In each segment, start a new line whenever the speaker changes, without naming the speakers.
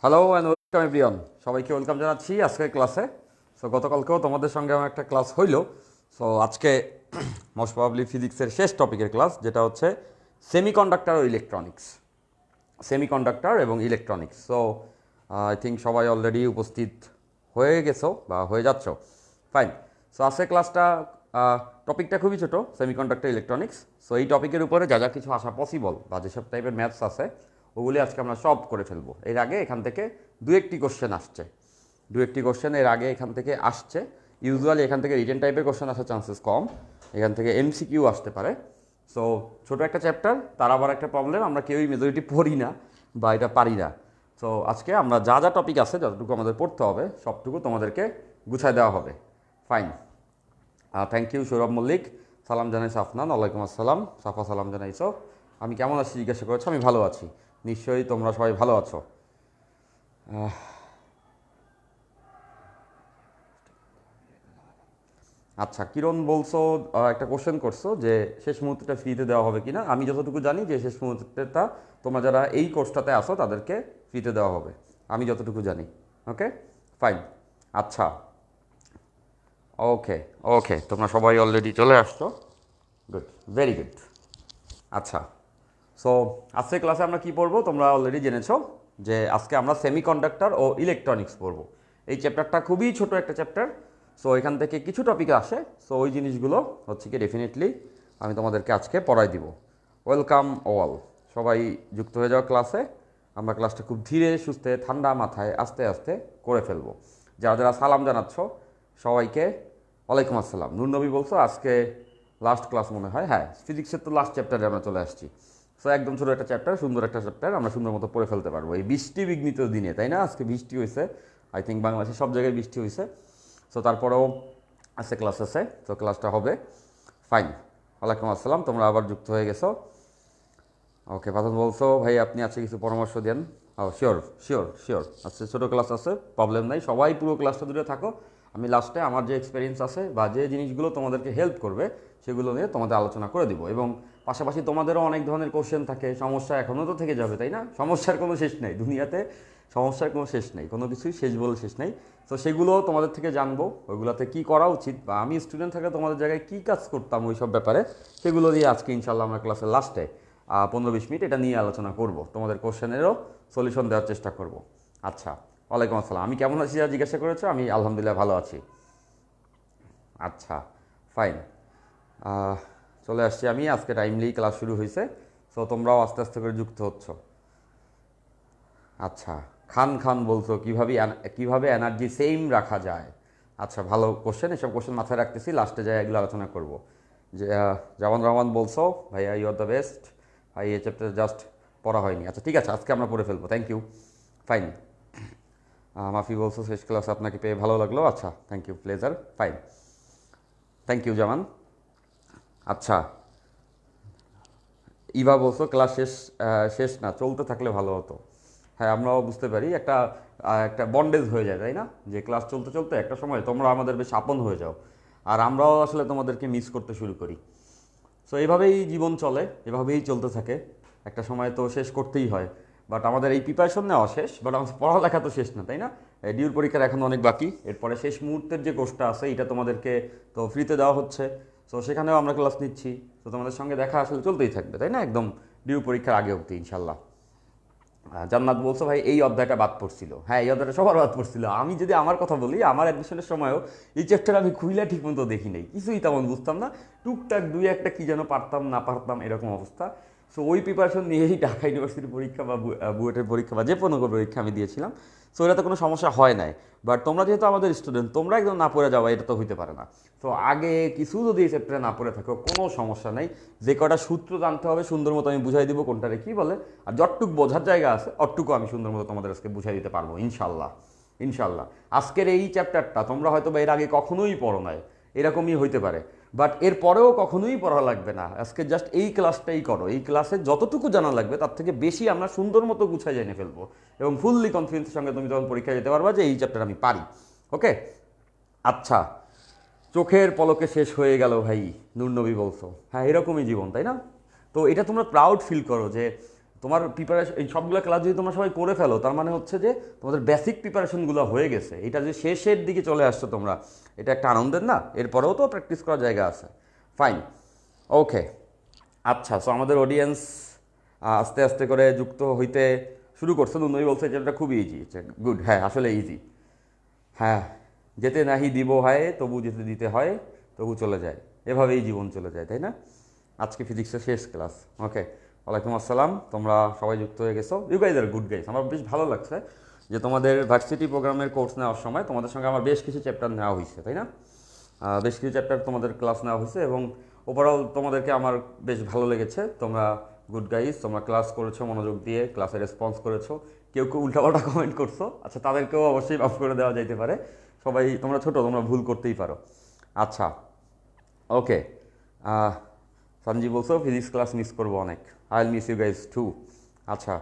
Hello and welcome everyone, সবাইকে welcome জানাচ্ছি আজকের ক্লাসে। সো গতকালকেও তোমাদের সঙ্গে আমার একটা ক্লাস হইলো। সো আজকে মোস্ট প্রবাবলি ফিজিক্সের শেষ টপিকের ক্লাস, যেটা হচ্ছে সেমিকন্ডাক্টর ও ইলেকট্রনিক্স। সেমিকন্ডাক্টর এবং ইলেকট্রনিক্স। সো আই থিঙ্ক সবাই অলরেডি উপস্থিত হয়ে গেছো বা হয়ে যাচ্ছ। ফাইন। সো আজকের ক্লাসটা টপিকটা খুবই ছোটো, সেমিকন্ডাক্টর ইলেকট্রনিক্স। সো এই টপিকের উপরে যা যা কিছু আসা পসিবল বা যেসব টাইপের ম্যাথস আছে ওগুলি আজকে আমরা সলভ করে ফেলবো। এর আগে এখান থেকে দু একটি কোশ্চেন এর আগে এখান থেকে আসছে। ইউজুয়ালি এখান থেকে রিটেন টাইপের কোশ্চেন আসার চান্সেস কম, এখান থেকে এমসিকিউ আসতে পারে। সো ছোটো একটা চ্যাপ্টার, তার আবার একটা প্রবলেম, আমরা কেউই মেজরিটি পড়ি না বা এটা পারি না। সো আজকে আমরা যা যা টপিক আছে, যতটুকু আমাদের পড়তে হবে সবটুকু তোমাদেরকে গুছায় দেওয়া হবে। Fine. Thank you Sourav Mallick, সালাম জানাইছো আফনান, ওয়ালাইকুম আসসালাম, সাফা সালাম জানাইছো। আমি কেমন আছি জিজ্ঞাসা করেছো, আমি ভালো আছি, নিশ্চয়ই তোমরা সবাই ভালো আছো। আচ্ছা, কিরণ বলছো, একটা কোশ্চেন করছো যে শেষ মুহূর্তটা ফ্রিতে দেওয়া হবে কিনা। আমি যতটুকু জানি যে শেষ মুহূর্তটা তোমরা যারা এই কোর্সটাতে আসো তাদেরকে ফ্রিতে দেওয়া হবে, আমি যতটুকু জানি। ওকে, ফাইন। আচ্ছা, ওকে ওকে, তোমরা সবাই অলরেডি চলে আসছো, গুড, ভেরি গুড। আচ্ছা, সো আজকের ক্লাসে আমরা কি পড়বো তোমরা অলরেডি জেনেছো যে আজকে আমরা সেমিকন্ডাক্টর ও ইলেকট্রনিক্স পড়বো। এই চ্যাপ্টারটা খুবই ছোট একটা চ্যাপ্টার। সো এখান থেকে কিছু টপিক আসে, সো ওই জিনিসগুলো হচ্ছে কি ডেফিনেটলি আমি তোমাদেরকে আজকে পড়াই দিব। ওয়েলকাম অল, সবাই যুক্ত হয়ে যাওয়া ক্লাসে। আমরা ক্লাসটা খুব ধীরে সুস্থে ঠান্ডা মাথায় আস্তে আস্তে করে ফেলবো। যারা যারা সালাম জানাচ্ছ সবাইকে ওয়ালাইকুম আসসালাম। নূরনবী বলছো আজকে লাস্ট ক্লাস মনে হয়, হ্যাঁ ফিজিক্সের তো লাস্ট চ্যাপ্টারে আমরা চলে আসছি। সো একদম ছোটো একটা চ্যাপ্টার, সুন্দর একটা চ্যাপ্টার, আমরা সুন্দর মতো পড়ে ফেলতে পারবো এই বৃষ্টি বিঘ্নিত দিনে, তাই না? আজকে বৃষ্টি হয়েছে, আই থিঙ্ক বাংলাদেশের সব জায়গায় বৃষ্টি হয়েছে। সো তারপরেও আজকে ক্লাস আছে, তো ক্লাসটা হবে। ফাইন। ওয়ালাইকুম আসসালাম, তোমরা আবার যুক্ত হয়ে গেছো। ওকে, পাথর বলছো ভাই আপনি আজকে কিছু পরামর্শ দেন। ও শিওর শিওর শিওর, আজকে ছোটো ক্লাস আছে, প্রবলেম নাই, সবাই পুরো ক্লাসটা দূরে থাকো। আমি লাস্টে আমার যে এক্সপিরিয়েন্স আছে বা যে জিনিসগুলো তোমাদেরকে হেল্প করবে সেগুলো নিয়ে তোমাদের আলোচনা করে দিব। এবং পাশাপাশি তোমাদেরও অনেক ধরনের কোশ্চেন থাকে, সমস্যা এখনও তো থেকে যাবে, তাই না? সমস্যার কোনো শেষ নেই দুনিয়াতে, সমস্যার কোনো শেষ নেই, কোনো কিছুই শেষ বলে শেষ নেই। তো সেগুলো তোমাদের থেকে জানবো, ওইগুলোতে কী করা উচিত বা আমি স্টুডেন্ট থাকলে তোমাদের জায়গায় কী কাজ করতাম ওই সব ব্যাপারে, সেগুলো দিয়ে আজকে ইনশাল্লাহ আমরা ক্লাসের লাস্টে 15-20 মিনিট এটা নিয়ে আলোচনা করব, তোমাদের কোশ্চেনেরও সলিউশন দেওয়ার চেষ্টা করব। আচ্ছা, ওয়ালাইকুম আসসালাম, আমি কেমন আছি যা জিজ্ঞাসা করেছো, আমি আলহামদুলিল্লাহ ভালো আছি। আচ্ছা, ফাইন। চলে আসছি আমি, আজকে টাইমলি ক্লাস শুরু হয়েছে। সো তোমরাও আস্তে আস্তে করে যুক্ত হচ্ছ। আচ্ছা, খান খান বলছো কিভাবে এনার্জি সেম রাখা যায়। আচ্ছা, ভালো কোশ্চেন, এসব কোশ্চেন মাথায় রাখতেছি, লাস্টে যাই এগুলো আলোচনা করব। যে জামান রহমান বলছো ভাইয়া ইউ আর দ্য বেস্ট, ভাই এই চ্যাপ্টার জাস্ট পড়া হয়নি। আচ্ছা ঠিক আছে, আজকে আমরা পড়ে ফেলবো, থ্যাংক ইউ। ফাইন। মাফি বলছো শেষ ক্লাস আপনাকে পেয়ে ভালো লাগলো, আচ্ছা thank you, pleasure, fine, thank you Zaman. আচ্ছা, ইভা বলছো ক্লাস শেষ, শেষ না, চলতে থাকলে ভালো হতো। হ্যাঁ, আমরাও বুঝতে পারি, একটা একটা বন্ডেজ হয়ে যায়, তাই না? যে ক্লাস চলতে চলতে একটা সময় তোমরা আমাদের বেশ আপন হয়ে যাও, আর আমরাও আসলে তোমাদেরকে মিস করতে শুরু করি। সো এইভাবেই জীবন চলে, এভাবেই চলতে থাকে, একটা সময় তো শেষ করতেই হয়। বাট আমাদের এই প্রিপারেশন নেওয়া শেষ, বাট আমাদের পড়ালেখা তো শেষ না, তাই না? ডিউর পরীক্ষার এখন অনেক বাকি, এরপরে শেষ মুহূর্তের যে কোর্সটা আছে এটা তোমাদেরকে তো ফ্রিতে দেওয়া হচ্ছে। সো সেখানেও আমরা ক্লাস নিচ্ছি, তো তোমাদের সঙ্গে দেখা আসলে চলতেই থাকবে, তাই না? একদম ডিউ পরীক্ষার আগে অবধি ইনশাল্লাহ। জান্নাত বলছো ভাই এই অধ্যায়টা বাদ পড়ছিল, হ্যাঁ এই অধ্যায়টা সবার বাদ পড়ছিল। আমি যদি আমার কথা বলি, আমার অ্যাডমিশনের সময়ও এই চ্যাপ্টার আমি খুইলা ঠিক মতো দেখি নাই, কিছুই তেমন বুঝতাম না, টুকটাক দুই একটা কি যেন পারতাম না পারতাম এরকম অবস্থা। সো ওই প্রিপারেশন নিয়েই ঢাকা ইউনিভার্সিটির পরীক্ষা বা বুয়েটের পরীক্ষা বা যে কোনো পরীক্ষা আমি দিয়েছিলাম। সো এটাতে কোনো সমস্যা হয় নাই। বাট তোমরা যেহেতু আমাদের স্টুডেন্ট, তোমরা একদম না পড়ে যাওয়া এটা তো হইতে পারে না। তো আগে কিছু যদি এই চ্যাপ্টারে না পড়ে থাকো কোনো সমস্যা নেই, যে কটা সূত্র জানতে হবে সুন্দর মতো আমি বুঝাই দিব কোনটারে কী বলে, আর যতটুকু বোঝার জায়গা আছে অতটুকু আমি সুন্দর মতো তোমাদের আজকে বুঝাই দিতে পারবো ইনশাল্লাহ। ইনশাল্লাহ আজকের এই চ্যাপ্টারটা তোমরা হয়তো বা এর আগে কখনোই পড়ো নাই, এরকমই হইতে পারে, বাট এর পরেও কখনোই পড়া লাগবে না, আজকে জাস্ট এই ক্লাসটাই করো, এই ক্লাসে যতটুকু জানা লাগবে তার থেকে বেশি আমরা সুন্দর মতো গুছাই জেনে ফেলবো, এবং ফুললি কনফিডেন্সের সঙ্গে তুমি তখন পরীক্ষা দিতে পারবা যে এই চ্যাপ্টার আমি পারি। ওকে, আচ্ছা, চোখের পলকে শেষ হয়ে গেল ভাই, নূরনবী বলছো, হ্যাঁ এরকমই জীবন, তাই না? তো এটা তোমরা প্রাউড ফিল করো যে তোমার প্রিপারেশন এই সবগুলো ক্লাস যদি তোমরা সবাই করে ফেলো, তার মানে হচ্ছে যে তোমাদের বেসিক প্রিপারেশনগুলো হয়ে গেছে। এটা যে শেষের দিকে চলে আসছো তোমরা, এটা একটা আনন্দের না? এরপরেও তো প্র্যাকটিস করার জায়গা আছে। ফাইন, ওকে। আচ্ছা, সো আমাদের অডিয়েন্স আস্তে আস্তে করে যুক্ত হইতে শুরু করছে। দুই বলছে যে এটা খুবই ইজি। গুড, হ্যাঁ আসলে ইজি। হ্যাঁ, যেতে নাহি দিব হয় তবু যেতে দিতে হয়, তবু চলে যায়, এভাবেই জীবন চলে যায়, তাই না? আজকে ফিজিক্সের শেষ ক্লাস। ওকে, ওয়ালাইকুম আসসালাম, তোমরা সবাই যুক্ত হয়ে গেছো। You guys are good guys. আমার বেশ ভালো লাগছে যে তোমাদের ভার্সিটি প্রোগ্রামের কোর্স নেওয়ার সময় তোমাদের সঙ্গে আমার বেশ কিছু চ্যাপ্টার নেওয়া হয়েছে, তাই না? বেশ কিছু চ্যাপ্টার তোমাদের ক্লাস নেওয়া হয়েছে এবং ওভারঅল তোমাদেরকে আমার বেশ ভালো লেগেছে। তোমরা গুড গাইজ, তোমরা ক্লাস করেছো মনোযোগ দিয়ে, ক্লাসে রেসপন্স করেছো। কেউ কেউ উল্টাপাল্টা কমেন্ট করছো, আচ্ছা তাদেরকেও অবশ্যই মাফ করে দেওয়া যাইতে পারে। সবাই তোমরা ছোটো, তোমরা ভুল করতেই পারো। আচ্ছা, ওকে। সঞ্জীব বলছো ফিজিক্স ক্লাস মিস করবো অনেক। I will miss you guys too. আচ্ছা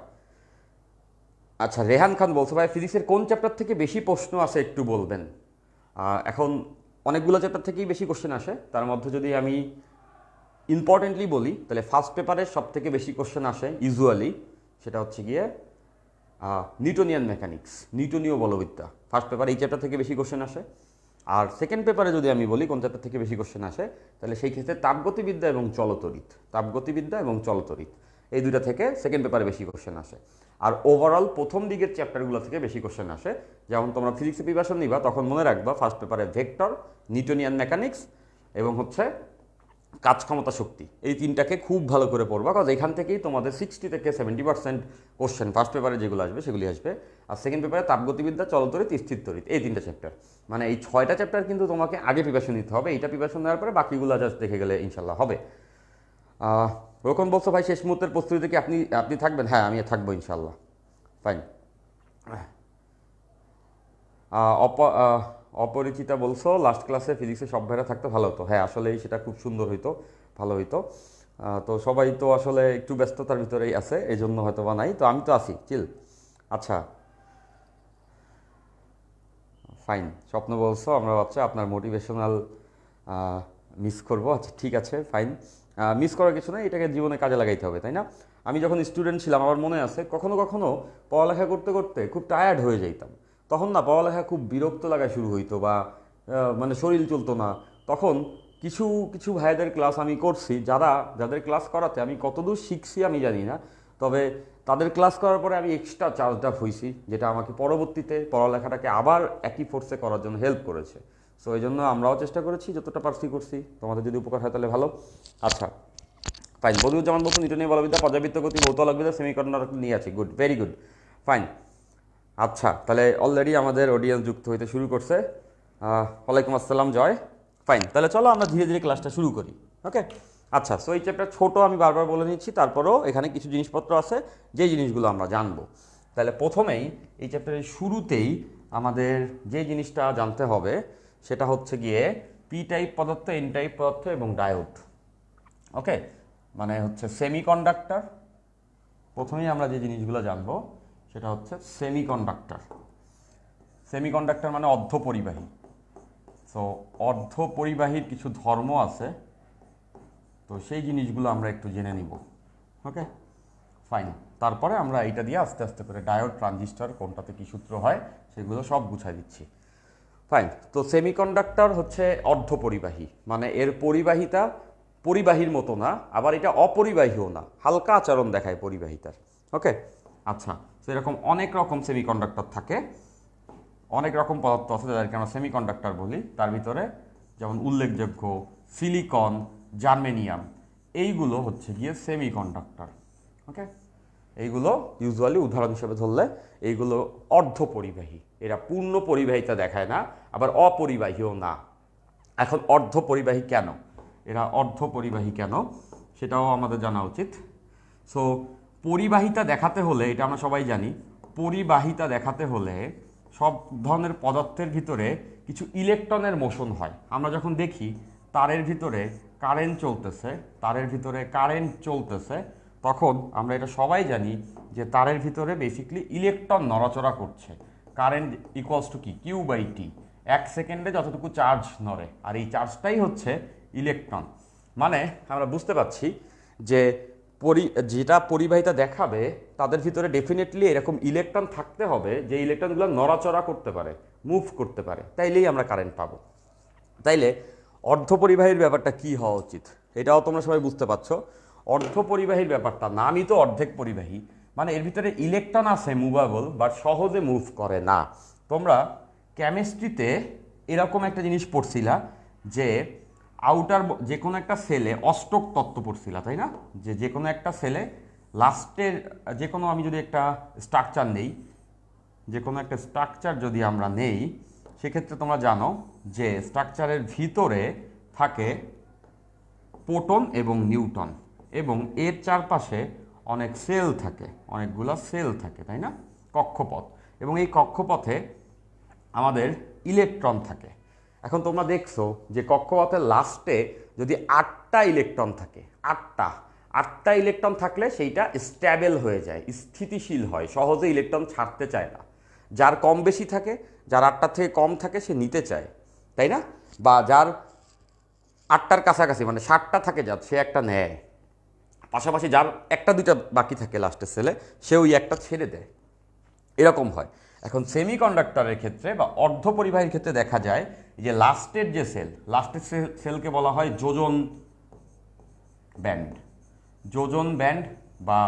আচ্ছা, রেহান খান বলছো ভাই ফিজিক্সের কোন চ্যাপ্টার থেকে বেশি প্রশ্ন আসে একটু বলবেন? এখন অনেকগুলো চ্যাপ্টার থেকেই বেশি কোশ্চেন আসে। তার মধ্যে যদি আমি ইম্পর্টেন্টলি বলি, তাহলে ফার্স্ট পেপারের সব থেকে বেশি কোশ্চেন আসে ইউজুয়ালি, সেটা হচ্ছে গিয়ে নিউটনিয়ান মেকানিক্স, নিউটনীয় বলবিদ্যা। ফার্স্ট পেপার এই চ্যাপ্টার থেকে বেশি কোশ্চেন আসে। আর সেকেন্ড পেপারে যদি আমি বলি কোন চ্যাপ্টার থেকে বেশি কোশ্চেন আসে, তাহলে সেই ক্ষেত্রে তাপগতিবিদ্যা এবং চলতরিৎ, তাপগতিবিদ্যা এবং চলতরিৎ, এই দুইটা থেকে সেকেন্ড পেপারে বেশি কোশ্চেন আসে। আর ওভারঅল প্রথম দিকের চ্যাপ্টারগুলো থেকে বেশি কোশ্চেন আসে। যেমন তোমরা ফিজিক্সে প্রিপারেশন নিবা, তখন মনে রাখবা ফার্স্ট পেপারে ভেক্টর, নিউটনিয়ান মেকানিক্স এবং হচ্ছে কাজ ক্ষমতা শক্তি, এই তিনটাকে খুব ভালো করে পড়বা। কারণ এখান থেকেই তোমাদের 60 থেকে 70% কোশ্চেন ফার্স্ট পেপারে যেগুলো আসবে সেগুলি আসবে। আর সেকেন্ড পেপারে তাপগতিবিদ্যা, চলতরিৎ, স্থিরতরিৎ, এই তিনটা চ্যাপ্টার। মানে এই 6টা চ্যাপ্টার কিন্তু তোমাকে আগে প্রিপারেশন নিতে হবে। এইটা প্রিপারেশন নেওয়ার পরে বাকিগুলো জাস্ট দেখে গেলে ইনশাল্লাহ হবে। রোকন বলছো ভাই শেষ মুহূর্তের প্রস্তুতি কি আপনি থাকবেন? হ্যাঁ, আমি থাকবো ইনশাল্লাহ। ফাইন। অপরিচিতা বলছো লাস্ট ক্লাসে ফিজিক্সে সব ভাইরা থাকতে ভালো হতো। হ্যাঁ আসলেই সেটা খুব সুন্দর হইতো, ভালো হইতো। তো সবাই তো আসলে একটু ব্যস্ততার ভিতরেই আছে, এই জন্য হয়তো বা নাই। তো আমি তো আছি চিল। আচ্ছা ফাইন। স্বপ্ন বলছো আমরা বাচ্চা আপনার মোটিভেশনাল মিস করবো। আচ্ছা ঠিক আছে, ফাইন। মিস করার কিছু নেই, এটাকে জীবনে কাজে লাগাইতে হবে, তাই না? আমি যখন স্টুডেন্ট ছিলাম আমার মনে আছে কখনো কখনো পড়ালেখা করতে করতে খুব টায়ার্ড হয়ে যাইতাম। তখন না পড়ালেখা খুব বিরক্ত লাগা শুরু হইতো বা মানে শরীর চলতো না। তখন কিছু কিছু ভাইদের ক্লাস আমি করছি, যাদের ক্লাস করাতে আমি কতদূর শিখছি আমি জানি না, তবে তাদের ক্লাস করার পরে আমি এক্সট্রা চার্জড আপ হয়েছি, যেটা আমাকে পরবর্তীতে পড়ালেখাটাকে আবার একই ফোর্সে করার জন্য হেল্প করেছে। সো এই জন্য আমরাও চেষ্টা করেছি, যতটা পারছি করছি। তোমাদের যদি উপকার হয় তাহলে ভালো। আচ্ছা ফাইন। বদিউজ্জামান বলছেন নিউটনীয় বলবিদ্যা, পর্যাবৃত্ত গতি, ভৌতোলকবিদ্যা, সেমিকন্ডাক্টর নিয়ে আছি। Good, very good, fine. আচ্ছা তাহলে অলরেডি আমাদের অডিয়েন্স যুক্ত হইতে শুরু করছে। ওয়ালাইকুম আসসালাম, জয়। ফাইন, তাহলে চলো আমরা ধীরে ধীরে ক্লাসটা শুরু করি। ওকে, আচ্ছা। সো এই চ্যাপ্টার ছোটো, আমি বারবার বলে নিচ্ছি, তারপরেও এখানে কিছু জিনিসপত্র আছে যে জিনিসগুলো আমরা জানবো। তাহলে প্রথমেই এই চ্যাপ্টারের শুরুতেই আমাদের যে জিনিসটা জানতে হবে সেটা হচ্ছে গিয়ে পি টাইপ পদার্থ, এন টাইপ পদার্থ এবং ডায়োড। ওকে, মানে হচ্ছে সেমিকন্ডাক্টর। প্রথমেই আমরা যে জিনিসগুলো জানবো সেটা হচ্ছে সেমিকন্ডাক্টর। সেমিকন্ডাক্টর মানে অর্ধপরিবাহী। সো অর্ধপরিবাহীর কিছু ধর্ম আছে, তো সেই জিনিসগুলো আমরা একটু জেনে নিব। Okay fine. তারপরে আমরা এইটা দিয়ে আস্তে আস্তে করে ডায়োড, ট্রানজিস্টর কোনটাতে কী সূত্র হয় সেগুলো সব গুছাই দিচ্ছি। ফাইন। তো সেমিকন্ডাক্টর হচ্ছে অর্ধপরিবাহী, মানে এর পরিবাহিতা পরিবাহীর মতো না, আবার এটা অপরিবাহীও না, হালকা আচরণ দেখায় পরিবাহিতার। ওকে আচ্ছা। তো এরকম অনেক রকম সেমিকন্ডাক্টর থাকে, অনেক রকম পদার্থ আছে যাদেরকে আমরা সেমিকন্ডাক্টর বলি। তার ভিতরে যেমন উল্লেখযোগ্য সিলিকন, জার্মেনিয়াম, এইগুলো হচ্ছে গিয়ে সেমিকন্ডাক্টর। ওকে, এইগুলো ইউজুয়ালি উদাহরণ হিসেবে ধরলে এইগুলো অর্ধপরিবাহী। এরা পূর্ণ পরিবাহিতা দেখায় না, আবার অপরিবাহীও না। এখন অর্ধপরিবাহী কেন, এরা অর্ধপরিবাহী কেন সেটাও আমাদের জানা উচিত। সো পরিবাহিতা দেখাতে হলে, এটা আমরা সবাই জানি, পরিবাহিতা দেখাতে হলে সব ধরনের পদার্থের ভিতরে কিছু ইলেকট্রনের মোশন হয়। আমরা যখন দেখি তারের ভিতরে কারেন্ট চলতেছে, তখন আমরা এটা সবাই জানি যে তারের ভিতরে বেসিক্যালি ইলেকট্রন নড়াচড়া করছে। কারেন্ট ইকুয়ালস টু কি, কিউ বাই টি। 1 সেকেন্ডে যতটুকু চার্জ নড়ে, আর এই চার্জটাই হচ্ছে ইলেকট্রন। মানে আমরা বুঝতে পারছি যে যেটা পরিবাহিতা দেখাবে তাদের ভিতরে ডেফিনেটলি এরকম ইলেকট্রন থাকতে হবে যে ইলেকট্রনগুলো নড়াচড়া করতে পারে, মুভ করতে পারে, তাইলেই আমরা কারেন্ট পাবো। তাইলে অর্ধপরিবাহীর ব্যাপারটা কি হওয়া উচিত এটাও তোমরা সবাই বুঝতে পারছো। অর্ধপরিবাহীর ব্যাপারটা, নামই তো অর্ধেক পরিবাহী, মানে এর ভিতরে ইলেকট্রন আছে মুভেবল, বাট সহজে মুভ করে না। তোমরা কেমিস্ট্রিতে এরকম একটা জিনিস পড়ছিলা যে আউটার যে কোনো একটা সেলে অষ্টক তত্ত্ব পড়ছিলা, তাই না? যে কোনো একটা সেলে লাস্টের যে কোনো, আমি যদি একটা স্ট্রাকচার নেই, যে কোনো একটা স্ট্রাকচার যদি আমরা নেই, সেক্ষেত্রে তোমরা জানো যে স্ট্রাকচারের ভিতরে থাকে প্রোটন এবং নিউট্রন, এবং এর চারপাশে অনেক সেল থাকে, অনেকগুলো সেল থাকে, তাই না? কক্ষপথ, এবং এই কক্ষপথে আমাদের ইলেকট্রন থাকে। এখন তোমরা দেখছো যে কক্ষপথের লাস্টে যদি 8টা ইলেকট্রন থাকে, 8টা ইলেকট্রন থাকলে সেইটা স্ট্যাবেল হয়ে যায়, স্থিতিশীল হয়, সহজে ইলেকট্রন ছাড়তে চায় না। যার কম বেশি থাকে, যার 8টার থেকে কম থাকে সে নিতে চায়, তাই না? বা যার 8টার কাছাকাছি মানে 7টা থাকে, যার সে একটা নেয়, পাশাপাশি যার 1টা 2টা বাকি থাকে লাস্টের সেলে সে ওই একটা ছেড়ে দেয়, এরকম হয়। এখন সেমিকন্ডাক্টরের ক্ষেত্রে বা অর্ধপরিবাহীর ক্ষেত্রে দেখা যায় যে লাস্টের যে লাস্টের সেলকে বলা হয় যোজন ব্যান্ড, যোজন ব্যান্ড বা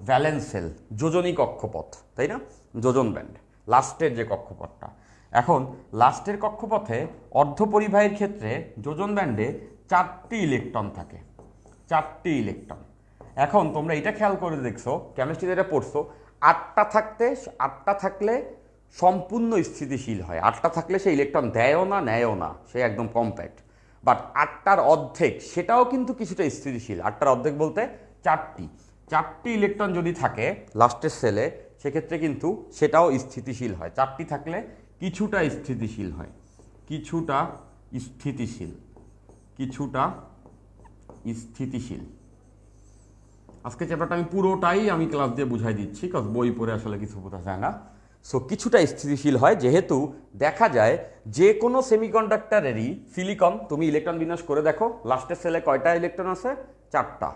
ভ্যালেন্স সেল, যোজনী কক্ষপথ, তাই না? যোজন ব্যান্ড লাস্টের যে কক্ষপথটা। এখন লাস্টের কক্ষপথে অর্ধপরিবাহীর ক্ষেত্রে যোজন ব্যান্ডে 4টি ইলেকট্রন থাকে, 4টি ইলেকট্রন। এখন তোমরা এটা খেয়াল করে দেখছো, কেমিস্ট্রিতে এটা পড়ছো, 8টা থাকলে সম্পূর্ণ স্থিতিশীল হয়, 8টা থাকলে সে ইলেকট্রন দেয়ও না নেয়ও না, সে একদম কম্প্যাক্ট। বাট 8টার অর্ধেক সেটাও কিন্তু কিছুটা স্থিতিশীল, 8টার অর্ধেক বলতে 4টি ইলেকট্রন যদি থাকে লাস্টের সেলে, সেক্ষেত্রে কিন্তু সেটাও স্থিতিশীল হয়। 4টি থাকলে কিছুটা স্থিতিশীল হয়, কিছুটা স্থিতিশীল। আজকে চ্যাপ্টারটা আমি পুরোটাই ক্লাস দিয়ে বুঝাই দিচ্ছি, কারণ বই পড়ে আসলে কিছু বোঝা যায় না। সো কিছুটা স্থিতিশীল হয়, যেহেতু দেখা যায় যে কোনো সেমিকন্ডাক্টরেরই সিলিকন, তুমি ইলেকট্রন বিন্যাস করে দেখো, লাস্টের সেলে কয়টা ইলেকট্রন আছে? 4টা।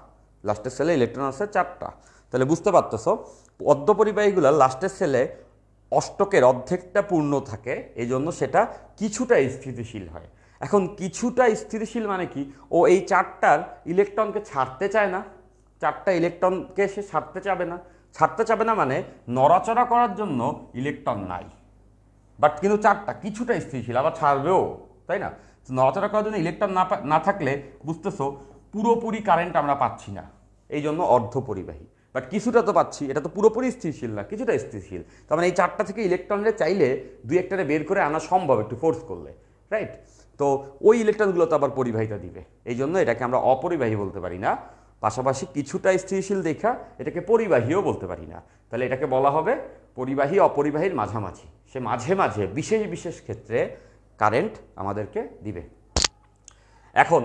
লাস্টের সেলে ইলেকট্রন আছে 4টা। তাহলে বুঝতে পারতেছো অর্ধপরিবাহীগুলোর লাস্টের সেলে অষ্টকের অর্ধেকটা পূর্ণ থাকে, এই জন্য সেটা কিছুটা স্থিতিশীল হয়। এখন কিছুটা স্থিতিশীল মানে কি? ও এই 4টার ইলেকট্রনকে ছাড়তে চায় না, 4টা ইলেকট্রনকে সে ছাড়তে চাবে না মানে নড়াচড়া করার জন্য ইলেকট্রন নাই, বাট কিন্তু 4টা কিছুটা স্থিতিশীল, আবার ছাড়বেও, তাই না? নড়াচড়া করার জন্য ইলেকট্রন না থাকলে বুঝতেছো পুরোপুরি কারেন্ট আমরা পাচ্ছি না, এই জন্য অর্ধপরিবাহী। বাট কিছুটা তো পাচ্ছি, এটা তো পুরোপুরি স্থিতিশীল না, কিছুটা স্থিতিশীল। তার মানে এই 4টা থেকে ইলেকট্রনরে চাইলে 2-1টারে বের করে আনা সম্ভব একটু ফোর্স করলে, রাইট? তো ওই ইলেকট্রনগুলো তো আবার পরিবাহিতা দিবে, এই জন্য এটাকে আমরা অপরিবাহী বলতে পারি না। পাশাপাশি কিছুটা স্থিতিশীল দেখা এটাকে পরিবাহীও বলতে পারি না। তাহলে এটাকে বলা হবে পরিবাহী অপরিবাহীর মাঝামাঝি, সে মাঝে মাঝে বিশেষ ক্ষেত্রে কারেন্ট আমাদেরকে দিবে। এখন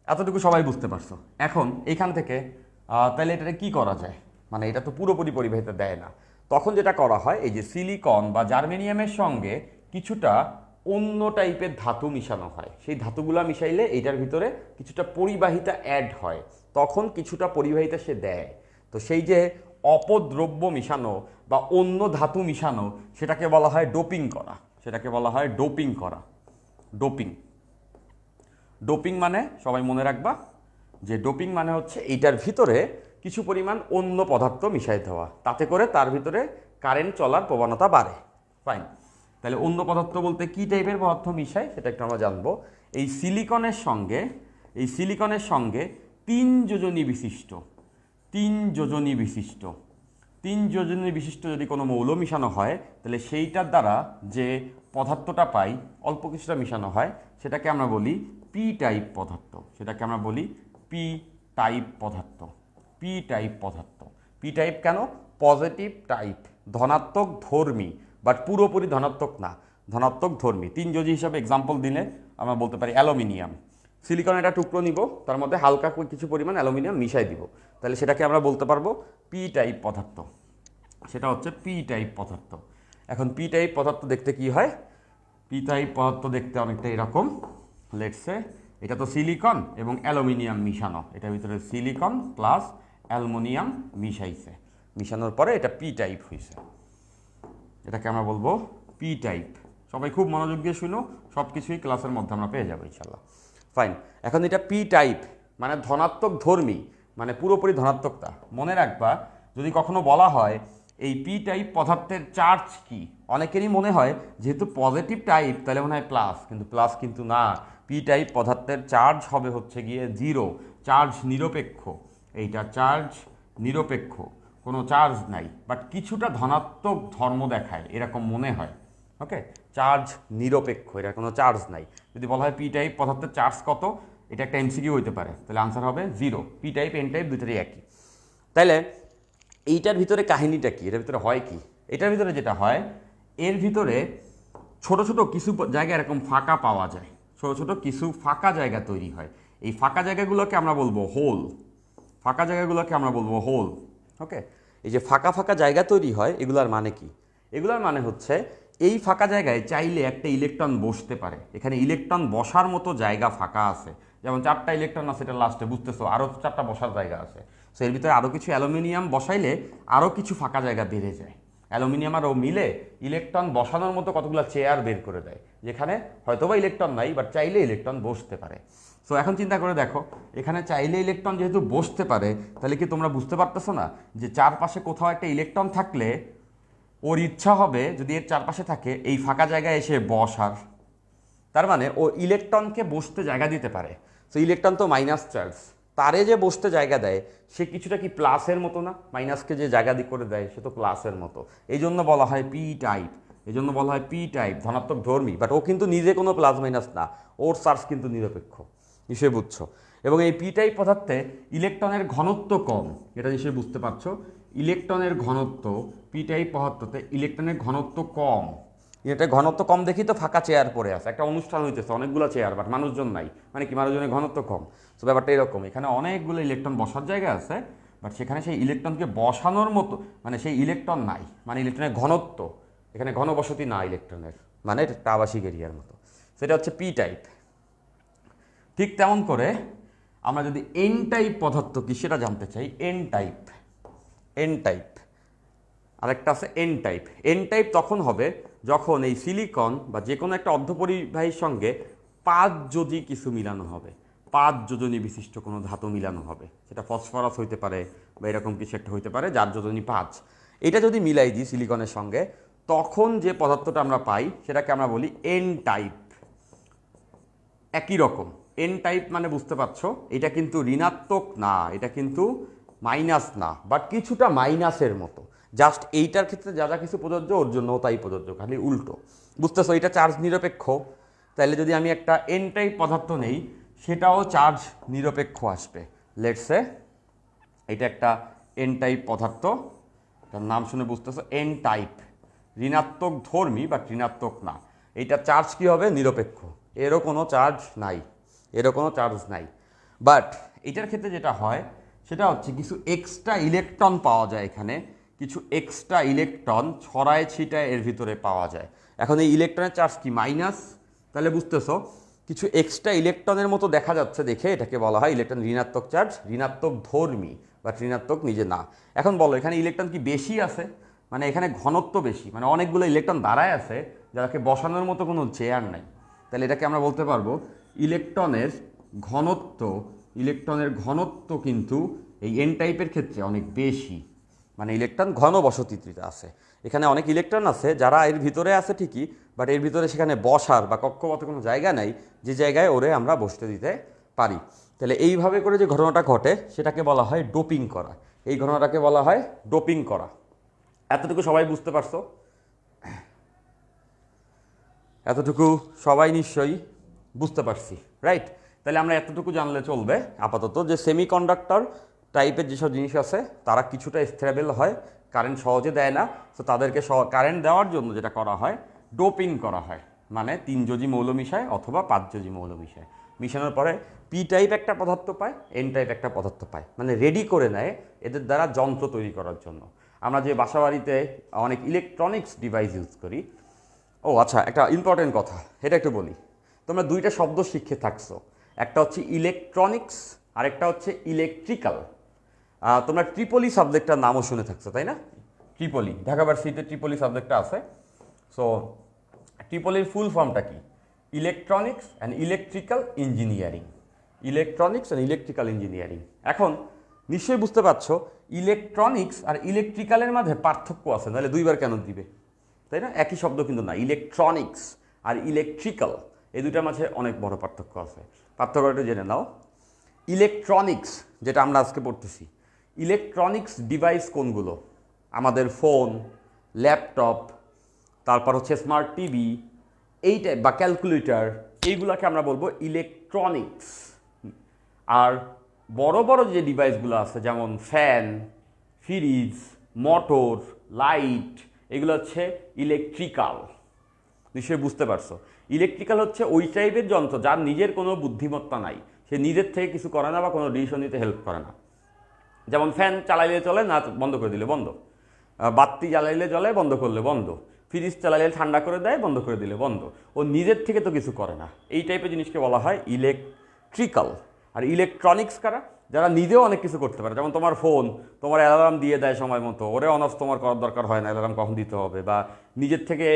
এতটুকু সবাই বুঝতে পারছো। এখন এইখান থেকে তাহলে এটাকে কি করা যায়, মানে এটা তো পুরোপুরি পরিবাহিতা দেয় না। তখন যেটা করা হয়, এই যে সিলিকন বা জার্মেনিয়ামের সঙ্গে কিছুটা অন্য টাইপের ধাতু মিশানো হয়, সেই ধাতুগুলা মিশাইলে এইটার ভিতরে কিছুটা পরিবাহিতা অ্যাড হয়, তখন কিছুটা পরিবাহিতা সে দেয়। তো সেই যে অপদ্রব্য মিশানো বা অন্য ধাতু মিশানো, সেটাকে বলা হয় ডোপিং করা, সেটাকে বলা হয় ডোপিং করা। ডোপিং মানে সবাই মনে রাখবা যে ডোপিং মানে হচ্ছে এইটার ভিতরে কিছু পরিমাণ অন্য পদার্থ মিশাই দেওয়া, তাতে করে তার ভিতরে কারেন্ট চলার প্রবণতা বাড়ে। ফাইন, তাহলে অন্য পদার্থ বলতে কি টাইপের পদার্থ মিশায় সেটা একটু আমরা জানবো। এই সিলিকনের সঙ্গে 3 যোজনী বিশিষ্ট যদি কোনো মৌল মিশানো হয়, তাহলে সেইটার দ্বারা যে পদার্থটা পাই, অল্প কিছুটা মিশানো হয়, সেটাকে আমরা বলি পি টাইপ পদার্থ। পি টাইপ কেন? পজিটিভ টাইপ, ধনাত্মক ধর্মী, বাট পুরোপুরি ধনাত্মক না, ধনাত্মক ধর্মী। 3 যোজী হিসাবে এক্সাম্পল দিলে আমরা বলতে পারি অ্যালুমিনিয়াম। সিলিকনের একটা টুকরো নিব, তার মধ্যে হালকা কিছু পরিমাণ অ্যালুমিনিয়াম মিশাই দিব, তাহলে সেটাকে আমরা বলতে পারবো পি টাইপ পদার্থ, সেটা হচ্ছে পি টাইপ পদার্থ। এখন পি টাইপ পদার্থ দেখতে কি হয়? পি টাইপ পদার্থ দেখতে অনেকটা এরকম। লেটস সে এটা তো সিলিকন এবং অ্যালুমিনিয়াম মিশানো, এটার ভিতরে সিলিকন প্লাস অ্যালুমিনিয়াম মিশাইছে, মিশানোর পরে এটা পি টাইপ হয়েছে, এটাকে আমরা বলবো পি টাইপ। সবাই খুব মনোযোগ দিয়ে শুনো, সব কিছুই ক্লাসের মধ্যে আমরা পেয়ে যাবো ইনশাল্লাহ। ফাইন, এখন এটা পি টাইপ মানে ধনাত্মক ধর্মী, মানে পুরোপুরি ধনাত্মকতা। মনে রাখবা যদি কখনো বলা হয় এই পি টাইপ পদার্থের চার্জ কি, অনেকেরই মনে হয় যেহেতু পজিটিভ টাইপ তাহলে মনে হয় প্লাস, কিন্তু প্লাস কিন্তু না। পি টাইপ পদার্থের চার্জ হবে হচ্ছে গিয়ে 0, চার্জ নিরপেক্ষ। এইটা চার্জ নিরপেক্ষ, কোনো চার্জ নাই, বাট কিছুটা ধনাত্মক ধর্ম দেখায় এরকম মনে হয়। ওকে, চার্জ নিরপেক্ষ, এটা কোনো চার্জ নাই। যদি বলা হয় পি টাইপ পদার্থের চার্জ কত, এটা একটা এমসিকিউ হইতে পারে, তাহলে আনসার হবে 0। পি টাইপ এন টাইপ দুইটারই একই। তাইলে এইটার ভিতরে কাহিনীটা কি, এটার ভিতরে হয় কি? এটার ভিতরে যেটা হয়, এর ভিতরে ছোট ছোট কিছু জায়গা এরকম ফাঁকা পাওয়া যায়, ছোট ছোট কিছু ফাঁকা জায়গা তৈরি হয়। এই ফাঁকা জায়গাগুলোকে আমরা বলবো হোল, ফাঁকা জায়গাগুলোকে আমরা বলবো হোল। ওকে, এই যে ফাঁকা ফাঁকা জায়গা তৈরি হয় এগুলার মানে কি? এগুলার মানে হচ্ছে এই ফাঁকা জায়গায় চাইলে একটা ইলেকট্রন বসতে পারে, এখানে ইলেকট্রন বসার মতো জায়গা ফাঁকা আছে। যেমন 4টা ইলেকট্রন আছে এটা লাস্টে, বুঝতেছো, আরও 4টা বসার জায়গা আছে। সো এর ভিতরে আরও কিছু অ্যালুমিনিয়াম বসাইলে আরও কিছু ফাঁকা জায়গা বেড়ে যায়। অ্যালুমিনিয়াম আর ও মিলে ইলেকট্রন বসানোর মতো কতগুলো চেয়ার বের করে দেয়, যেখানে হয়তোবা ইলেকট্রন নাই, বাট চাইলে ইলেকট্রন বসতে পারে। সো এখন চিন্তা করে দেখো, এখানে চাইলে ইলেকট্রন যেহেতু বসতে পারে, তাহলে কি তোমরা বুঝতে পারতেছো না যে চারপাশে কোথাও একটা ইলেকট্রন থাকলে ওর ইচ্ছা হবে যদি এর চারপাশে থাকে এই ফাঁকা জায়গায় এসে বসার। তার মানে ও ইলেকট্রনকে বসতে জায়গা দিতে পারে। সো ইলেকট্রন তো মাইনাস চার্জ, তারে যে বসতে জায়গা দেয় সে কিছুটা কি প্লাসের মতো না? মাইনাসকে যে জায়গা করে দেয় সে তো প্লাসের মতো। এই জন্য বলা হয় পি টাইপ, এই জন্য বলা হয় পি টাইপ, ধনাত্মক ধর্মী। বাট ও কিন্তু নিজে কোনো প্লাস মাইনাস না, ওর চার্জ কিন্তু নিরপেক্ষ, নিশ্চয়ই বুঝছো। এবং এই পি টাইপ পদার্থে ইলেকট্রনের ঘনত্ব কম, এটা নিশ্চয়ই বুঝতে পারছো। ইলেকট্রনের ঘনত্ব পি টাইপ পদার্থতে ইলেকট্রনের ঘনত্ব কম। এটা ঘনত্ব কম দেখি তো ফাঁকা চেয়ার পড়ে আছে, একটা অনুষ্ঠান হইতেছে অনেকগুলো চেয়ার, বাট মানুষজন নাই, মানে কি মানুষজনের ঘনত্ব কম। তো ব্যাপারটা এরকম, এখানে অনেকগুলো ইলেকট্রন বসার জায়গা আছে, বাট সেখানে সেই ইলেকট্রনকে বসানোর মতো মানে সেই ইলেকট্রন নাই, মানে ইলেকট্রনের ঘনত্ব, এখানে ঘনবসতি না ইলেকট্রনের, মানে একটা আবাসিক এরিয়ার মতো। সেটা হচ্ছে পি টাইপ। ঠিক তেমন করে আমরা যদি এন টাইপ পদার্থ কি সেটা জানতে চাই, এন টাইপ, এন টাইপ আরেকটা আছে এন টাইপ। এন টাইপ তখন হবে যখন এই সিলিকন বা যে কোনো একটা অর্ধপরিবাহীর সঙ্গে 5 যোজি কিছু মিলানো হবে, 5 যোজনী বিশিষ্ট কোনো ধাতু মিলানো হবে, সেটা ফসফরাস হইতে পারে বা এরকম কিছু একটা হইতে পারে যার যোজনী 5। এটা যদি মিলাই দিই সিলিকনের সঙ্গে, তখন যে পদার্থটা আমরা পাই সেটাকে আমরা বলি এন টাইপ। একই রকম এন টাইপ মানে বুঝতে পারছো, এটা কিন্তু ঋণাত্মক না, এটা কিন্তু মাইনাস না, বাট কিছুটা মাইনাসের মতো। জাস্ট এইটার ক্ষেত্রে যা যা কিছু প্রযোজ্য ওর জন্যও তাই প্রযোজ্য, খালি উল্টো। বুঝতেছো, এটা চার্জ নিরপেক্ষ, তাহলে যদি আমি একটা এন টাইপ পদার্থ নেই সেটাও চার্জ নিরপেক্ষ আসবে। লেটসে এটা একটা এন টাইপ পদার্থ, তার নাম শুনে বুঝতেছো এন টাইপ, ঋণাত্মক ধর্মী বাট ঋণাত্মক না। এইটা চার্জ কী হবে? নিরপেক্ষ, এরও কোনো চার্জ নাই, এরও কোনো চার্জ নাই। বাট এটার ক্ষেত্রে যেটা হয় সেটা হচ্ছে কিছু এক্সট্রা ইলেকট্রন পাওয়া যায়, এখানে কিছু এক্সট্রা ইলেকট্রন ছড়ায় ছিটায় এর ভিতরে পাওয়া যায়। এখন এই ইলেকট্রনের চার্জ কি? মাইনাস। তাহলে বুঝতেছো কিছু এক্সট্রা ইলেকট্রনের মতো দেখা যাচ্ছে দেখে এটাকে বলা হয় ইলেকট্রন ঋণাত্মক চার্জ, ঋণাত্মক ধর্মী বা ঋণাত্মক নিজে না। এখন বলো এখানে ইলেকট্রন কি বেশি আছে? মানে এখানে ঘনত্ব বেশি, মানে অনেকগুলো ইলেকট্রন দাঁড়ায় আছে যাকে বসানোর মতো কোনো চেয়ার নাই। তাহলে এটাকে আমরা বলতে পারবো ইলেকট্রনের ঘনত্ব, ইলেকট্রনের ঘনত্ব কিন্তু এই এন টাইপের ক্ষেত্রে অনেক বেশি, মানে ইলেকট্রন ঘন বসতিতে আছে। এখানে অনেক ইলেকট্রন আছে যারা এর ভিতরে আছে ঠিকই, বাট এর ভিতরে সেখানে বসার বা কক্ষপথে কোনো জায়গা নাই যে জায়গায় ওরে আমরা বসতে দিতে পারি। তাহলে এইভাবে করে যে ঘটনাটা ঘটে সেটাকে বলা হয় ডোপিং করা, এই ঘটনাটাকে বলা হয় ডোপিং করা। এতটুকু সবাই বুঝতে পারছো? এতটুকু সবাই নিশ্চয়ই বুঝতে পারছি, রাইট? তাহলে আমরা এতটুকু জানলে চলবে আপাতত যে সেমিকন্ডাক্টর টাইপের যেসব জিনিস আছে তারা কিছুটা স্টেবল হয়, কারেন্ট সহজে দেয় না। তো তাদেরকে কারেন্ট দেওয়ার জন্য যেটা করা হয় ডোপিং করা হয়, মানে 3 যোজি মৌল মিশায় অথবা 5 যোজি মৌল মিশায়। মিশানোর পরে পি টাইপ একটা পদার্থ পায়, এন টাইপ একটা পদার্থ পায়, মানে রেডি করে নেয় এদের দ্বারা যন্ত্র তৈরি করার জন্য। আমরা যে বাসাবাড়িতে অনেক ইলেকট্রনিক্স ডিভাইস ইউজ করি, ও আচ্ছা একটা ইম্পর্টেন্ট কথা এটা একটু বলি। তোমরা 2টা শব্দ শিখে থাকছো, একটা হচ্ছে ইলেকট্রনিক্স আর একটা হচ্ছে ইলেকট্রিক্যাল। তোমরা ট্রিপলি সাবজেক্টটার নামও শুনে থাকছো তাই না? ট্রিপলি, ঢাকা ভার্সিটিতে ট্রিপলি সাবজেক্টটা আছে। সো ট্রিপলির ফুল ফর্মটা কি? Electronics and electrical engineering. Electronics and electrical engineering. এখন নিশ্চয়ই বুঝতে পারছো ইলেকট্রনিক্স আর ইলেকট্রিক্যালের মাঝে পার্থক্য আছে, নাহলে দুইবার কেন দিবে, তাই না? একই শব্দ কিন্তু না। ইলেকট্রনিক্স আর ইলেকট্রিক্যাল এই দুটার মাঝে অনেক বড় পার্থক্য আছে। পার্থক্যটা জেনে নাও। ইলেকট্রনিক্স যেটা আমরা আজকে পড়তেছি, ইলেকট্রনিক্স ডিভাইস কোনগুলো? আমাদের ফোন, ল্যাপটপ, তারপর হচ্ছে স্মার্ট টিভি, এই টাইপ বা ক্যালকুলেটর, এইগুলোকে আমরা বলবো ইলেকট্রনিক্স। আর বড় বড় যে ডিভাইসগুলো আছে যেমন ফ্যান, ফ্রিজ, মোটর, লাইট, এগুলো হচ্ছে ইলেকট্রিক্যাল। নিশ্চয়ই বুঝতে পারছো। ইলেকট্রিক্যাল হচ্ছে ওই টাইপের যন্ত্র যার নিজের কোনো বুদ্ধিমত্তা নাই, সে নিজের থেকে কিছু করে না বা কোনো ডিসিশন নিতে হেল্প করে না। যেমন ফ্যান চালাইলে চলে, না বন্ধ করে দিলে বন্ধ, বাতি জ্বালাইলে জ্বলে, বন্ধ করলে বন্ধ, ফ্রিজ চালাইলে ঠান্ডা করে দেয়, বন্ধ করে দিলে বন্ধ। ও নিজের থেকে তো কিছু করে না। এই টাইপের জিনিসকে বলা হয় ইলেকট্রিক্যাল। আর ইলেকট্রনিক্স কারা? যারা নিজেও অনেক কিছু করতে পারে। যেমন তোমার ফোন, তোমার অ্যালার্ম দিয়ে দেয় সময় মতো, ওরে অন অফ তোমার করার দরকার হয় না অ্যালার্ম কখন দিতে হবে, বা নিজের থেকে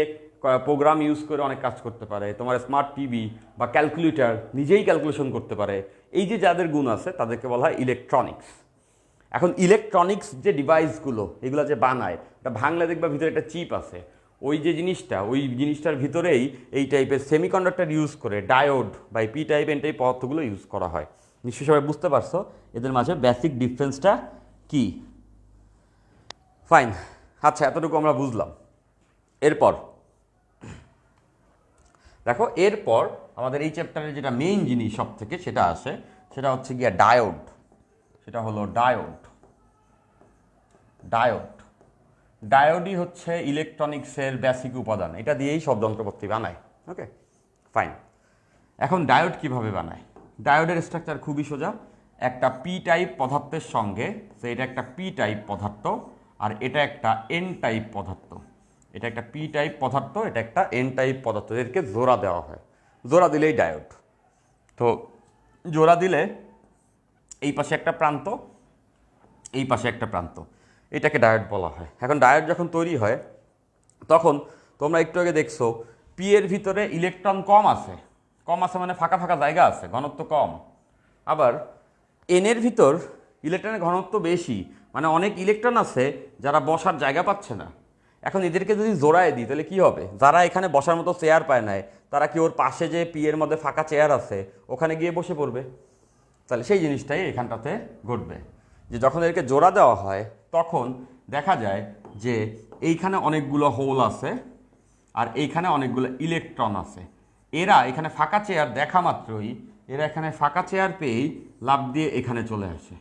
প্রোগ্রাম ইউজ করে অনেক কাজ করতে পারে। তোমার স্মার্ট টিভি বা ক্যালকুলেটর নিজেই ক্যালকুলেশন করতে পারে। এই যে যাদের গুণ আছে তাদেরকে বলা হয় ইলেকট্রনিক্স। এখন ইলেকট্রনিক্স যে ডিভাইসগুলো এগুলো যে বানায়, এটা ভাঙলে দেখবা ভিতরে একটা চিপ আছে, ওই যে জিনিসটা, ওই জিনিসটার ভিতরেই এই টাইপের সেমিকন্ডাক্টর ইউজ করে ডায়োড বা পি টাইপ এন টাইপ পদার্থগুলো ইউজ করা হয়। নিশ্চয়ই সবাই বুঝতে পারছো এদের মাঝে বেসিক ডিফারেন্সটা কি। ফাইন, আচ্ছা এতটুকু আমরা বুঝলাম। এরপর দেখো, এরপর আমাদের এই চ্যাপ্টারের যেটা মেইন জিনিস সব থেকে সেটা আসে, সেটা হচ্ছে গিয়া ডায়োড। সেটা হলো ডায়োড। ডায়োড ডায়োডই হচ্ছে ইলেকট্রনিক্সের বেসিক উপাদান। এটা দিয়েই সব যন্ত্রপাতি বানায়। ওকে, ফাইন। এখন ডায়োড কিভাবে বানায়? ডায়োডের স্ট্রাকচার খুবই সোজা। একটা পি টাইপ পদার্থের সঙ্গে, এটা একটা পি টাইপ পদার্থ আর এটা একটা এন টাইপ পদার্থ। এটা একটা পি টাইপ পদার্থ, এটা একটা এন টাইপ পদার্থ, এদেরকে জোড়া দেওয়া হয়। জোড়া দিলেই ডায়োড। তো জোড়া দিলে এই পাশে একটা প্রান্ত, এই পাশে একটা প্রান্ত, এটাকে ডায়োড বলা হয়। এখন ডায়োড যখন তৈরি হয় তখন তোমরা একটু আগে দেখছো পি এর ভিতরে ইলেকট্রন কম আছে। কম আছে মানে ফাঁকা ফাঁকা জায়গা আছে, ঘনত্ব কম। আবার এনের ভিতর ইলেকট্রনের ঘনত্ব বেশি, মানে অনেক ইলেকট্রন আছে যারা বসার জায়গা পাচ্ছে না। এখন এদেরকে যদি জোড়ায় দিই তাহলে কি হবে? যারা এখানে বসার মতো চেয়ার পায় নাই, তারা কি ওর পাশে যে পি এর মধ্যে ফাঁকা চেয়ার আছে ওখানে গিয়ে বসে পড়বে? তাহলে সেই জিনিসটাই এখানটাতে ঘটবে, যে যখন এদেরকে জোড়া দেওয়া হয় তখন দেখা যায় যে এইখানে অনেকগুলো হোল আছে আর এইখানে অনেকগুলো ইলেকট্রন আছে। এরা এখানে ফাঁকা চেয়ার দেখা মাত্রই এরা এখানে ফাঁকা চেয়ার পেয়েই লাফ দিয়ে এখানে চলে আসে,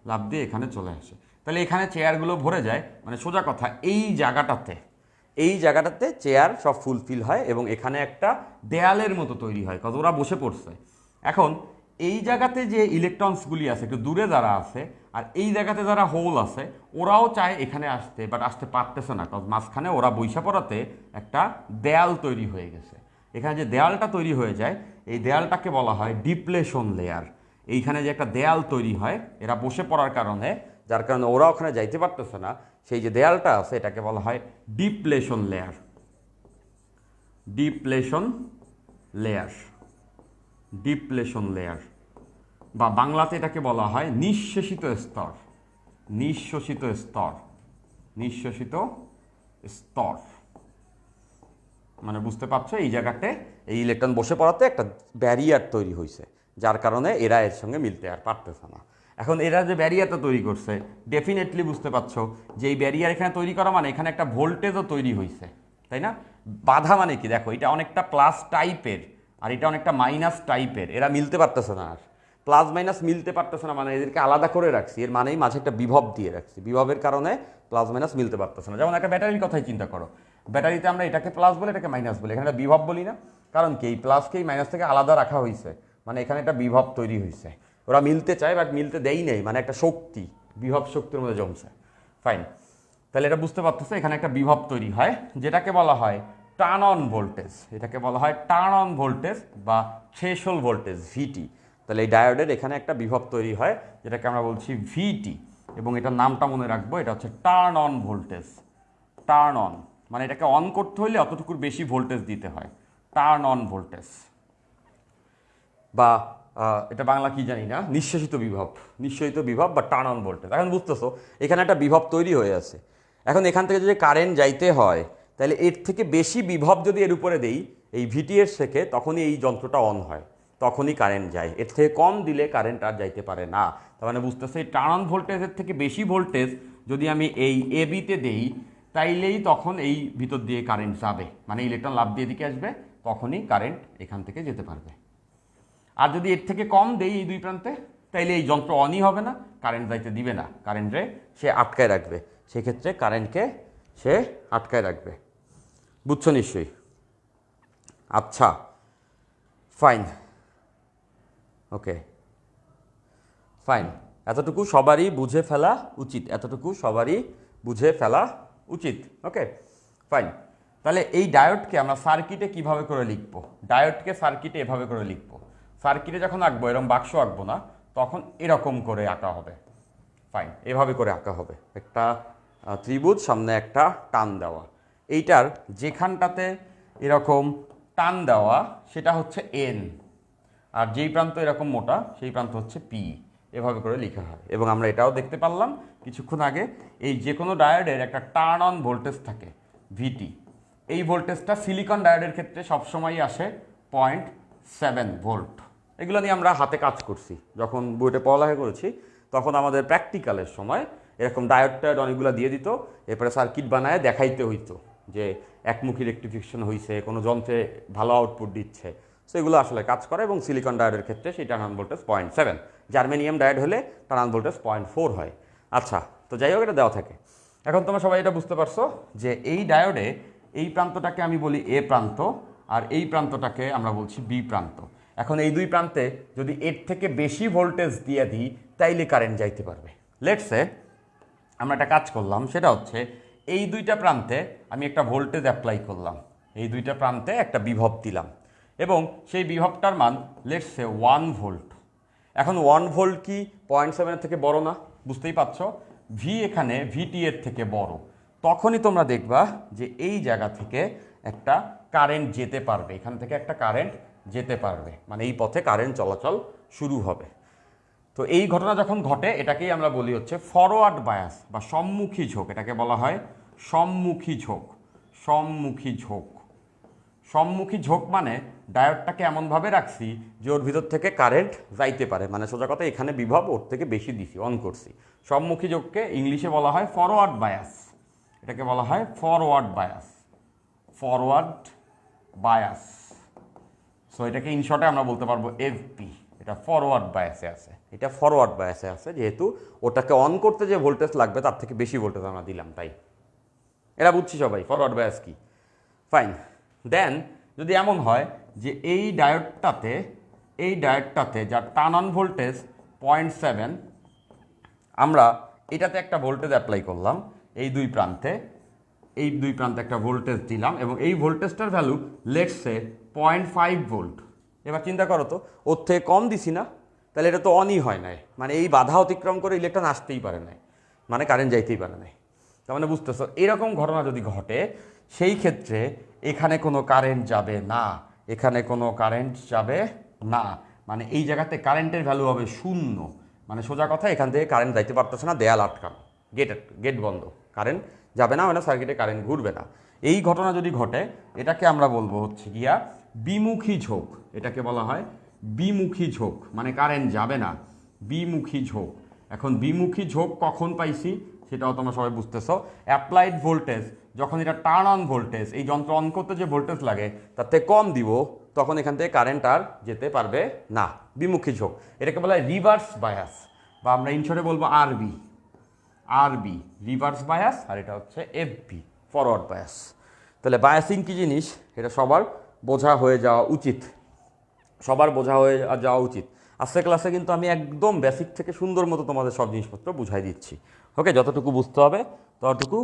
লাফ দিয়ে এখানে চলে আসে। তাহলে এখানে চেয়ারগুলো ভরে যায়, মানে সোজা কথা এই জায়গাটাতে চেয়ার সব ফুলফিল হয় এবং এখানে একটা দেয়ালের মতো তৈরি হয়, কারণ ওরা বসে পড়ছে। এখন এই জায়গাতে যে ইলেকট্রনসগুলি আছে একটু দূরে যারা আছে, আর এই জায়গাতে যারা হোল আছে ওরাও চায় এখানে আসতে, বাট আসতে পারতেছে না, কারণ মাঝখানে ওরা বৈশা পড়াতে একটা দেয়াল তৈরি হয়ে গেছে। এখানে যে দেয়ালটা তৈরি হয়ে যায় এই দেয়ালটাকে বলা হয় ডিপ্লেশন লেয়ার। এইখানে যে একটা দেয়াল তৈরি হয় এরা বসে পড়ার কারণে, যার কারণে ওরা ওখানে যাইতে পারতেছে না, সেই যে দেয়ালটা আছে এটাকে বলা হয় depletion layer. Depletion layer, depletion layer, বা বাংলাতে এটাকে বলা হয় নিঃশেষিত স্তর। নিঃশেষিত স্তর, নিঃশেষিত স্তর, মানে বুঝতে পারছো এই জায়গাতে এই ইলেকট্রন বসে পড়াতে একটা ব্যারিয়ার তৈরি হয়েছে, যার কারণে এরা এর সঙ্গে মিলতে আর পারতেছে না। এখন এরা যে ব্যারিয়ারটা তৈরি করছে ডেফিনেটলি বুঝতে পারছো যে এই ব্যারিয়ার এখানে তৈরি করা মানে এখানে একটা ভোল্টেজও তৈরি হয়েছে, তাই না? বাধা মানে কি দেখো, এটা অনেকটা প্লাস টাইপের আর এটা অনেকটা মাইনাস টাইপের, এরা মিলতে পারতেছে না। আর প্লাস মাইনাস মিলতে পারতেছে না মানে এদেরকে আলাদা করে রাখছি, এর মানেই মাঝে একটা বিভব দিয়ে রাখছি, বিভবের কারণে প্লাস মাইনাস মিলতে পারতেছে না। যেমন একটা ব্যাটারির কথাই চিন্তা করো, ব্যাটারিতে আমরা এটাকে প্লাস বলি এটাকে মাইনাস বলি, এখানে বিভব বলি না, কারণ কি এই প্লাসকে এই মাইনাস থেকে আলাদা রাখা হয়েছে, মানে এখানে একটা বিভব তৈরি হয়েছে। ওরা মিলতে চায় বাট মিলতে দেই নেই, মানে একটা শক্তি বিভব শক্তির মধ্যে জমছে। ফাইন, তাহলে এটা বুঝতে পারতেছে এখানে একটা বিভব তৈরি হয় যেটাকে বলা হয় টার্ন অন ভোল্টেজ। এটাকে বলা হয় টার্ন অন ভোল্টেজ বা থ্রেশহোল্ড ভোল্টেজ, ভিটি। তাহলে এই ডায়োডের এখানে একটা বিভব তৈরি হয় যেটাকে আমরা বলছি ভিটি। এবং এটার নামটা মনে রাখবো, এটা হচ্ছে turn on voltage. Turn on মানে এটাকে অন করতে হলে অতটুকুর বেশি ভোল্টেজ দিতে হয়, টার্ন অন ভোল্টেজ, বা এটা বাংলা কি জানি না, নিঃশেষিত বিভব, নিঃশেষিত বিভব বা টার্ন অন ভোল্টেজ। এখন বুঝতেছো এখানে একটা বিভব তৈরি হয়ে আছে। এখন এখান থেকে যদি কারেন্ট যাইতে হয় তাহলে এর থেকে বেশি বিভব যদি এর উপরে দেই এই ভিটিএস থেকে, তখনই এই যন্ত্রটা অন হয়, তখনই কারেন্ট যায়। এর থেকে কম দিলে কারেন্ট আর যাইতে পারে না। তার মানে বুঝতেছে এই টার্ন অন ভোল্টেজের থেকে বেশি ভোল্টেজ যদি আমি এই এবিতে দেই তাইলেই তখন এই ভিতর দিয়ে কারেন্ট যাবে, মানে ইলেকট্রন লাফ দিয়ে দিকে আসবে, তখনই কারেন্ট এখান থেকে যেতে পারবে। আর যদি এর থেকে কম দেই এই দুই প্রান্তে তাইলে এই যন্ত্র অনই হবে না, কারেন্ট যাইতে দিবে না, কারেন্টে সে আটকায় রাখবে, সেক্ষেত্রে কারেন্টকে সে আটকায় রাখবে। বুঝছো নিশ্চয়ই? আচ্ছা ফাইন, ওকে ফাইন, এতটুকু সবারই বুঝে ফেলা উচিত, এতটুকু সবারই বুঝে ফেলা উচিত। Okay fine. তাহলে এই ডায়োডকে আমরা সার্কিটে কিভাবে করে লিখবো? ডায়োডকে সার্কিটে এভাবে করে লিখবো। সার্কিটে যখন আঁকবো এরকম বাক্স আঁকবো না, তখন এরকম করে আঁকা হবে। ফাইন, এভাবে করে আঁকা হবে, একটা ত্রিভুজ, সামনে একটা টান দেওয়া। এইটার যেখানটাতে এরকম টান দেওয়া সেটা হচ্ছে এন, আর যেই প্রান্ত এরকম মোটা সেই প্রান্ত হচ্ছে পি। এভাবে করে লেখা হয়। এবং আমরা এটাও দেখতে পারলাম কিছুক্ষণ আগে, এই যে কোনো ডায়োডের একটা টার্ন অন ভোল্টেজ থাকে ভিটি। এই ভোল্টেজটা সিলিকন ডায়োডের ক্ষেত্রে সবসময়ই আসে 0.7 ভোল্ট। এগুলো নিয়ে আমরা হাতে কাজ করছি, যখন বইটা পড়ালেখা করেছি তখন আমাদের প্র্যাকটিক্যালের সময় এরকম ডায়োড টায়োড অনেকগুলো দিয়ে দিত, এরপরে সার্কিট বানায় দেখাইতে হইতো যে একমুখী রেক্টিফিকেশন হয়েছে, কোনো যন্ত্রে ভালো আউটপুট দিচ্ছে। সো এগুলো আসলে কাজ করে। এবং সিলিকন ডায়োডের ক্ষেত্রে সেই turn on voltage 0.7, germanium diode হলে টার্ন অন ভোল্টেজ 0.4 হয়। আচ্ছা, তো যাই হোক এটা দেওয়া থাকে। এখন তোমরা সবাই এটা বুঝতে পারছো যে এই ডায়োডে এই প্রান্তটাকে আমি বলি এ প্রান্ত, আর এই প্রান্তটাকে আমরা বলছি বি প্রান্ত। এখন এই দুই প্রান্তে যদি এর থেকে বেশি ভোল্টেজ দিয়ে দিই তাইলে কারেন্ট যাইতে পারবে। লেটসে আমরা একটা কাজ করলাম, সেটা হচ্ছে এই দুইটা প্রান্তে আমি একটা ভোল্টেজ অ্যাপ্লাই করলাম, এই দুইটা প্রান্তে একটা বিভব দিলাম, এবং সেই বিভবটার মান লেটসে 1 ভোল্ট। এখন 1 ভোল্ট কি 0.7 থেকে বড় না? বুঝতেই পারছো, ভি এখানে ভিটি এর থেকে বড়। তখনই তোমরা দেখবা যে এই জায়গা থেকে একটা কারেন্ট যেতে পারবে, এখান থেকে একটা কারেন্ট যেতে পারবে, মানে এই পথে কারেন্ট চলাচল শুরু হবে। তো এই ঘটনা যখন ঘটে এটাকেই আমরা বলি হচ্ছে ফরওয়ার্ড বায়াস বা সম্মুখী ঝোঁক। এটাকে বলা হয় সম্মুখী ঝোঁক। সম্মুখী ঝোঁক, সম্মুখী ঝোঁক মানে ডায়োডটাকে এমনভাবে রাখছি যে ওর ভিতর থেকে কারেন্ট যাইতে পারে, মানে সোজা কথা এখানে বিভব ওর থেকে বেশি দিছি, অন করছি। সম্মুখী ঝোঁককে ইংলিশে বলা হয় ফরওয়ার্ড বায়াস, এটাকে বলা হয় forward bias. Forward bias, so এটাকে ইনশর্টে আমরা বলতে পারবো এফপি। এটা ফরওয়ার্ড বায়াসে আছে, এটা ফরওয়ার্ড বায়াসে আছে, যেহেতু ওটাকে অন করতে যে ভোল্টেজ লাগবে তার থেকে বেশি ভোল্টেজ আমরা দিলাম, তাই। এরা বুঝছি সবাই ফরওয়ার্ড বায়াস কি? ফাইন। দেন যদি এমন হয় যে এই ডায়োডটাতে যার টার্ন অন ভোল্টেজ 0.7, আমরা এটাতে একটা ভোল্টেজ অ্যাপ্লাই করলাম, এই দুই প্রান্তে একটা ভোল্টেজ দিলাম, এবং এই ভোল্টেজটার ভ্যালু লেটসে 0.5 ভোল্ট। এবার চিন্তা করো তো, ওর থেকে কম দিছি না, তাহলে এটা তো অনই হয় নাই, মানে এই বাধা অতিক্রম করে ইলেকট্রন আসতেই পারে নাই, মানে কারেন্ট যাইতেই পারে নাই। তার মানে বুঝতেছো, এরকম ঘটনা যদি ঘটে সেই ক্ষেত্রে এখানে কোনো কারেন্ট যাবে না, এখানে কোনো কারেন্ট যাবে না, মানে এই জায়গাতে কারেন্টের ভ্যালু হবে 0, মানে সোজা কথা এখান থেকে কারেন্ট যাইতে পারতেছে না, দেয়াল আটকানো, গেট বন্ধ, কারেন্ট যাবে না, মানে সার্কিটে কারেন্ট ঘুরবে না। এই ঘটনা যদি ঘটে এটাকে আমরা বলবো হচ্ছে গিয়া বিমুখী ঝোঁক। এটাকে বলা হয় বিমুখী ঝোঁক, মানে কারেন্ট যাবে না, বিমুখী ঝোঁক। এখন বিমুখী ঝোঁক কখন পাইছি সেটাও তোমরা সবাই বুঝতেছো। অ্যাপ্লাইড ভোল্টেজ যখন এটা টার্ন অন ভোল্টেজ, এই যন্ত্র অন করতে যে ভোল্টেজ লাগে তার থেকে কম দিব, তখন এখান থেকে কারেন্ট আর যেতে পারবে না, বিমুখী ঝোঁক। এটাকে বলা হয় রিভার্স বায়াস, বা আমরা ইনশর্টে বলবো আরবি, রিভার্স বায়াস। আর এটা হচ্ছে এফবি, ফরওয়ার্ড বায়াস। তাহলে বায়াসিং কী জিনিস এটা সবার বোঝা হয়ে যাওয়া উচিত, আজকের ক্লাসে কিন্তু আমি একদম বেসিক থেকে সুন্দর মতো তোমাদের সব জিনিসপত্র বুঝাই দিচ্ছি। ওকে, যতটুকু বুঝতে হবে ততটুকু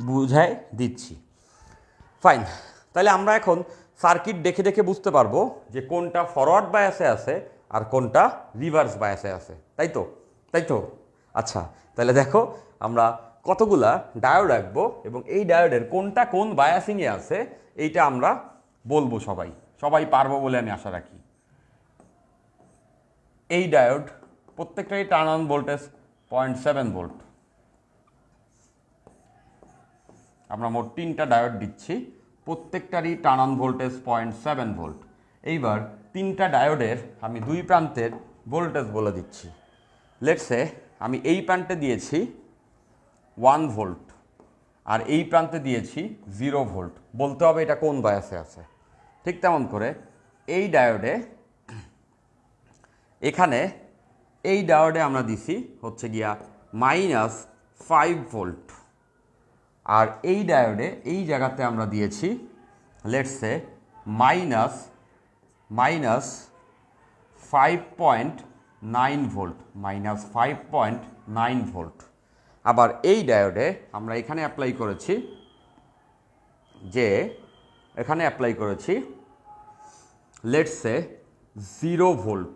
বুঝাই দিচ্ছি। ফাইন। তাহলে আমরা এখন সার্কিট দেখে দেখে বুঝতে পারবো যে কোনটা ফরওয়ার্ড বায়াসে আছে আর কোনটা রিভার্স বায়াসে আছে, তাই তো? আচ্ছা, তাহলে দেখো আমরা কতগুলা ডায়োড রাখবো এবং এই ডায়োডের কোনটা কোন বায়াসিংয়ে আছে এইটা আমরা বলবো, সবাই সবাই পারবো বলে আমি আশা রাখি। এই ডায়োড প্রত্যেকটাই টার্ন অন ভোল্টেজ 0.7 ভোল্ট। আমরা মোট 3টা ডায়োড দিচ্ছি, প্রত্যেকটারই টার্ন অন ভোল্টেজ 0.7 ভোল্ট। এইবার 3টা ডায়োডের আমি 2 প্রান্তের ভোল্টেজ বলে দিচ্ছি। লেটসে আমি এই প্রান্তে দিয়েছি 1 ভোল্ট আর এই প্রান্তে দিয়েছি 0 ভোল্ট। বলতে হবে এটা কোন বায়াসে আছে। ঠিক তেমন করে এই ডায়োডে, এখানে এই ডায়োডে আমরা দিছি হচ্ছে গিয়া -5 ভোল্ট আর এই ডায়োডে এই জায়গাতে আমরা দিয়েছি লেটসে -5.9 ভোল্ট, -5.9 ভোল্ট। আবার এই ডায়োডে আমরা এখানে অ্যাপ্লাই করেছি লেটসে 0 ভোল্ট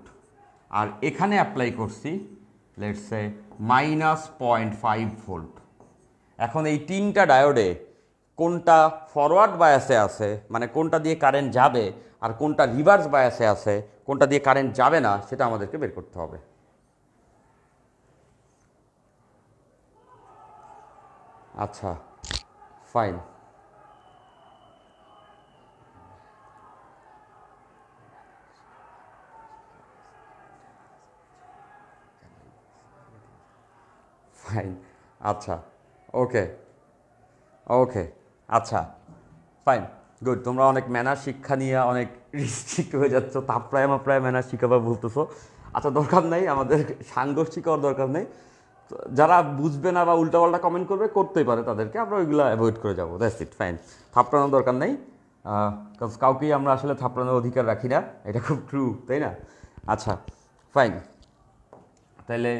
আর এখানে অ্যাপ্লাই করছি লেটসে -0.5 ভোল্ট। এখন এই 3টা ডায়োডে কোনটা ফরওয়ার্ড বায়াসে আছে, মানে কোনটা দিয়ে কারেন্ট যাবে, আর কোনটা রিভার্স বায়াসে আছে, কোনটা দিয়ে কারেন্ট যাবে না, সেটা আমাদেরকে বের করতে হবে। আচ্ছা, ফাইন। ফাইন, আচ্ছা, ওকে ওকে, আচ্ছা, ফাইন, গুড। তোমরা অনেক ম্যানার শিক্ষা নিয়ে অনেক রিস্ট্রিক্ট হয়ে যাচ্ছ, তাপপ্রায় মাপ্রায় ম্যানার শিখাবা বলতেছো। আচ্ছা, দরকার নেই, আমাদের সাংঘর্ষিক হওয়ার দরকার নেই। যারা বুঝবে না বা উল্টাপাল্টা কমেন্ট করতেই পারে, তাদেরকে আমরা ওইগুলো অ্যাভয়েড করে যাবো। That's it, fine. থাপড়ানোর দরকার নেই, কাউকেই আমরা আসলে থাপড়ানোর অধিকার রাখি না, এটা খুব ট্রু, তাই না? আচ্ছা, ফাইন। তাহলে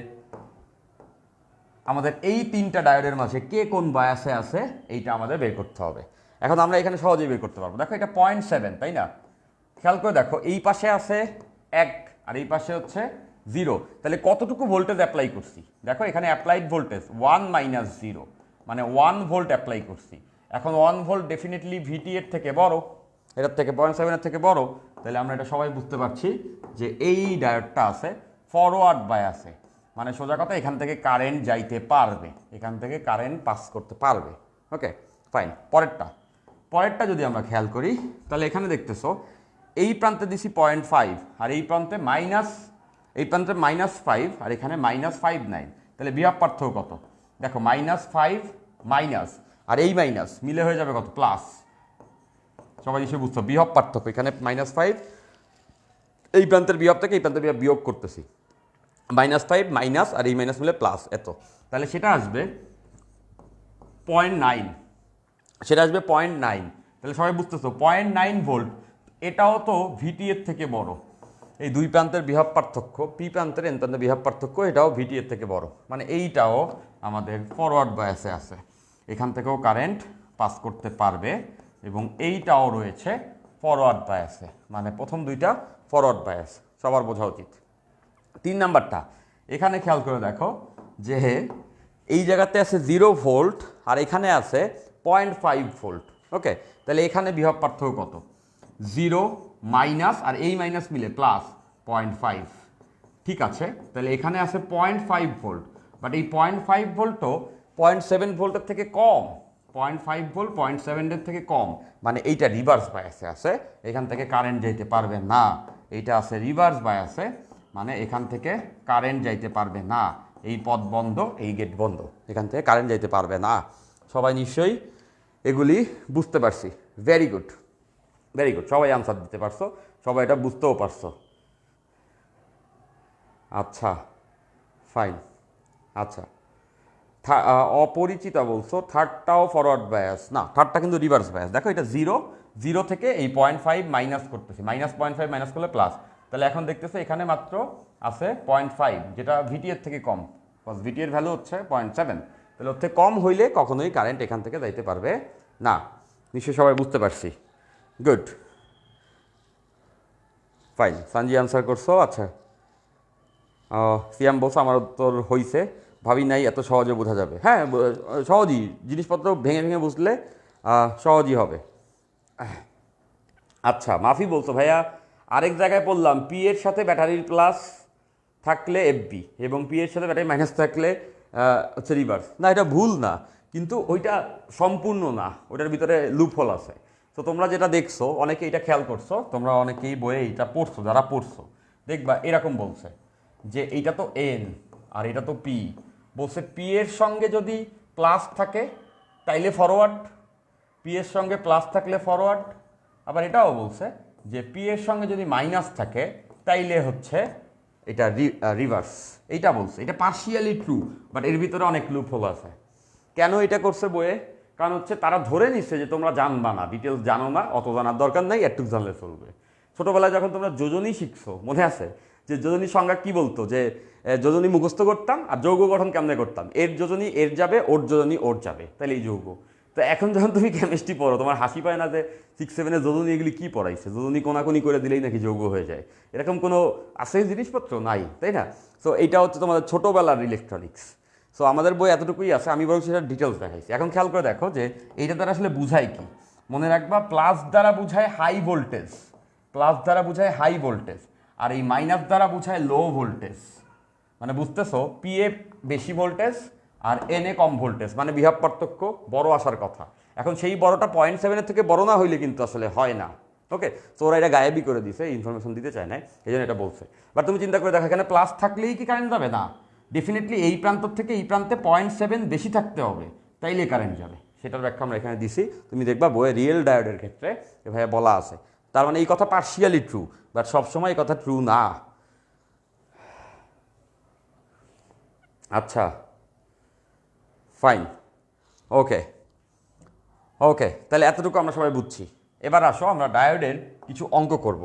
আমাদের এই 3টা ডায়োডের মাঝে কে কোন বায়াসে আছে এইটা আমাদের বের করতে হবে। এখন আমরা এখানে সহজেই বের করতে পারবো। দেখো এটা 0.7, তাই না? খেয়াল করে দেখো, এই পাশে আছে 1 আর এই পাশে হচ্ছে 0। তাহলে কতটুকু ভোল্টেজ অ্যাপ্লাই করছি? দেখো এখানে অ্যাপ্লাইড ভোল্টেজ 1 - 0, মানে 1 ভোল্ট অ্যাপ্লাই করছি। এখন 1 ভোল্ট ডেফিনেটলি ভিটি এর থেকে বড়, এটার থেকে 0.7 এর থেকে বড়। তাহলে আমরা এটা সবাই বুঝতে পারছি যে এই ডায়োডটা আছে ফরওয়ার্ড বায়াসে, মানে সোজা কথা এখান থেকে কারেন্ট যাইতে পারবে, এখান থেকে কারেন্ট পাস করতে পারবে। ওকে, ফাইন। পরেরটা যদি আমরা খেয়াল করি, তাহলে এখানে দেখতেছো এই প্রান্তে দিছি 0.5 আর এই প্রান্তে -5 আর এখানে -5.9। তাহলে বিভব পার্থক্য কত? দেখো -5 মাইনাস আর এই মাইনাস মিলে হয়ে যাবে কত? প্লাস। সবাই নিশ্চয়ই বুঝছো বিভব পার্থক্য। এখানে -5 এই প্রান্তের বিভব থেকে এই প্রান্তের বিভব বিয়োগ করতেছি, -5 মাইনাস আর এই মাইনাস মিলে প্লাস, এত। তাহলে সেটা আসবে 0.9, সেটা আসবে 0.9। তাহলে সবাই বুঝতেছো 0.9 ভোল্ট, এটাও তো ভিটি এর থেকে বড়। এই দুই প্রান্তের বিভব পার্থক্য, পি প্রান্তের এন প্রান্তের বিভব পার্থক্য, এটাও ভিটি এর থেকে বড়, মানে এইটাও আমাদের ফরওয়ার্ড বায়াসে আছে, এখান থেকেও কারেন্ট পাস করতে পারবে এবং এইটাও রয়েছে ফরওয়ার্ড বায়াসে, মানে প্রথম দুইটা ফরওয়ার্ড বায়াস, সবার বোঝা উচিত। 3 নাম্বারটা এখানে খেয়াল করে দেখো যে এই জায়গাতে আছে 0 ভোল্ট আর এখানে আছে 0.5 ভোল্ট। ওকে, তাহলে এখানে বিভব পার্থক্য কত? 0 মাইনাস আর এই মাইনাস মিলে প্লাস 0.5। ঠিক আছে, তাহলে এখানে আছে 0.5 ভোল্ট, বাট এই 0.5 ভোল্টও 0.7 ভোল্টের থেকে কম। 0.5 ভোল্ট 0.7 এর থেকে কম, মানে এইটা রিভার্স বায়াসে আছে, এখান থেকে কারেন্ট যেতে পারবে না। এইটা আছে রিভার্স বায়াসে, মানে এখান থেকে কারেন্ট যাইতে পারবে না, এই পথ বন্ধ, এই গেট বন্ধ, এখান থেকে কারেন্ট যাইতে পারবে না। সবাই নিশ্চয়ই এগুলি বুঝতে পারছি। ভেরি গুড, ভেরি গুড, সবাই আনসার দিতে পারছো, সবাই এটা বুঝতেও পারছো। আচ্ছা, ফাইন। আচ্ছা, অপরিচিতা বলছো, থার্ডটাও ফরওয়ার্ড বায়াস না, থার্ডটা কিন্তু রিভার্স বায়াস। দেখো এটা 0 থেকে এই 0.5 মাইনাস করতেছি, -0.5 মাইনাস করলে প্লাস। তাহলে এখন দেখতেছো এখানে মাত্র আছে 0.5, যেটা ভিটি এর থেকে কম, ভিটি এর ভ্যালু হচ্ছে 0.7। তাহলে ওর থেকে কম হইলে কখনোই কারেন্ট এখান থেকে যাইতে পারবে না। নিশ্চয়ই সবাই বুঝতে পারছি। Good, fine. সানজি আনসার করছো। আচ্ছা, সিয়াম বলছো আমার উত্তর হইছে, ভাবি নাই এত সহজে বোঝা যাবে। হ্যাঁ, সহজই, জিনিসপত্র ভেঙে ভেঙে বুঝলে সহজই হবে। আচ্ছা, মাফি বলছো ভাইয়া, আরেক জায়গায় পড়লাম পি এর সাথে ব্যাটারির প্লাস থাকলে এফবি এবং পি এর সাথে ব্যাটারি মাইনাস থাকলে হচ্ছে রিভার্স। না, এটা ভুল না, কিন্তু ওইটা সম্পূর্ণ না, ওইটার ভিতরে লুপ হোল আছে। তো তোমরা যেটা দেখছো, অনেকে এটা খেয়াল করছো, তোমরা অনেকেই বইয়ে এইটা পড়ছো, যারা পড়ছো দেখবা এরকম বলছে যে এইটা তো এন আর এটা তো পি, বলছে পি এর সঙ্গে যদি প্লাস থাকে তাইলে ফরওয়ার্ড, পি এর সঙ্গে প্লাস থাকলে ফরওয়ার্ড। আবার এটাও বলছে যে পি এর সঙ্গে যদি মাইনাস থাকে তাইলে হচ্ছে এটা রিভার্স। এইটা বলছে, এটা পার্শিয়ালি ট্রু, বাট এর ভিতরে অনেক লুপ হোল আছে। কেন এটা করছে বইয়ে? কারণ হচ্ছে তারা ধরে নিচ্ছে যে তোমরা জানবা না, ডিটেলস জানো না, অত জানার দরকার নাই, একটু জানলে চলবে। ছোটোবেলায় যখন তোমরা যোজনী শিখছো, মনে আছে যে যোজনীর সংজ্ঞা কি বলতো, যে যোজনী মুখস্থ করতাম আর যৌগ গঠন কেমনে করতাম, এর যোজনী এর যাবে, ওর যোজনী ওর যাবে, তাহলে এই যৌগ। তো এখন যখন তুমি কেমিস্ট্রি পড়ো, তোমার হাসি পায় না যে 6-7 যোজনী এগুলি কী পড়াইছে, যোজনী কোনাকুনি করে দিলেই নাকি যৌগ হয়ে যায়, এরকম কোনো আছে জিনিসপত্র নাই, তাই না? সো এইটা হচ্ছে তোমাদের ছোটোবেলার ইলেকট্রনিক্স। সো আমাদের বই এতটুকুই আছে, আমি বরং সেটা ডিটেলস দেখাইছি। এখন খেয়াল করে দেখো যে এইটা দ্বারা আসলে বুঝায় কি। মনে রাখবা, প্লাস দ্বারা বুঝায় হাই ভোল্টেজ, প্লাস দ্বারা বুঝায় হাই ভোল্টেজ, আর এই মাইনাস দ্বারা বুঝায় লো ভোল্টেজ। মানে বুঝতেছো, পি এ বেশি ভোল্টেজ আর এন এ কম ভোল্টেজ, মানে বিভব পার্থক্য বড় আসার কথা। এখন সেই বড়টা 0.7 থেকে বড় না হইলে কিন্তু আসলে হয় না। ওকে, তো ওরা এটা গায়েবই করে দিছে, ইনফরমেশন দিতে চায় না, এই জন্য এটা বলছে। বাট তুমি চিন্তা করে দেখো, এখানে প্লাস থাকলেই কি কারেন্ট যাবে? না, ডেফিনেটলি এই প্রান্ত থেকে এই প্রান্তে 0.7 বেশি থাকতে হবে, তাইলে কারেন্ট যাবে। সেটার ব্যাখ্যা আমরা এখানে দিছি, তুমি দেখবা বইয়ে রিয়েল ডায়োডের ক্ষেত্রে এভাবে বলা আছে। তার মানে এই কথা পার্শিয়ালি ট্রু, বাট সবসময় এই কথা ট্রু না। আচ্ছা, ফাইন, ওকে ওকে, তাহলে এতটুকু আমরা সবাই বুঝছি। এবার আসো আমরা ডায়োডের কিছু অঙ্ক করব।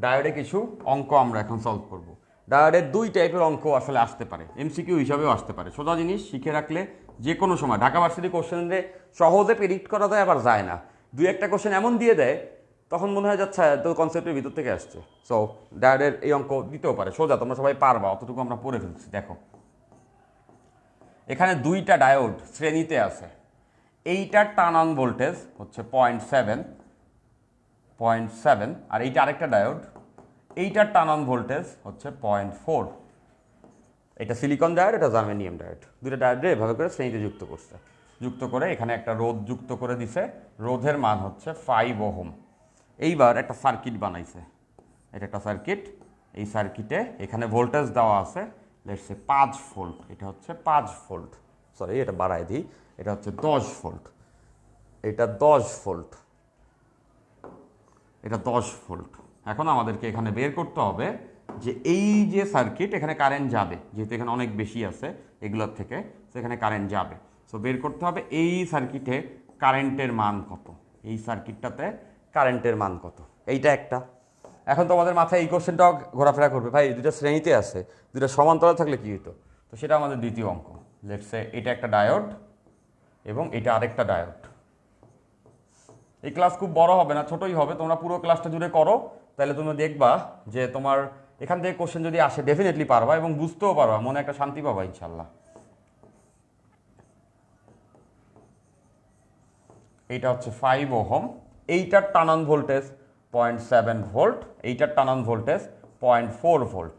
ডায়োডে কিছু অঙ্ক আমরা এখন সলভ করব। ডায়োডের 2 টাইপের অঙ্ক আসলে আসতে পারে, এমসিকিউ হিসাবেও আসতে পারে। সোজা জিনিস শিখে রাখলে যে কোনো সময় ঢাকা ভার্সিটি কোশ্চেনে সহজে প্রেডিক্ট করা যায়, আবার যায় না। 2-1টা কোশ্চেন এমন দিয়ে দেয়, তখন মনে হয় যাচ্ছে তো কনসেপ্টের ভিতর থেকে আসছে। সো ডায়োডের এই অঙ্ক দিতেও পারে সোজা, তোমরা সবাই পারবা, অতটুকু আমরা পড়ে ফেলছি। দেখো, এখানে 2টা ডায়োড শ্রেণীতে আছে। এইটার টার্ন অন ভোল্টেজ হচ্ছে 0.7, আর এইটা আরেকটা ডায়োড, এইটার টার্ন অন ভোল্টেজ হচ্ছে 0.4। এটা সিলিকন ডায়োড, এটা জার্মেনিয়াম ডায়োড। 2টা ডায়োডে এভাবে করে শ্রেণীতে যুক্ত করছে, যুক্ত করে এখানে একটা রোধ যুক্ত করে দিছে, রোধের মান হচ্ছে 5 ওহম। এইবার একটা সার্কিট বানাইছে, এটা একটা সার্কিট। এই সার্কিটে এখানে ভোল্টেজ দেওয়া আছে, লেটস সে 5 ভোল্ট, এটা হচ্ছে 5 ভোল্ট, সরি এটা বাড়ায় দিই, এটা হচ্ছে 10 ভোল্ট, এটা 10 ভোল্ট, এটা 10 ভোল্ট। এখন আমাদেরকে এখানে বের করতে হবে যে এই যে সার্কিট, এখানে কারেন্ট যাবে, যেহেতু এখানে অনেক বেশি আছে এগুলোর থেকে, সেখানে কারেন্ট যাবে। সো বের করতে হবে এই সার্কিটে কারেন্টের মান কত, এই সার্কিটটাতে কারেন্টের মান কত, এইটা একটা। এখন তোমাদের মাথায় এই কোশ্চেনটাও ঘোরাফেরা করবে, ভাই 2টা শ্রেণীতে আছে, 2টা সমান্তরাল থাকলে কী হতো? তো সেটা আমাদের দ্বিতীয় অঙ্ক। লেটস সে এটা একটা ডায়োড এবং এটা আরেকটা ডায়োড। এই ক্লাস খুব বড় হবে না, ছোটই হবে, তোমরা পুরো ক্লাসটা জুড়ে করো, তাহলে তুমি দেখবা যে তোমার এখান থেকে কোশ্চেন যদি আসে ডেফিনেটলি পারবা এবং বুঝতেও পারবা, মনে একটা শান্তি পাবা ইনশাল্লাহ। এইটা হচ্ছে 5 ওহম, এইটার টার্ন অন ভোল্টেজ 0.7 ভোল্ট, এইটার turn on voltage 0.4 volt.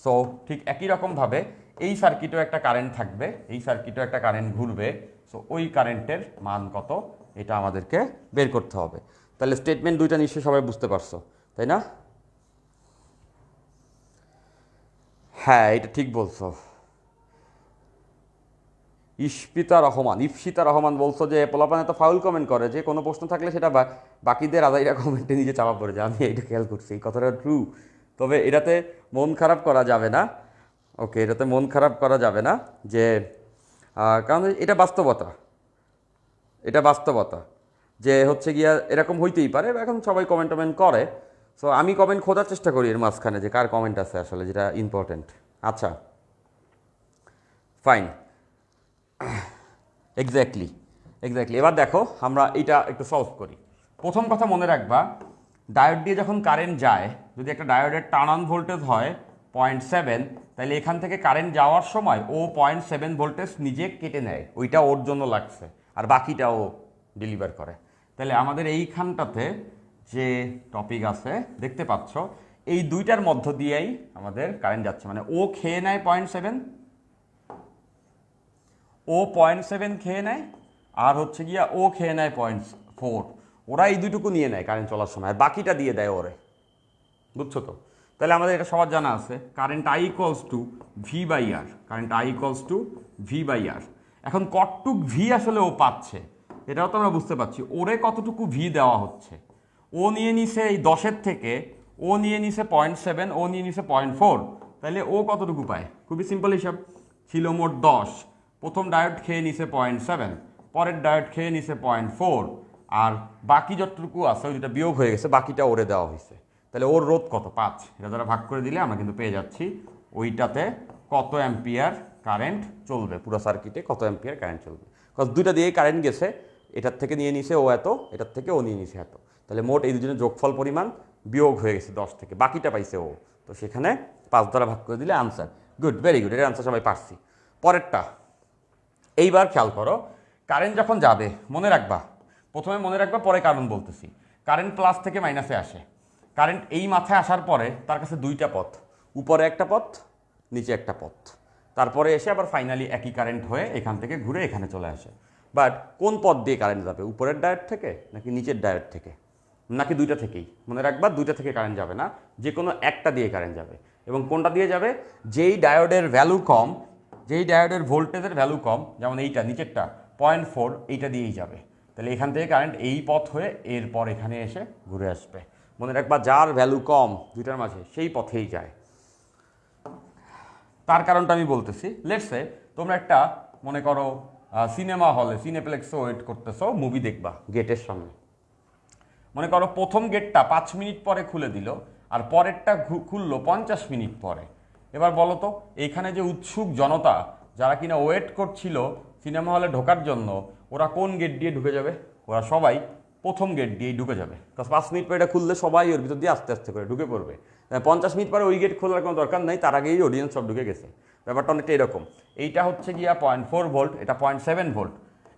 So ঠিক একই রকমভাবে এই সার্কিটেও একটা কারেন্ট থাকবে, এই সার্কিটেও একটা কারেন্ট ঘুরবে। সো ওই কারেন্টের মান কত, এটা আমাদেরকে বের করতে হবে। তাহলে স্টেটমেন্ট 2টা নিশ্চয়ই সবাই বুঝতে পারছো, তাই না? হ্যাঁ, এটা ঠিক বলছো। ইফসিতা রহমান বলছো যে পোলাপান এত ফাউল কমেন্ট করে যে কোনো প্রশ্ন থাকলে সেটা বাকিদের আদাইরা কমেন্টে নিজে চাপা পড়ে যায়। আমি এইটা খেয়াল করছি, এই কথাটা ট্রু। তবে এটাতে মন খারাপ করা যাবে না, ওকে, এটাতে মন খারাপ করা যাবে না, যে কারণ এটা বাস্তবতা, এটা বাস্তবতা যে হচ্ছে গিয়া এরকম হইতেই পারে। এখন সবাই কমেন্ট করে, সো আমি কমেন্ট খোঁজার চেষ্টা করি এর মাঝখানে যে কার কমেন্ট আছে আসলে, যেটা ইম্পর্টেন্ট। আচ্ছা, ফাইন, এক্স্যাক্টলি। এবার দেখো আমরা এটা একটু সলভ করি। প্রথম কথা মনে রাখবা, ডায়োড দিয়ে যখন কারেন্ট যায়, যদি একটা ডায়োডের টার্ন অন ভোল্টেজ হয় 0.7, তাহলে এখান থেকে কারেন্ট যাওয়ার সময় ও 0.7 ভোল্টেজ নিজে কেটে নেয়, ওইটা ওর জন্য লাগছে, আর বাকিটা ও ডেলিভার করে। তাহলে আমাদের এইখানটাতে যে টপিক আছে দেখতে পাচ্ছ, এই দুইটার মধ্য দিয়েই আমাদের কারেন্ট যাচ্ছে, মানে ও খেয়ে নেয় 0.7, ও 0.7 খেয়ে নেয়, আর হচ্ছে গিয়া ও খেয়ে নেয় 0.4, ওরা এই দুইটুকু নিয়ে নেয় কারেন্ট চলার সময়, আর বাকিটা দিয়ে দেয় ওরে, বুঝছো তো? তাহলে আমাদের এটা সবার জানা আছে, current I equals to V by R, current I equals to V by R. এখন কতটুক ভি আসলে ও পাচ্ছে এটাও তো আমরা বুঝতে পারছি, ওরে কতটুকু ভি দেওয়া হচ্ছে। ও নিয়ে নিছে এই 10-এর থেকে, ও নিয়ে নিছে 0.7, ও নিয়ে নিছে 0.4, তাহলে ও কতটুকু পায়? খুবই সিম্পল হিসাব, ছিল মোট 10, প্রথম ডায়োড খেয়ে নিছে 0.7, পরের ডায়োড খেয়ে নিছে 0.4, আর বাকি যতটুকু আছে ওই যেটা বিয়োগ হয়ে গেছে, বাকিটা ওরে দেওয়া হয়েছে। তাহলে ওর রোধ কত? 5। এটা দ্বারা ভাগ করে দিলে আমরা কিন্তু পেয়ে যাচ্ছি ওইটাতে কত অ্যাম্পিয়ার কারেন্ট চলবে, পুরো সার্কিটে কত অ্যাম্পিয়ার কারেন্ট চলবে। কজ দুইটা দিয়েই কারেন্ট গেছে, এটার থেকে নিয়ে নিছে ও এত, এটার থেকে ও নিয়ে নিছে এত, তাহলে মোট এই দুজনের যোগফল পরিমাণ বিয়োগ হয়ে গেছে 10 থেকে, বাকিটা পাইছে ও, তো সেখানে 5 দ্বারা ভাগ করে দিলে আনসার। গুড, ভেরি গুড, এর আনসার সবাই পারছি। পরেরটা এইবার খেয়াল করো, কারেন্ট যখন যাবে মনে রাখবা, প্রথমে মনে রাখবা, পরে কারণ বলতেছি। কারেন্ট প্লাস থেকে মাইনাসে আসে, কারেন্ট এই মাথায় আসার পরে তার কাছে দুইটা পথ, উপরে একটা পথ, নিচে একটা পথ, তারপরে এসে আবার ফাইনালি একই কারেন্ট হয়ে এখান থেকে ঘুরে এখানে চলে আসে। বাট কোন পথ দিয়ে কারেন্ট যাবে, উপরের ডায়োড থেকে নাকি নিচের ডায়োড থেকে, নাকি দুইটা থেকেই? মনে রাখবা দুইটা থেকে কারেন্ট যাবে না, যে কোনো একটা দিয়ে কারেন্ট যাবে। এবং কোনটা দিয়ে যাবে? যেই ডায়োডের ভ্যালু কম, যেই ডায়োডের ভোল্টেজের ভ্যালু কম, যেমন এইটা নিচেরটা 0.4, এইটা দিয়েই যাবে। তাহলে এখান থেকে কারেন্ট এই পথ হয়ে এরপর এখানে এসে ঘুরে আসবে। মনে রাখবা যার ভ্যালু কম দুইটার মাঝে সেই পথেই যায়। তার কারণটা আমি বলতেছি। লেটসে তোমরা একটা মনে করো সিনেমা হলে, সিনেপ্লেক্সে ওয়েট করতেছো, মুভি দেখবা গেটের সামনে। মনে করো প্রথম গেটটা 5 মিনিট পরে খুলে দিল, আর পরেরটা খুললো 50 মিনিট পরে। এবার বলো তো, এইখানে যে উৎসুক জনতা যারা কিনা ওয়েট করছিল সিনেমা হলে ঢোকার জন্য, ওরা কোন গেট দিয়ে ঢুকে যাবে? ওরা সবাই প্রথম গেট দিয়েই ঢুকে যাবে, কারণ 5 মিনিট পরে এটা খুললে সবাই ওর ভিতর দিয়ে আস্তে আস্তে করে ঢুকে পড়বে। 50 মিনিট পরে ওই গেট খোলার কোনো দরকার নাই, তার আগেই অডিয়েন্স সব ঢুকে গেছে। ব্যাপারটা অনেকটা এরকম। এইটা হচ্ছে গিয়া 0.4 ভোল্ট, এটা 0.7 ভোল্ট।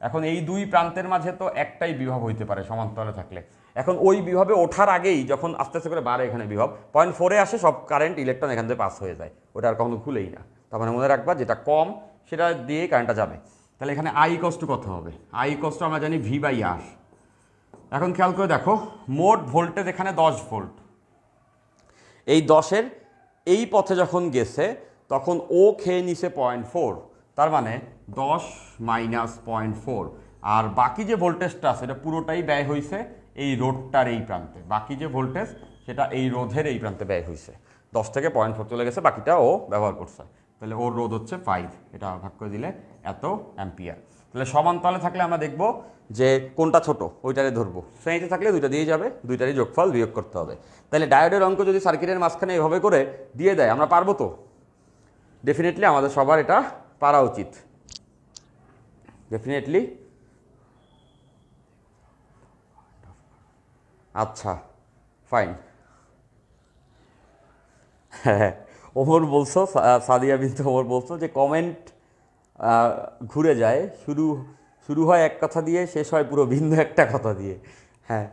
এখন এই দুই প্রান্তের মাঝে তো একটাই বিভব হইতে পারে সমান্তরালে থাকলে। এখন ওই বিভবে ওঠার আগেই যখন আস্তে আস্তে করে বাড়ে এখানে বিভব, 0.4-এ আসে, সব কারেন্ট ইলেকট্রন এখান থেকে পাস হয়ে যায়, ওটা আর কখনো খুলেই না। তার মানে মনে রাখবা যেটা কম সেটা দিয়েই কারেন্টটা যাবে। তাহলে এখানে আই ইকুয়ালস টু কত হবে? আই ইকুয়ালস টু আমরা জানি ভি বাই আর। এখন খেয়াল করে দেখো, মোট ভোল্টেজ এখানে 10 ভোল্ট। এই 10-এর এই পথে যখন গেছে তখন ও খেয়ে নিছে 0.4, তার মানে 10 মাইনাস 0.4, আর বাকি যে ভোল্টেজটা আছে এটা পুরোটাই ব্যয় হয়েছে এই রোধটার এই প্রান্তে। বাকি যে ভোল্টেজ সেটা এই রোধের এই প্রান্তে ব্যয় হয়েছে, 10 থেকে 0.4 চলে গেছে, বাকিটা ও ব্যবহার করছে। তাহলে ওর রোধ হচ্ছে 5, এটা ভাগ করে দিলে এত অ্যাম্পিয়ার। তাহলে সমান্তরালে থাকলে আমরা দেখব যে কোনটা ছোট ওইটারে ধরবো, শ্রেণীতে থাকলে দুইটা দিয়ে যাবে, দুইটারই যোগফল বিয়োগ করতে হবে। তাহলে ডায়োডের অঙ্ক যদি সার্কিটের মাঝখানে এভাবে করে দিয়ে দেয়, আমরা পারবো তো? ডেফিনেটলি আমাদের সবার এটা পারা উচিত, ডেফিনেটলি। আচ্ছা, ফাইন। হ্যাঁ, ওমর বলছো, সাদিয়া বিনতে ওমর বলছো যে কমেন্ট ঘুরে যায়, শুরু হয় এক কথা দিয়ে, শেষ হয় পুরো ভিন্ন একটা কথা দিয়ে। হ্যাঁ,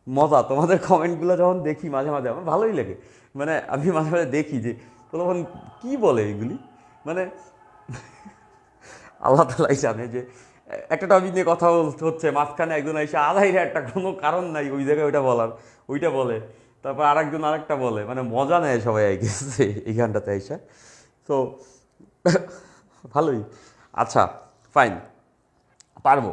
মজা তোমাদের কমেন্টগুলো যখন দেখি মাঝে মাঝে আমার ভালোই লাগে। মানে আমি মাঝে মাঝে দেখি যে তখন কী বলে এগুলি, মানে আল্লাহ তালাই জানে যে একটা টপিক নিয়ে কথা হচ্ছে, মাঝখানে একজন এসে আধাইরে একটা কোনো কারণ নাই ওই জায়গায় ওইটা বলার, ওইটা বলে, তারপর আরেকজন আরেকটা বলে, মানে মজা নেয় সবাই গেছে এই গানটাতে এসে। তো ভালোই। আচ্ছা, ফাইন, পারবো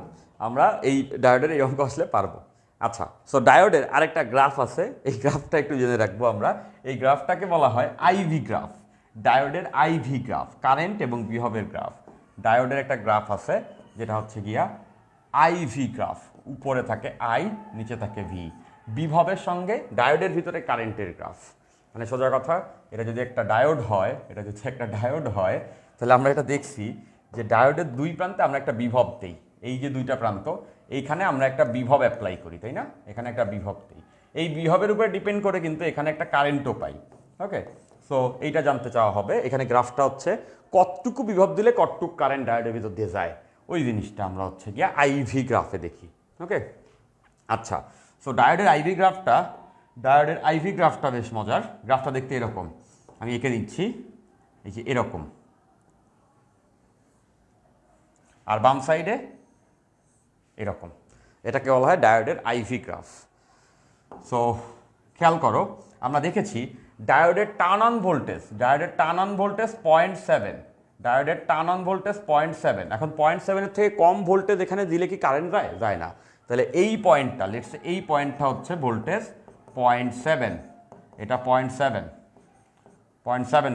আমরা, এই ডায়োডের এই অঙ্ক আসলে পারবো। আচ্ছা, সো ডায়োডের আরেকটা গ্রাফ আছে, এই গ্রাফটা একটু জেনে রাখবো আমরা। এই গ্রাফটাকে বলা হয় আইভি গ্রাফ, ডায়োডের আইভি গ্রাফ, কারেন্ট এবং বিভবের গ্রাফ। ডায়োডের একটা গ্রাফ আছে যেটা হচ্ছে গিয়া আইভি গ্রাফ, উপরে থাকে আই, নিচে থাকে ভি। বিভবের সঙ্গে ডায়োডের ভিতরে কারেন্টের গ্রাফ। মানে সোজা কথা, এটা যদি একটা ডায়োড হয়, তাহলে আমরা এটা দেখছি যে ডায়োডের দুই প্রান্তে আমরা একটা বিভব দেই। এই যে দুইটা প্রান্ত, এইখানে আমরা একটা বিভব অ্যাপ্লাই করি, তাই না? এখানে একটা বিভব দিই, এই বিভবের উপরে ডিপেন্ড করে কিন্তু এখানে একটা কারেন্টও পাই। ওকে, সো এইটা জানতে চাওয়া হবে। এখানে গ্রাফটা হচ্ছে কতটুকু বিভব দিলে কতটুকু কারেন্ট ডায়োডের ভিতর দিয়ে যায়, ওই জিনিসটা আমরা হচ্ছে গিয়ে আইভি গ্রাফে দেখি। ওকে, আচ্ছা। সো ডায়োডের আইভি গ্রাফটা বেশ মজার। গ্রাফটা দেখতে এরকম, আমি এঁকে দিচ্ছি, এই যে এরকম, আর বাম সাইডে এরকম। এটাকে বলা হয় ডায়োডের আইভি গ্রাফ। সো খেয়াল করো, আমরা দেখেছি ডায়োডের টার্ন অন ভোল্টেজ 0.7, ডায়োডের টার্ন অন ভোল্টেজ 0.7। এখন 0.7 থেকে কম ভোল্টেজ এখানে দিলে কি কারেন্ট যায় না। তাহলে এই পয়েন্টটা, লেটস সে এই পয়েন্টটা হচ্ছে ভোল্টেজ 0.7, এটা 0.7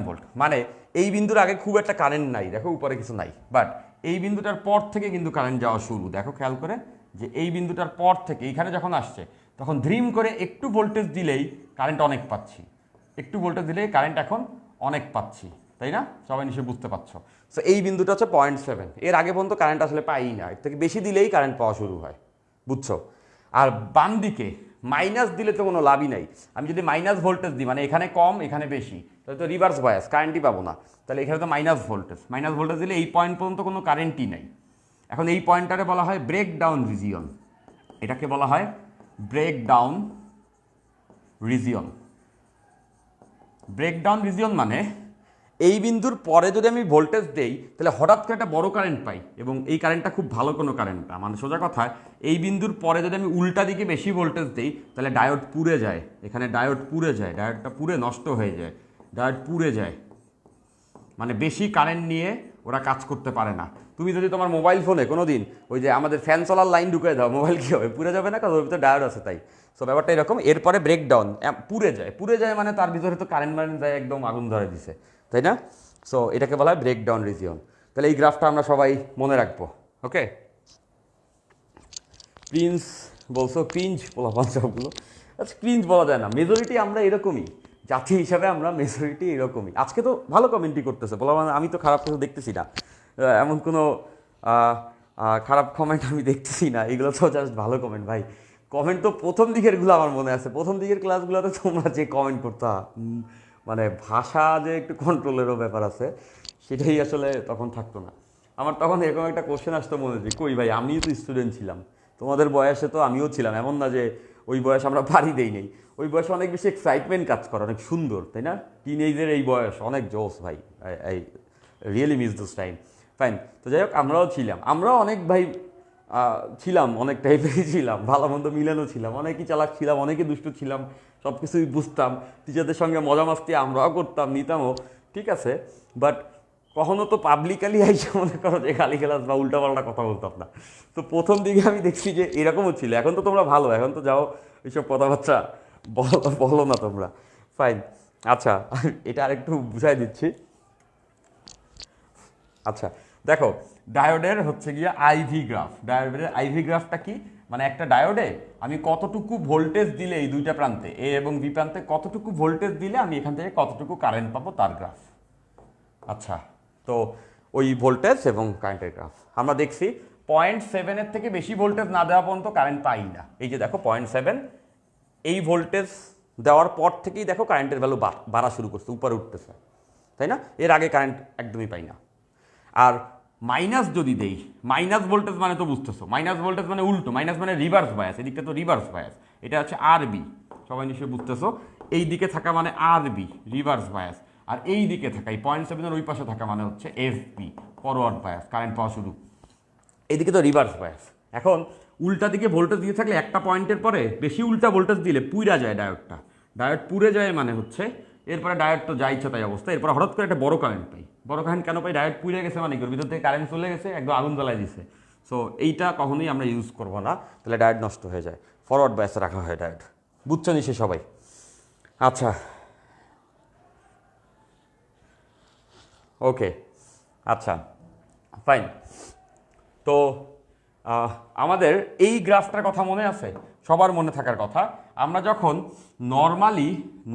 ভোল্ট। মানে এই বিন্দুর আগে খুব একটা কারেন্ট নাই, দেখো উপরে কিছু নাই, বাট এই বিন্দুটার পর থেকে কিন্তু কারেন্ট যাওয়া শুরু। দেখো খেয়াল করে যে এই বিন্দুটার পর থেকে এইখানে যখন আসছে তখন ধ্রিম করে একটু ভোল্টেজ দিলেই কারেন্ট অনেক পাচ্ছি, একটু ভোল্টেজ দিলেই কারেন্ট এখন অনেক পাচ্ছি, তাই না? সবাই নিশ্চয়ই বুঝতে পারছো। সো এই বিন্দুটা হচ্ছে 0.7, এর আগে পর্যন্ত কারেন্ট আসলে পাই না, এর থেকে বেশি দিলেই কারেন্ট পাওয়া শুরু হয়, বুঝছো? আর বাম দিকে মাইনাস দিলে তো কোনো লাভই নাই। আমি যদি মাইনাস ভোল্টেজ দিই, মানে এখানে কম এখানে বেশি, তাহলে তো রিভার্স বায়াস, কারেন্টই পাবো না। তাহলে এখানে তো মাইনাস ভোল্টেজ দিলে এই পয়েন্ট পর্যন্ত কোনো কারেন্টই নাই। এখন এই পয়েন্টটারে বলা হয় ব্রেকডাউন রিজিয়ন, এটাকে বলা হয় ব্রেকডাউন রিজিয়ন। মানে এই বিন্দুর পরে যদি আমি ভোল্টেজ দেই তাহলে হঠাৎ করে একটা বড় কারেন্ট পাই, এবং এই কারেন্টটা খুব ভালো কোনো কারেন্ট না। মানে সোজা কথা, এই বিন্দুর পরে যদি আমি উল্টা দিকে বেশি ভোল্টেজ দিই তাহলে ডায়োড পুড়ে যায়, এখানে ডায়োড পুড়ে যায়, ডায়োডটা পুড়ে নষ্ট হয়ে যায়, ডায়োড পুড়ে যায়। মানে বেশি কারেন্ট নিয়ে ওরা কাজ করতে পারে না। তুমি যদি তোমার মোবাইল ফোনে কোনো দিন ওই যে আমাদের ফ্যান চলার লাইন ঢুকে দাও, মোবাইল কী হবে? পুড়ে যাবে না, কারণ ওর ভিতরে ডায়োড আছে তাই। সো ব্যাপারটা এরকম। এরপরে ব্রেকডাউন, পুড়ে যায় মানে তার ভিতরে তো কারেন্ট যায়, একদম আগুন ধরে দিছে, তাই না? সো এটাকে বলা হয় ব্রেকডাউন রিজিয়ন। তাহলে এই গ্রাফটা আমরা সবাই মনে রাখবো। ওকে, প্রিন্স বলছো, ক্রিঞ্জ বলা সবগুলো, আচ্ছা ক্রিঞ্জ বলা যায় না, মেজরিটি আমরা এরকমই, জাতি হিসাবে আমরা মেজরিটি এরকমই। আজকে তো ভালো কমেন্টই করতেছে, বলা মানে আমি তো খারাপ কিছু দেখতেছি না, এমন কোনো খারাপ কমেন্ট আমি দেখতেছি না, এগুলো তো জাস্ট ভালো কমেন্ট ভাই। কমেন্ট তো প্রথম দিকেরগুলো আমার মনে আছে, প্রথম দিকের ক্লাসগুলোতে তোমরা যে কমেন্ট করতা, মানে ভাষা যে একটু কন্ট্রোলেরও ব্যাপার আছে, সেটাই আসলে তখন থাকতো না। আমার তখন এরকম একটা কোশ্চেন আসতো মনে, যে কই ভাই আমিও তো স্টুডেন্ট ছিলাম, তোমাদের বয়সে তো আমিও ছিলাম, এমন না যে ওই বয়স আমরা পারি দেই নেই, ওই বয়সে অনেক বেশি এক্সাইটমেন্ট কাজ করে, অনেক সুন্দর, তাই না? টিনেজের এই বয়স অনেক জোস ভাই, I really miss this time. Fine, তো যাই হোক, আমরাও ছিলাম, আমরাও অনেক ভাই ছিলাম, অনেক টাইপেরই ছিলাম, ভালো মন্দ মিলানো ছিলাম, অনেকই চালাক ছিলাম, অনেকে দুষ্টু ছিলাম, সব কিছুই বুঝতাম, টিচারদের সঙ্গে মজা মাস্তি আমরাও করতাম, নিতামও, ঠিক আছে। বাট কখনো তো পাবলিকালি আইসা মনে করো যে গালি গালাজ বা উল্টাপাল্টা কথা বলতাম না। তো প্রথম দিকে আমি দেখছি যে এরকমও ছিল। এখন তো তোমরা ভালো, এখন তো যাও এইসব কথাবার্তা বলো না তোমরা। ফাইন, আচ্ছা এটা আরেকটু বুঝাই দিচ্ছি। আচ্ছা দেখো, ডায়োডের হচ্ছে গিয়ে আইভি গ্রাফ। ডায়োডের আইভি গ্রাফটা কি? মানে একটা ডায়োডে আমি কতটুকু ভোল্টেজ দিলে, এই দুইটা প্রান্তে এ এবং বি প্রান্তে কতটুকু ভোল্টেজ দিলে আমি এখান থেকে কতটুকু কারেন্ট পাবো তার গ্রাফ। আচ্ছা, তো ওই ভোল্টেজ এবং কারেন্টের গ্রাফ আমরা দেখছি 0.7 থেকে বেশি ভোল্টেজ না দেওয়া পর্যন্ত কারেন্ট পাই না। এই যে দেখো 0.7, এই ভোল্টেজ দেওয়ার পর থেকেই দেখো কারেন্টের ভ্যালু বাড়া শুরু করছে, উপরে উঠতেছে, তাই না? এর আগে কারেন্ট একদমই পাই না। আর মাইনাস যদি দেই, মাইনাস ভোল্টেজ মানে তো বুঝতেছো, মাইনাস ভোল্টেজ মানে উল্টো, মাইনাস মানে রিভার্স বায়াস, এদিকটা তো রিভার্স বায়াস, এটা হচ্ছে আরবি, সবাই নিশ্চয়ই বুঝতেছো। এই দিকে থাকা মানে আরবি, রিভার্স বায়াস, আর এই দিকে থাকা এই 0.7 ওই পাশে থাকা মানে হচ্ছে এফবি, ফরওয়ার্ড বায়াস, কারেন্ট পাওয়া শুরু। এইদিকে তো রিভার্স বায়াস। এখন উল্টা দিকে ভোল্টেজ দিয়ে থাকলে একটা পয়েন্টের পরে বেশি উল্টা ভোল্টেজ দিলে পুইরা যায় ডায়োডটা, ডায়োড পুড়ে যায় মানে হচ্ছে এরপরে ডায়োড তো যা ইচ্ছা তাই অবস্থা, এরপর হঠাৎ করে একটা বড় কারেন্ট পাই। বড় কারেন্ট কেন পাই? ডায়োড পুড়ে গেছে মানে ওর ভিতর থেকে কারেন্ট চলে গেছে, একদম আগুন জ্বালাই দিছে। সো এইটা কখনোই আমরা ইউজ করবো না, তাহলে ডায়োড নষ্ট হয়ে যায়। ফরওয়ার্ড বায়াসে রাখা হয় ডায়োড, বুঝছো নিশ্চয় সবাই? আচ্ছা ওকে, আচ্ছা ফাইন। তো আমাদের এই গ্রাফটার কথা মনে আছে? সবার মনে থাকার কথা। আমরা যখন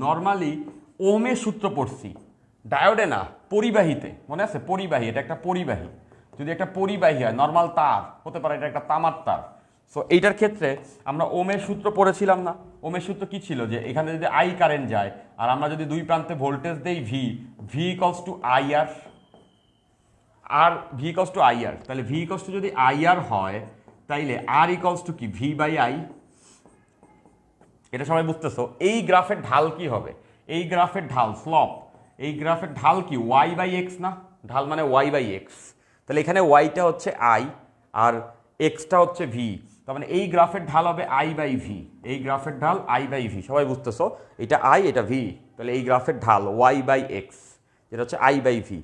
নর্মালি ওমের সূত্র পড়ছি, ডায়োডে না, পরিবাহীতে, মনে আছে? পরিবাহী, এটা একটা পরিবাহী, যদি একটা পরিবাহী হয়, নর্মাল তার হতে পারে, এটা একটা তামার তার। সো এইটার ক্ষেত্রে আমরা ওমের সূত্র পড়েছিলাম না? ওমের সূত্র কি ছিল যে এখানে যদি আই কারেন্ট যায় আর আমরা যদি দুই প্রান্তে ভোল্টেজ দেই V, V equals to I R, আর V equals to I R, তাহলে ভি ইকলস টু যদি আই আর হয় তাইলে আর ইকলস টু কি ভি বাই আই। এটা সবাই বুঝতেছো? এই গ্রাফের ঢাল কি হবে? এই গ্রাফের ঢাল স্লপ, এই গ্রাফের ঢাল কি ওয়াই বাই এক্স না? ঢাল মানে ওয়াই বাই এক্স, তাহলে এখানে ওয়াইটা হচ্ছে আই আর এক্সটা হচ্ছে ভি, তার মানে এই গ্রাফের ঢাল হবে আই বাই ভি, এই গ্রাফের ঢাল আই বাই ভি। সবাই বুঝতেছো? এটা আই এটা ভি, তাহলে এই গ্রাফের ঢাল ওয়াই বাই এক্স, যেটা হচ্ছে I by V.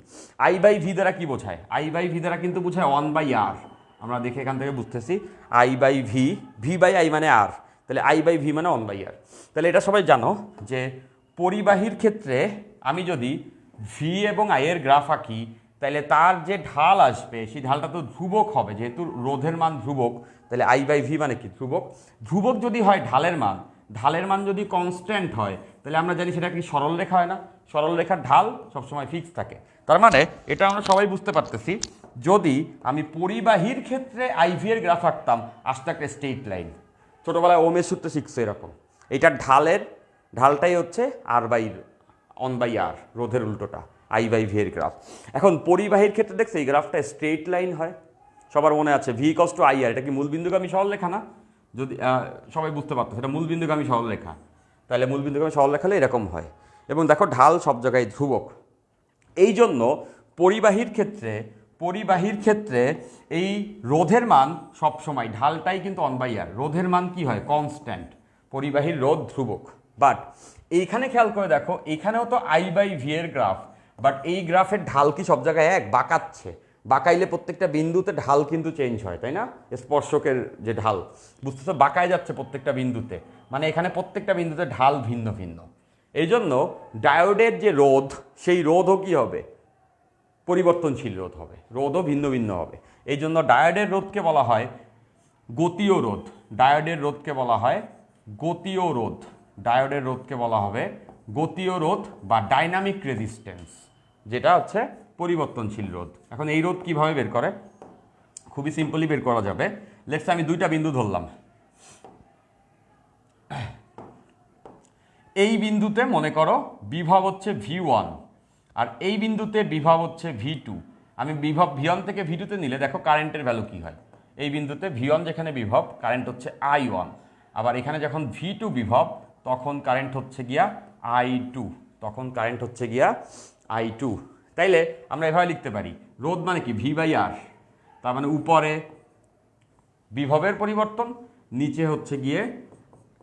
I by V দ্বারা কি বোঝায়? আই বাই ভি দ্বারা কিন্তু বোঝায় 1/r। আমরা দেখে এখান থেকে বুঝতেছি I by V, V by I মানে আর, তাহলে আই বাই ভি মানে 1/r। তাহলে এটা সবাই জানো যে পরিবাহীর ক্ষেত্রে আমি যদি ভি এবং আই এর গ্রাফ আঁকি তাহলে তার যে ঢাল আসবে সেই ঢালটা তো ধ্রুবক হবে, যেহেতু রোধের মান ধ্রুবক, তাহলে আই বাই ভি মানে কি ধ্রুবক। ধ্রুবক যদি হয় ঢালের মান, ঢালের মান যদি কনস্ট্যান্ট হয় তাহলে আমরা জানি সেটা কি সরল রেখা হয় না? সরল রেখার ঢাল সবসময় ফিক্স থাকে। তার মানে এটা আমরা সবাই বুঝতে পারতেছি, যদি আমি পরিবাহীর ক্ষেত্রে আইভি এর গ্রাফ আঁকতাম আসতে একটা স্ট্রেট লাইন, ছোটোবেলায় ওমের সূত্রে শিখছে এরকম, এইটার ঢালটাই হচ্ছে আর বাই 1/r, রোধের উল্টোটা আই বাই ভি এর গ্রাফ। এখন পরিবাহীর ক্ষেত্রে দেখছে এই গ্রাফটা স্ট্রেট লাইন হয়, সবার মনে আছে ভি ইকলস টু আই আর, এটা কি মূলবিন্দুগামী সরলরেখা না? যদি সবাই বুঝতে পারতো সেটা মূলবিন্দুগামী সরলরেখা, তাহলে মূলবিন্দুগামী সরলরেখা হলে এরকম হয়। এবং দেখো ঢাল সব জায়গায় ধ্রুবক, এই জন্য পরিবাহীর ক্ষেত্রে এই রোধের মান সবসময় ঢালটাই কিন্তু 1/r, রোধের মান কি হয়? কনস্ট্যান্ট, পরিবাহীর রোধ ধ্রুবক। বাট এইখানে খেয়াল করে দেখো, এইখানেও তো আই বাই ভি এর গ্রাফ, বাট এই গ্রাফের ঢাল কি সব জায়গায় এক? বাঁকাচ্ছে, বাঁকাইলে প্রত্যেকটা বিন্দুতে ঢাল কিন্তু চেঞ্জ হয়, তাই না? স্পর্শকের যে ঢাল বুঝতেছো, বাঁকায় যাচ্ছে প্রত্যেকটা বিন্দুতে, মানে এখানে প্রত্যেকটা বিন্দুতে ঢাল ভিন্ন ভিন্ন। এই জন্য ডায়োডের যে রোধ, সেই রোধও কি হবে? পরিবর্তনশীল রোধ হবে, রোধও ভিন্ন ভিন্ন হবে। এই জন্য ডায়োডের রোধকে বলা হয় গতীয় রোধ, ডায়োডের রোধকে বলা হয় গতীয় রোধ, ডায়োডের রোধকে বলা হবে গতীয় রোধ বা ডাইনামিক রেজিস্ট্যান্স, যেটা হচ্ছে পরিবর্তনশীল রোধ। এখন এই রোধ কিভাবে বের করে? খুবই সিম্পলি বের করা যাবে। লেটস আমি দুইটা বিন্দু ধরলাম, এই বিন্দুতে মনে করো বিভব হচ্ছে V1 আর এই বিন্দুতে বিভব হচ্ছে V2। আমি বিভব V1 থেকে V2 তে নিলে দেখো কারেন্টের ভ্যালু কি হয়। এই বিন্দুতে V1 যেখানে বিভব, কারেন্ট হচ্ছে I1, আবার এখানে যখন V2 বিভব তখন কারেন্ট হচ্ছে গিয়া I2, তখন কারেন্ট হচ্ছে গিয়া I2। তাইলে আমরা এভাবে লিখতে পারি, রোধ মানে কি? ভি বাই আর, তার মানে উপরে বিভবের পরিবর্তন, নিচে হচ্ছে গিয়ে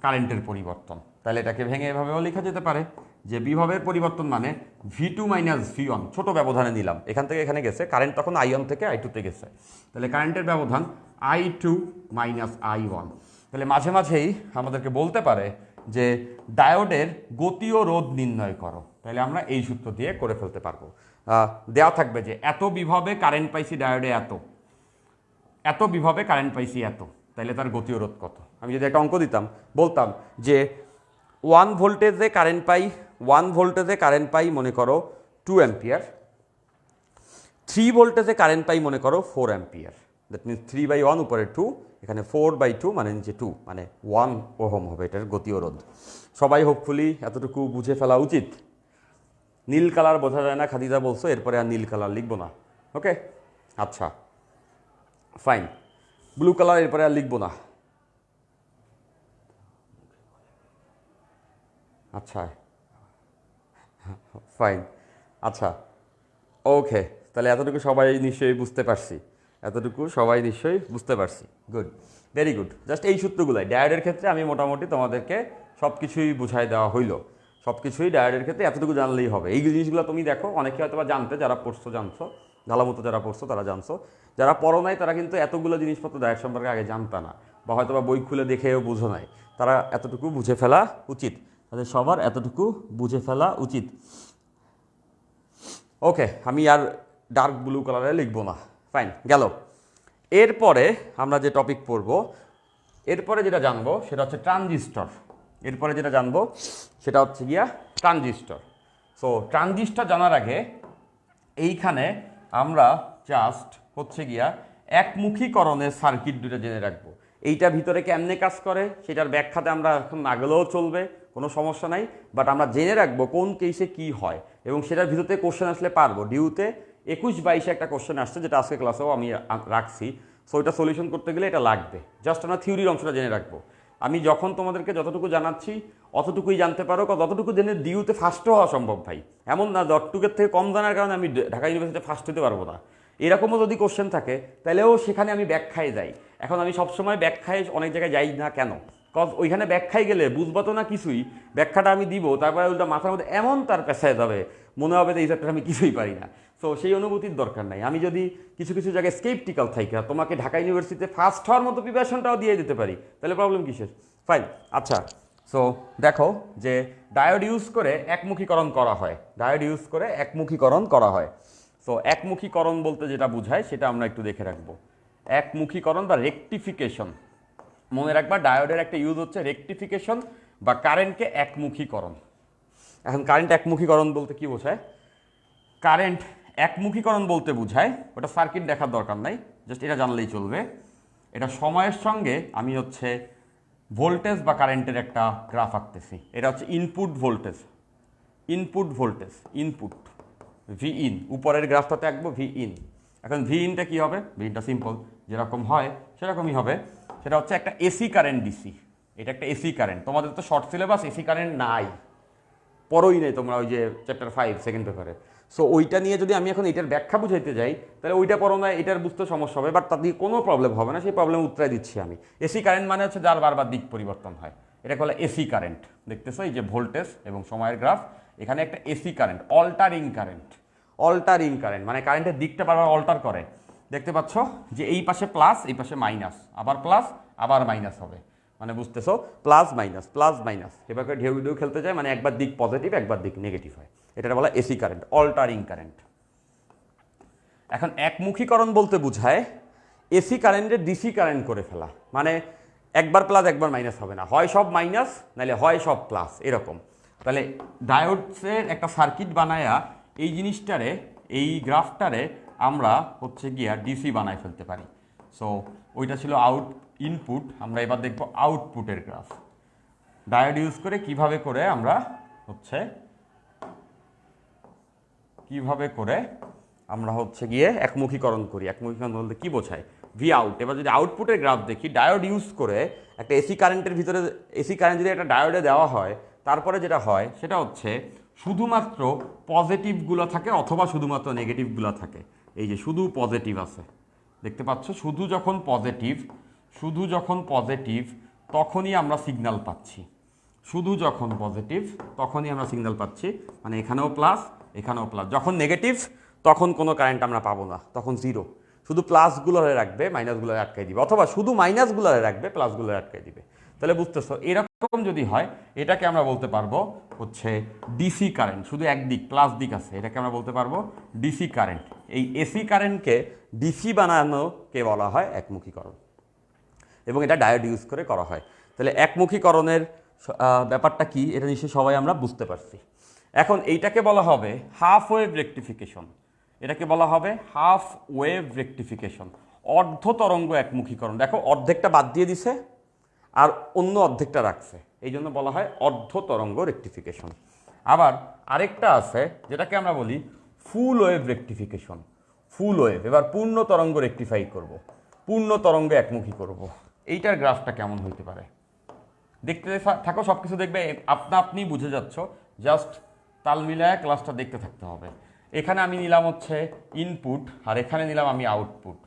কারেন্টের পরিবর্তন। তাহলে এটাকে ভেঙে এভাবেও লেখা যেতে পারে যে বিভবের পরিবর্তন মানে V2 মাইনাস V1, ছোট ব্যবধানে নিলাম, এখান থেকে এখানে গেছে কারেন্ট, তখন I1 থেকে I2 তে গেছে, তাহলে কারেন্টের ব্যবধান I2 মাইনাস I1। তাহলে মাঝে মাঝেই আমাদেরকে বলতে পারে যে ডায়োডের গতীয় রোধ নির্ণয় করো, তাহলে আমরা এই সূত্র দিয়ে করে ফেলতে পারবো। দেওয়া থাকবে যে এত বিভবে কারেন্ট পাইছি ডায়োডে এত বিভবে কারেন্ট পাইছি এত, তাইলে তার গতীয় রোধ কত? আমি যদি একটা অঙ্ক দিতাম, বলতাম যে 1 ভোল্টেজে কারেন্ট পাই মনে করো 2 অ্যাম্পিয়ার, 3 ভোল্টেজে কারেন্ট পাই মনে করো 4 অ্যাম্পিয়ার, দ্যাট মিনস 3/1 উপরে 2, এখানে 4/2 মানে নিচে 2, মানে 1 ওহম হবে এটার গতীয় রোধ। সবাই হোপফুলি এতটুকু বুঝে ফেলা উচিত। নীল কালার বোঝা যায় না, খাদিজা বলছো, এরপরে আর নীল কালার লিখবো না। ওকে, আচ্ছা ফাইন, ব্লু কালার এরপরে আর লিখবো না। আচ্ছা ফাইন, আচ্ছা ওকে, তাহলে এতটুকু সবাই নিশ্চয়ই বুঝতে পারছি, গুড, ভেরি গুড। জাস্ট এই সূত্রগুলাই ডায়োডের ক্ষেত্রে আমি মোটামুটি তোমাদেরকে সব কিছুই বুঝাই দেওয়া হইলো, সব কিছুই ডায়োডের ক্ষেত্রে এতটুকু জানলেই হবে। এই জিনিসগুলো তুমি দেখো, অনেকে হয়তো বা জানতে, যারা পড়ছো জানছো, ভালোমতো যারা পড়ছো তারা জানছো, যারা পড়ো নাই তারা কিন্তু এতগুলো জিনিসপত্র ডায়োড সম্পর্কে আগে জানতা না, বা হয়তো বা বই খুলে দেখেও বুঝো নাই, তারা এতটুকু বুঝে ফেলা উচিত, তাদের সবার এতটুকু বুঝে ফেলা উচিত। ওকে, আমি আর ডার্ক ব্লু কালারে লিখবো না, ফাইন গেল। এরপরে আমরা যে টপিক পড়ব, এরপরে যেটা জানবো সেটা হচ্ছে ট্রানজিস্টর। সো ট্রানজিস্টর জানার আগে এইখানে আমরা জাস্ট হচ্ছে গিয়া একমুখীকরণের সার্কিট দুটো জেনে রাখবো। এইটা ভিতরে কেমনে কাজ করে সেটার ব্যাখ্যাতে আমরা এখন না গেলেও চলবে, কোনো সমস্যা নাই। বাট আমরা জেনে রাখবো কোন কেসে কি হয়, এবং সেটার ভিতরে কোশ্চেন আসলে পারবো। ডিউতে 21-22 একটা কোশ্চেন আসছে, যেটা আজকে ক্লাসেও আমি রাখছি। সো এটা সলিউশন করতে গেলে এটা লাগবে। জাস্ট আমরা থিওরির অংশটা জেনে রাখবো। আমি যখন তোমাদেরকে যতটুকু জানাচ্ছি অতটুকুই জানতে পারো, কারণ যতটুকু জেনে ডিউতে ফার্স্টও হওয়া সম্ভব ভাই। এমন না যতটুকের থেকে কম জানার কারণে আমি ঢাকা ইউনিভার্সিটিতে ফার্স্ট হতে পারবো না। এরকমও যদি কোশ্চেন থাকে তাহলেও সেখানে আমি ব্যাখ্যায় যাই। এখন আমি সবসময় ব্যাখ্যায় অনেক জায়গায় যাই না কেন? কজ ওইখানে ব্যাখ্যায় গেলে বুঝবো তো না কিছুই, ব্যাখ্যাটা আমি দিব, তারপরে উল্টা মাথার মধ্যে এমন তার পেছায় যাবে, মনে হবে যে এই চ্যাপ্টার আমি কিছুই পারি না। সো সেই অনুভূতির দরকার নাই। আমি যদি কিছু কিছু জায়গায় স্কেপটিক্যাল থাকি, তোমাকে ঢাকা ইউনিভার্সিটিতে ফার্স্ট হওয়ার মতো প্রিপারেশনটাও দিয়ে দিতে পারি, তাহলে প্রবলেম কিসের? ফাইন। আচ্ছা, সো দেখো যে ডায়োড ইউজ করে একমুখীকরণ করা হয়, ডায়োড ইউজ করে একমুখীকরণ করা হয়। সো একমুখীকরণ বলতে যেটা বোঝায় সেটা আমরা একটু দেখে রাখবো। একমুখীকরণ বা রেকটিফিকেশন, মনে রাখবা ডায়োডের একটা ইউজ হচ্ছে রেকটিফিকেশন বা কারেন্টকে একমুখীকরণ। এখন কারেন্ট একমুখীকরণ বলতে কি বোঝায়? কারেন্ট একমুখীকরণ বলতে বোঝায়, ওটা সার্কিট দেখার দরকার নাই, জাস্ট এটা জানলেই চলবে। এটা সময়ের সঙ্গে আমি হচ্ছে ভোল্টেজ বা কারেন্টের একটা গ্রাফ আঁকতেছি। এটা হচ্ছে input voltage, input voltage, input V in, উপরের গ্রাফটাতে আঁকবো ভি ইন। এখন ভি ইনটা কী হবে? ভি ইনটা সিম্পল, যেরকম হয় সেরকমই হবে। সেটা হচ্ছে একটা এসি কারেন্ট ডিসি, এটা একটা এসি কারেন্ট। তোমাদের তো শর্ট সিলেবাস এসি কারেন্ট নাই, পড়োই নেই তোমরা ওই যে চ্যাপ্টার 5 সেকেন্ড পেপারে। সো ওইটা নিয়ে যদি আমি এখন এটার ব্যাখ্যা বুঝাইতে যাই, তাহলে ওইটা পড়ো না, এটার বুঝতে সমস্যা হবে, বাট তার দিয়ে কোনো প্রবলেম হবে না, সেই প্রবলেম উত্তরায় দিচ্ছি আমি। এসি কারেন্ট মানে হচ্ছে যার বারবার দিক পরিবর্তন হয়, এটাকে বলে এসি কারেন্ট। দেখতেছো এই যে ভোল্টেজ এবং সময়ের গ্রাফ, এখানে একটা AC current, altering current. Altering current মানে কারেন্টের দিকটা বারবার অল্টার করে। দেখতে পাচ্ছ যে এই পাশে প্লাস, এই পাশে মাইনাস, আবার প্লাস আবার মাইনাস হবে, মানে বুঝতেছো প্লাস মাইনাস প্লাস মাইনাস, এভাবে ঢেউ ঢেউ খেলতে যায়, মানে একবার দিক পজিটিভ একবার দিক নেগেটিভ হয়। এটা বলা এসি কারেন্ট, অল্টারিং কারেন্ট। এখন একমুখীকরণ বলতে বোঝায় এসি কারেন্টের ডিসি কারেন্ট করে ফেলা, মানে একবার প্লাস একবার মাইনাস হবে না, হয় সব মাইনাস নাহলে হয় সব প্লাস, এরকম। তাহলে ডায়োডসের একটা সার্কিট বানায়া এই জিনিসটারে, এই গ্রাফটারে আমরা হচ্ছে গিয়া ডিসি বানায় ফেলতে পারি। সো ওইটা ছিল ইনপুট, আমরা এবার দেখব আউটপুটের গ্রাফ। ডায়োড ইউজ করে কিভাবে করে আমরা হচ্ছে গিয়ে একমুখীকরণ করি। একমুখীকরণ বলতে কি বোঝায়? V out. এবার যদি আউটপুটের গ্রাফ দেখি, ডায়োড ইউজ করে একটা এসি কারেন্টের ভিতরে, এসি কারেন্ট যদি একটা ডায়োডে দেওয়া হয়, তারপরে যেটা হয় সেটা হচ্ছে শুধুমাত্র পজিটিভগুলো থাকে অথবা শুধুমাত্র নেগেটিভগুলো থাকে। এই যে শুধু পজিটিভ আছে, দেখতে পাচ্ছ, শুধু যখন পজিটিভ তখনই আমরা সিগন্যাল পাচ্ছি, শুধু যখন পজিটিভ তখনই আমরা সিগন্যাল পাচ্ছি, মানে এখানেও প্লাস এখানেও প্লাস। যখন নেগেটিভ তখন কোনো কারেন্ট আমরা পাবো না, তখন জিরো। শুধু প্লাসগুলোরে রাখবে, মাইনাসগুলো আটকাই দিবে, অথবা শুধু মাইনাসগুলোরে রাখবে, প্লাসগুলো আটকাই দিবে। তাহলে বুঝতেছো, এরকম যদি হয় এটাকে আমরা বলতে পারবো হচ্ছে ডিসি কারেন্ট, শুধু একদিক প্লাস দিক আছে, এটাকে আমরা বলতে পারবো ডিসি কারেন্ট। এই এসি কারেন্টকে ডিসি বানানোকে বলা হয় একমুখীকরণ, এবং এটা ডায়োড ইউজ করে করা হয়। তাহলে একমুখীকরণের ব্যাপারটা কি, এটা নিশ্চয়ই সবাই আমরা বুঝতে পারছি। এখন এইটাকে বলা হবে হাফ ওয়েভ রেকটিফিকেশন, এটাকে বলা হবে হাফ ওয়েভ রেকটিফিকেশন, অর্ধ তরঙ্গ একমুখীকরণ। দেখো অর্ধেকটা বাদ দিয়ে দিছে আর অন্য অর্ধেকটা রাখছে, এই জন্য বলা হয় অর্ধ তরঙ্গ রেকটিফিকেশন। আবার আরেকটা আছে যেটাকে আমরা বলি ফুল ওয়েভ রেকটিফিকেশন, ফুল ওয়েভ। এবার পূর্ণ তরঙ্গ রেকটিফাই করব, পূর্ণ তরঙ্গ একমুখী করব। এইটার গ্রাফটা কেমন হইতে পারে দেখতে থাকো, সব কিছু দেখবে আপনি বুঝে যাচ্ছ, জাস্ট তাল মিলায় ক্লাসটা দেখতে থাকতে হবে। এখানে আমি নিলাম হচ্ছে ইনপুট আর এখানে নিলাম আমি আউটপুট।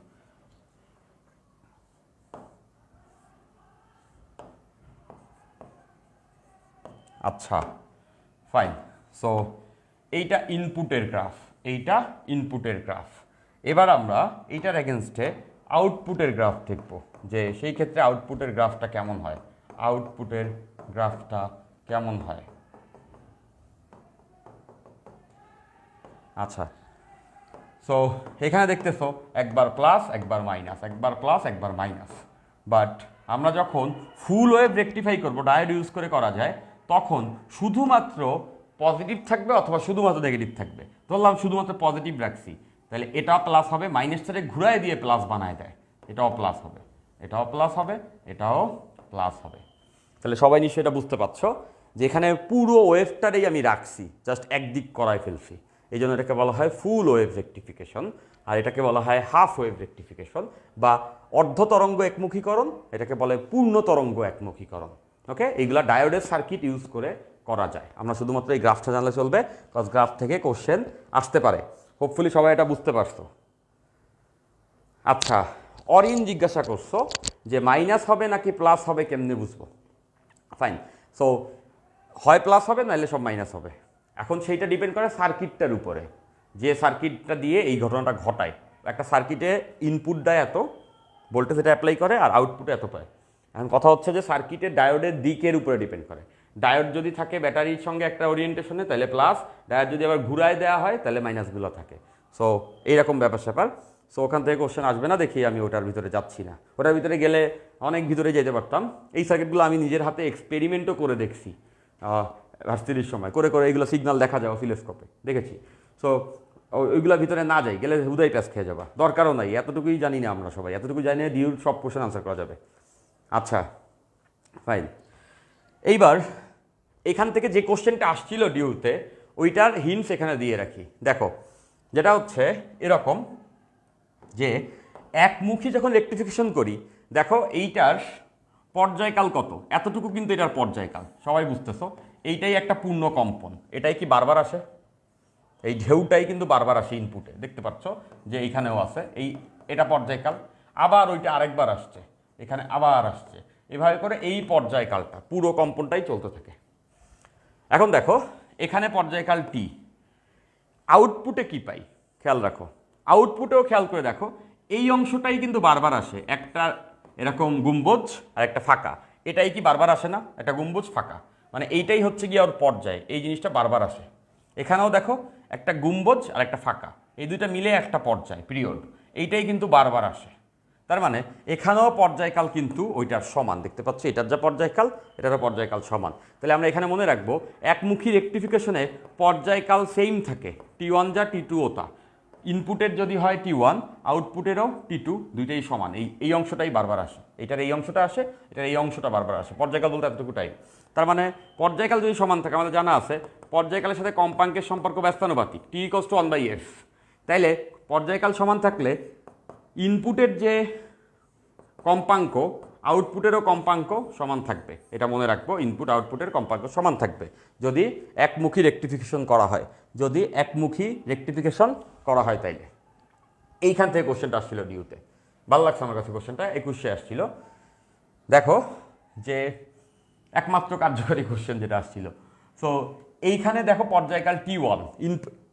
আচ্ছা ফাইন। সো এইটা ইনপুটের গ্রাফ, এইটা ইনপুটের গ্রাফ। এবার আমরা এইটার এগেনস্টে আউটপুটের গ্রাফ দেখব, যে সেই ক্ষেত্রে আউটপুটের গ্রাফটা কেমন হয়, আউটপুটের গ্রাফটা কেমন হয়। আচ্ছা, সো এখানে দেখতেছো একবার প্লাস একবার মাইনাস, একবার প্লাস একবার মাইনাস। বাট আমরা যখন ফুল ওয়েভ রেকটিফাই করব, ডায়োড ইউজ করে করা যায়, তখন শুধুমাত্র পজিটিভ থাকবে অথবা শুধুমাত্র নেগেটিভ থাকবে। ধরলাম শুধুমাত্র পজিটিভ রাখছি, তাহলে এটা প্লাস হবে, মাইনাসটাকে ঘুরাই দিয়ে প্লাস বানায় দেয়, এটাও প্লাস হবে। এটাও প্লাস হবে, এটাও প্লাস হবে। তাহলে সবাই নিশ্চয়ই এটা বুঝতে পারছো যে এখানে পুরো ওয়েভটারেই আমি রাখছি, জাস্ট একদিক করায় ফেলছি। এই জন্য এটাকে বলা হয় ফুল ওয়েভ রেকটিফিকেশন, আর এটাকে বলা হয় হাফ ওয়েভ রেকটিফিকেশন বা অর্ধ তরঙ্গ একমুখীকরণ, এটাকে বলে পূর্ণ তরঙ্গ একমুখীকরণ। ওকে, এইগুলা ডায়োডের সার্কিট ইউজ করে করা যায়। আমরা শুধুমাত্র এই গ্রাফটা জানলে চলবে, বিকজ গ্রাফ থেকে কোশ্চেন আসতে পারে। হোপফুলি সবাই এটা বুঝতে পারছো। আচ্ছা, অরিন জিজ্ঞাসা করছো যে মাইনাস হবে নাকি প্লাস হবে, কেমনে বুঝবো? ফাইন, সো হয় প্লাস হবে নাহলে সব মাইনাস হবে। এখন সেইটা ডিপেন্ড করে সার্কিটটার উপরে, যে সার্কিটটা দিয়ে এই ঘটনাটা ঘটায়। একটা সার্কিটে ইনপুট দেয় এত, ভোল্টেজ এটা অ্যাপ্লাই করে, আর আউটপুটে এত পায়। এখন কথা হচ্ছে যে সার্কিটের ডায়োডের দিকের উপরে ডিপেন্ড করে। ডায়োড যদি থাকে ব্যাটারির সঙ্গে একটা ওরিয়েন্টেশনে তাহলে প্লাস, ডায়োড যদি আবার ঘুরায় দেওয়া হয় তাহলে মাইনাসগুলো থাকে। সো এইরকম ব্যাপার স্যাপার। সো ওখান থেকে কোশ্চেন আসবে না দেখি আমি ওটার ভিতরে যাচ্ছি না। ওটার ভিতরে গেলে অনেক ভিতরে যেতে পারতাম। এই সার্কিটগুলো আমি নিজের হাতে এক্সপেরিমেন্টও করে দেখছি ভার্সিটির সময়, করে করে এইগুলো সিগন্যাল দেখা যায় অসিলোস্কোপে দেখেছি। সো ওইগুলোর ভিতরে না যাই, গেলে হুদাই প্যাস খেয়ে যাবা, দরকারও নাই। এতটুকুই জানি না আমরা সবাই, এতটুকু জানি না ডিউর সব কোশ্চেন আনসার করা যাবে। আচ্ছা ফাইন, এইবার এখান থেকে যে কোশ্চেনটা আসছিল ডিউতে ওইটার হিন্টস এখানে দিয়ে রাখি। দেখো যেটা হচ্ছে এরকম যে একমুখী যখন রেকটিফিকেশন করি, দেখো এইটার পর্যায়কাল কত, এতটুকু কিন্তু এটার পর্যায়কাল, সবাই বুঝতেছো। এইটাই একটা পূর্ণ কম্পন, এটাই কি বারবার আসে? এই ঢেউটাই কিন্তু বারবার আসে ইনপুটে, দেখতে পাচ্ছ যে এইখানেও আছে। এটা পর্যায়কাল, আবার ওইটা আরেকবার আসছে, এখানে আবার আসছে, এভাবে করে এই পর্যায়কালটা পুরো কম্পনটাই চলতে থাকে। এখন দেখো এখানে পর্যায়কাল টি, আউটপুটে কি পাই খেয়াল রাখো, আউটপুটেও খেয়াল করে দেখো এই অংশটাই কিন্তু বারবার আসে, একটা এরকম গুম্বজ আর একটা ফাঁকা, এটাই কি বারবার আসে না? একটা গুম্বজ ফাঁকা, মানে এইটাই হচ্ছে গিয়ে ওর পর্যায়, এই জিনিসটা বারবার আসে। এখানেও দেখো একটা গুম্বজ আর একটা ফাঁকা, এই দুইটা মিলে একটা পর্যায় পিরিয়ড, এইটাই কিন্তু বারবার আসে। তার মানে এখানেও পর্যায়কাল কিন্তু ওইটার সমান, দেখতে পাচ্ছ এটার যা পর্যায়কাল এটারও পর্যায়কাল সমান। তাহলে আমরা এখানে মনে রাখবো একমুখী রেকটিফিকেশনে পর্যায়কাল সেম থাকে, T1 যা T2 ও তা। ইনপুটের যদি হয় T1, আউটপুটেরও T2, দুইটাই সমান। এই অংশটাই বারবার আসে, এটার এই অংশটা আসে, এটার এই অংশটা বারবার আসে। পর্যায়কাল বলতে এতটুকুটাই। তার মানে পর্যায়কাল যদি সমান থাকে, আমাদের জানা আছে পর্যায়কালের সাথে কম্পাঙ্কের সম্পর্ক ব্যস্তানুপাতিক, T=1/f। তাইলে পর্যায়কাল সমান থাকলে ইনপুটের যে কম্পাঙ্ক আউটপুটেরও কম্পাঙ্ক সমান থাকবে, এটা মনে রাখবো। ইনপুট আউটপুটের কম্পাঙ্ক সমান থাকবে যদি একমুখী রেকটিফিকেশন করা হয়, যদি একমুখী রেকটিফিকেশন করা হয়। তাইলে এইখান থেকে কোশ্চেনটা আসছিল ডিউতে, ভালো লাগছে আমার কাছে কোশ্চেনটা, 21-এ আসছিল। দেখো যে একমাত্র কার্যকরী কোশ্চেন যেটা আসছিল। সো এইখানে দেখো পর্যায়কাল T1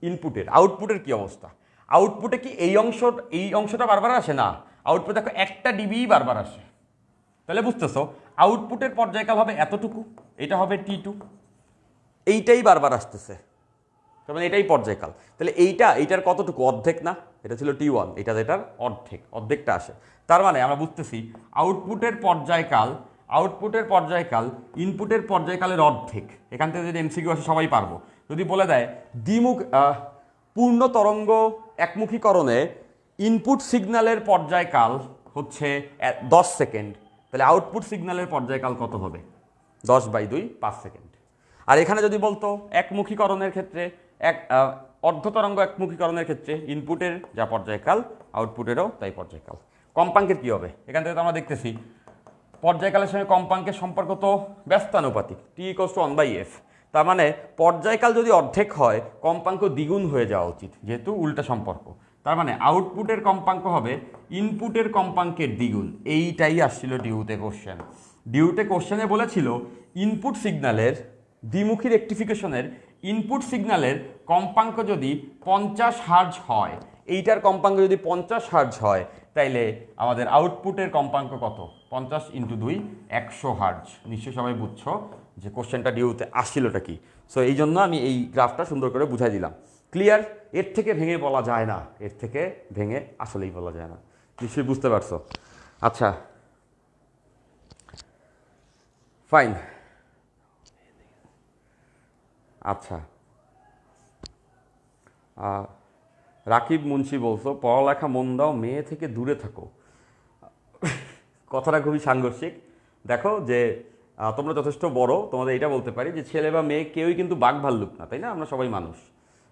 ইনপুটের, আউটপুটের কি অবস্থা? আউটপুটে কি এই অংশটা বারবার আসে না, আউটপুট দেখো 1 ডিবি বারবার আসে। তাহলে বুঝতেছো আউটপুটের পর্যায়কাল হবে এতটুকু, এটা হবে T2, এইটাই বারবার আসতেছে, তার মানে এটাই পর্যায়কাল। তাহলে এইটার কতটুকু? অর্ধেক না? এটা ছিল T1, এটার অর্ধেকটা আসে। তার মানে আমরা বুঝতেছি আউটপুটের পর্যায়কাল ইনপুটের পর্যায়কালের অর্ধেক। এখান থেকে যদি এমসিকিউ আসে সবাই পারবো। যদি বলে দেয় পূর্ণ তরঙ্গ একমুখীকরণে ইনপুট সিগন্যালের পর্যায়কাল হচ্ছে 10 সেকেন্ড, তাহলে আউটপুট সিগন্যালের পর্যায়কাল কত হবে? 10/2 5 সেকেন্ড। আর এখানে যদি বলতো একমুখীকরণের ক্ষেত্রে অর্ধতরঙ্গ একমুখীকরণের ক্ষেত্রে ইনপুটের যা পর্যায়কাল আউটপুটেরও তাই পর্যায়কাল। কম্পাঙ্কের কি হবে? এখান থেকে তো আমরা দেখতেছি পর্যায়কালের সঙ্গে কম্পাঙ্কের সম্পর্ক তো ব্যস্তানুপাতিক, T=1/f। তার মানে পর্যায়কাল যদি অর্ধেক হয় কম্পাঙ্ক দ্বিগুণ হয়ে যাওয়া উচিত, যেহেতু উল্টা সম্পর্ক। তার মানে আউটপুটের কম্পাঙ্ক হবে ইনপুটের কম্পাঙ্কের দ্বিগুণ। এইটাই আসছিল ডিউতে কোশ্চেন। ডিউতে কোশ্চেনে বলেছিল ইনপুট সিগন্যালের দ্বিমুখী রেকটিফিকেশনের ইনপুট সিগন্যালের কম্পাঙ্ক যদি 50 হার্জ হয়, এইটার কম্পাঙ্ক যদি 50 হার্জ হয়, তাইলে আমাদের আউটপুটের কম্পাঙ্ক কত? 50 × 2 100 হার্জ। নিশ্চয়ই সবাই বুঝছো যে কোশ্চেনটা ডিউতে আসছিলটা কি। সো এই জন্য আমি এই গ্রাফটা সুন্দর করে বুঝাই দিলাম। ক্লিয়ার? এর থেকে ভেঙে বলা যায় না, এর থেকে ভেঙে আসলেই বলা যায় না। নিশ্চয়ই বুঝতে পারছো। আচ্ছা ফাইন। আচ্ছা রাকিব মুন্সি বলছো পড়ালেখা মন দাও, মেয়ে থেকে দূরে থাকো। কথাটা খুবই সাংঘর্ষিক। দেখো যে তোমরা যথেষ্ট বড়, তোমাদের এটা বলতে পারি যে ছেলে বা মেয়ে কেউই কিন্তু বাঘ ভাল্লুক না, তাই না? আমরা সবাই মানুষ।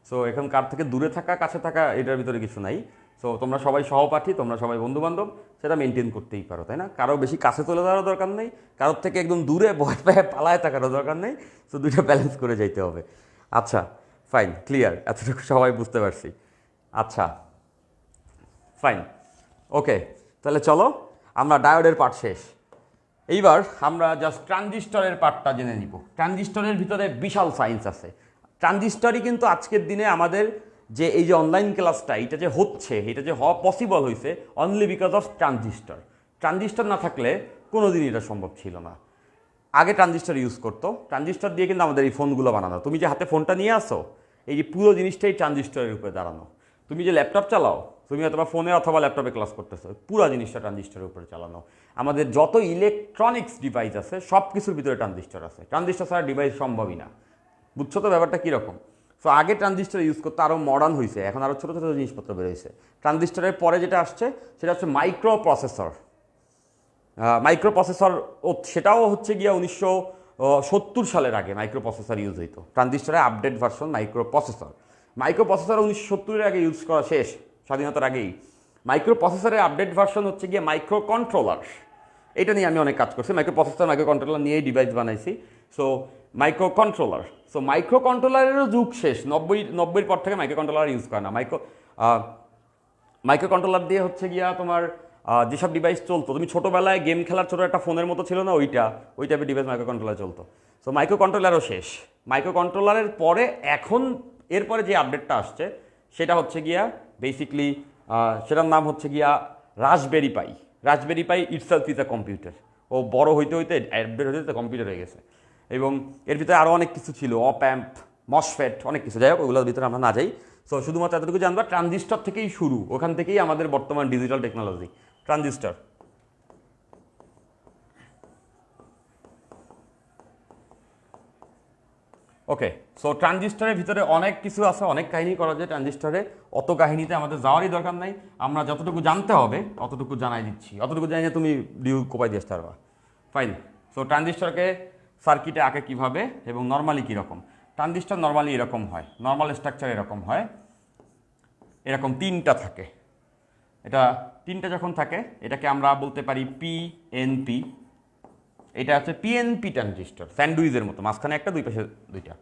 সো এখন কার থেকে দূরে থাকা কাছে থাকা এটার ভিতরে কিছু নাই। সো তোমরা সবাই সহপাঠী, তোমরা সবাই বন্ধুবান্ধব, সেটা মেনটেন করতেই পারো, তাই না? কারো বেশি কাছে চলে যাওয়ার দরকার নেই, কারোর থেকে একদম দূরে ভয় পেয়ে পালায় থাকারও দরকার নেই। সো দুইটা ব্যালেন্স করে যাইতে হবে। আচ্ছা, ফাইন, ক্লিয়ার, এতটুকু সবাই বুঝতে পারছি। আচ্ছা, ফাইন, ওকে, তাহলে চলো আমরা ডায়োডের পার্ট শেষ। এইবার আমরা জাস্ট ট্রানজিস্টরের পার্টটা জেনে নিব। ট্রানজিস্টরের ভিতরে বিশাল সায়েন্স আছে। ট্রানজিস্টরই কিন্তু আজকের দিনে আমাদের যে এই যে অনলাইন ক্লাসটা এটা যে হচ্ছে, এটা যে হওয়া পসিবল হয়েছে only because of transistor. Transistor না থাকলে কোনো দিন এটা সম্ভব ছিল না। আগে ট্রানজিস্টর ইউজ করতো, ট্রানজিস্টর দিয়ে কিন্তু আমাদের এই ফোনগুলো বানানো। তুমি যে হাতে ফোনটা নিয়ে আসো, এই যে পুরো জিনিসটাই ট্রানজিস্টরের উপরে দাঁড়ানো। তুমি যে ল্যাপটপ চালাও, তুমি অথবা ফোনে অথবা ল্যাপটপে ক্লাস করতেছো, পুরো জিনিসটা ট্রানজিস্টরের উপরে চালানো। আমাদের যত ইলেকট্রনিক্স ডিভাইস আছে সব কিছুর ভিতরে ট্রানজিস্টর আছে। ট্রানজিস্টর ছাড়া ডিভাইস সম্ভবই না। বুঝছো তো ব্যাপারটা কীরকম? সো আগে ট্রানজিস্টর ইউজ করতে আরও মডার্ন হয়েছে, এখন আরও ছোটো ছোটো জিনিসপত্র বেরোয়েছে। ট্রানজিস্টরের পরে যেটা আসছে সেটা হচ্ছে মাইক্রো প্রসেসর। মাইক্রো প্রসেসর সেটাও হচ্ছে গিয়া 1970 সালের আগে মাইক্রো প্রসেসর ইউজ হইতো। ট্রানজিস্টরের update version microprocessor. Microprocessor 1970-এর আগে ইউজ করা শেষ, স্বাধীনতার আগেই। মাইক্রো প্রসেসরের আপডেট ভার্সন হচ্ছে গিয়ে মাইক্রো কন্ট্রোলার। এটা নিয়ে আমি অনেক কাজ করছি, মাইক্রো প্রসেসর মাইক্রো কন্ট্রোলার নিয়েই ডিভাইস বানাইছি। সো মাইক্রো কন্ট্রোলার, সো মাইক্রো কন্ট্রোলারেরও যুগ শেষ। নব্বইয়ের পর থেকে মাইক্রো কন্ট্রোলার ইউজ করে না। মাইক্রো কন্ট্রোলার দিয়ে হচ্ছে গিয়া তোমার যেসব ডিভাইস চলতো, তুমি ছোটোবেলায় গেম খেলার ছোটো একটা ফোনের মতো ছিল না, ওই টাইপের ডিভাইস মাইক্রো কন্ট্রোলার চলতো। সো মাইক্রো কন্ট্রোলারও শেষ। মাইক্রো কন্ট্রোলারের পরে এখন এরপরে যে আপডেটটা আসছে সেটা হচ্ছে গিয়া বেসিকলি সেটার নাম হচ্ছে গিয়া Raspberry Pi. Raspberry Pi itself is a computer. ও বড় হইতে হইতে আপডেট হইতে হইতে কম্পিউটার হয়ে গেছে। এবং এর ভিতরে আরও অনেক কিছু ছিল, অপ অ্যাম্প, মসফেট, অনেক কিছু। যাই হোক, ওগুলোর ভিতরে আমরা না যাই। সো শুধুমাত্র এতটুকু জানবা ট্রানজিস্টর থেকেই শুরু, ওখান থেকেই আমাদের বর্তমান ডিজিটাল টেকনোলজি ট্রানজিস্টর। ওকে, সো ট্রানজিস্টরের ভিতরে অনেক কিছু আছে, অনেক কাহিনী করা যায় ট্রানজিস্টরে। অত কাহিনীতে আমাদের যাওয়ারই দরকার নাই। আমরা যতটুকু জানতে হবে অতটুকু জানাই দিচ্ছি। অতটুকু জানিয়ে তুমি ডিউ কোপাই দিয়ে আসতে পারবা। ফাইন। সো ট্রানজিস্টরকে সার্কিটে আঁকে কীভাবে এবং নর্মালি কীরকম? ট্রানজিস্টর নর্মালি এরকম হয়, নর্মাল স্ট্রাকচার এরকম হয়, এরকম তিনটা থাকে। এটা তিনটা যখন থাকে এটাকে আমরা বলতে পারি পিএনপি। এটা হচ্ছে পিএনপি ট্রানজিস্টর, স্যান্ডউইচের মতো, মাঝখানে একটা, দুই পাশে দুইটা।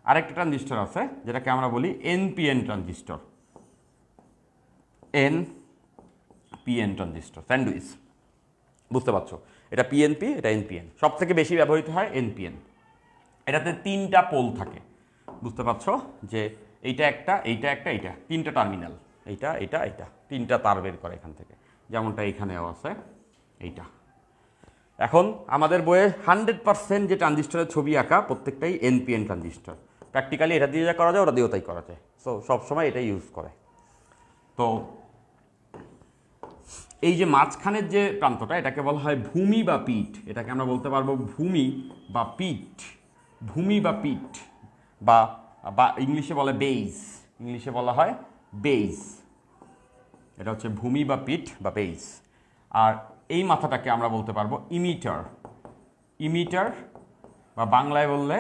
আরেকটা ট্রানজিস্টর আছে যেটাকে আমরা বলি NPN transistor. NPN transistor, sandwich. বুঝতে পারছো? এটা পিএনপি, এটা এনপিএন। সব থেকে বেশি ব্যবহৃত হয় এনপিএন। এটাতে তিনটা পোল থাকে। বুঝতে পারছো যে এইটা একটা, এইটা একটা, এইটা তিনটা টার্মিনাল, এইটা এইটা এইটা, তিনটা তার বের করে এখান থেকে, যেমনটা এইখানেও আছে এইটা। এখন আমাদের বইয়ে 100% যে ট্রানজিস্টরের ছবি আঁকা প্রত্যেকটাই এনপিএন ট্রানজিস্টর। প্র্যাকটিক্যালি এটা দিয়ে যা করা যায় ওটা দিয়েও তাই করা যায়। সো সবসময় এটাই ইউজ করে। তো এই যে মাঝখানের যে প্রান্তটা এটাকে বলা হয় ভূমি বা পিঠ। এটাকে আমরা বলতে পারবো ভূমি বা পিঠ, ভূমি বা পিঠ, বা বা ইংলিশে বলে বেইজ, ইংলিশে বলা হয় বেইজ। এটা হচ্ছে ভূমি বা পিঠ বা বেইজ। আর এই মাথাটাকে আমরা বলতে পারবো ইমিটার। ইমিটার বা বাংলায় বললে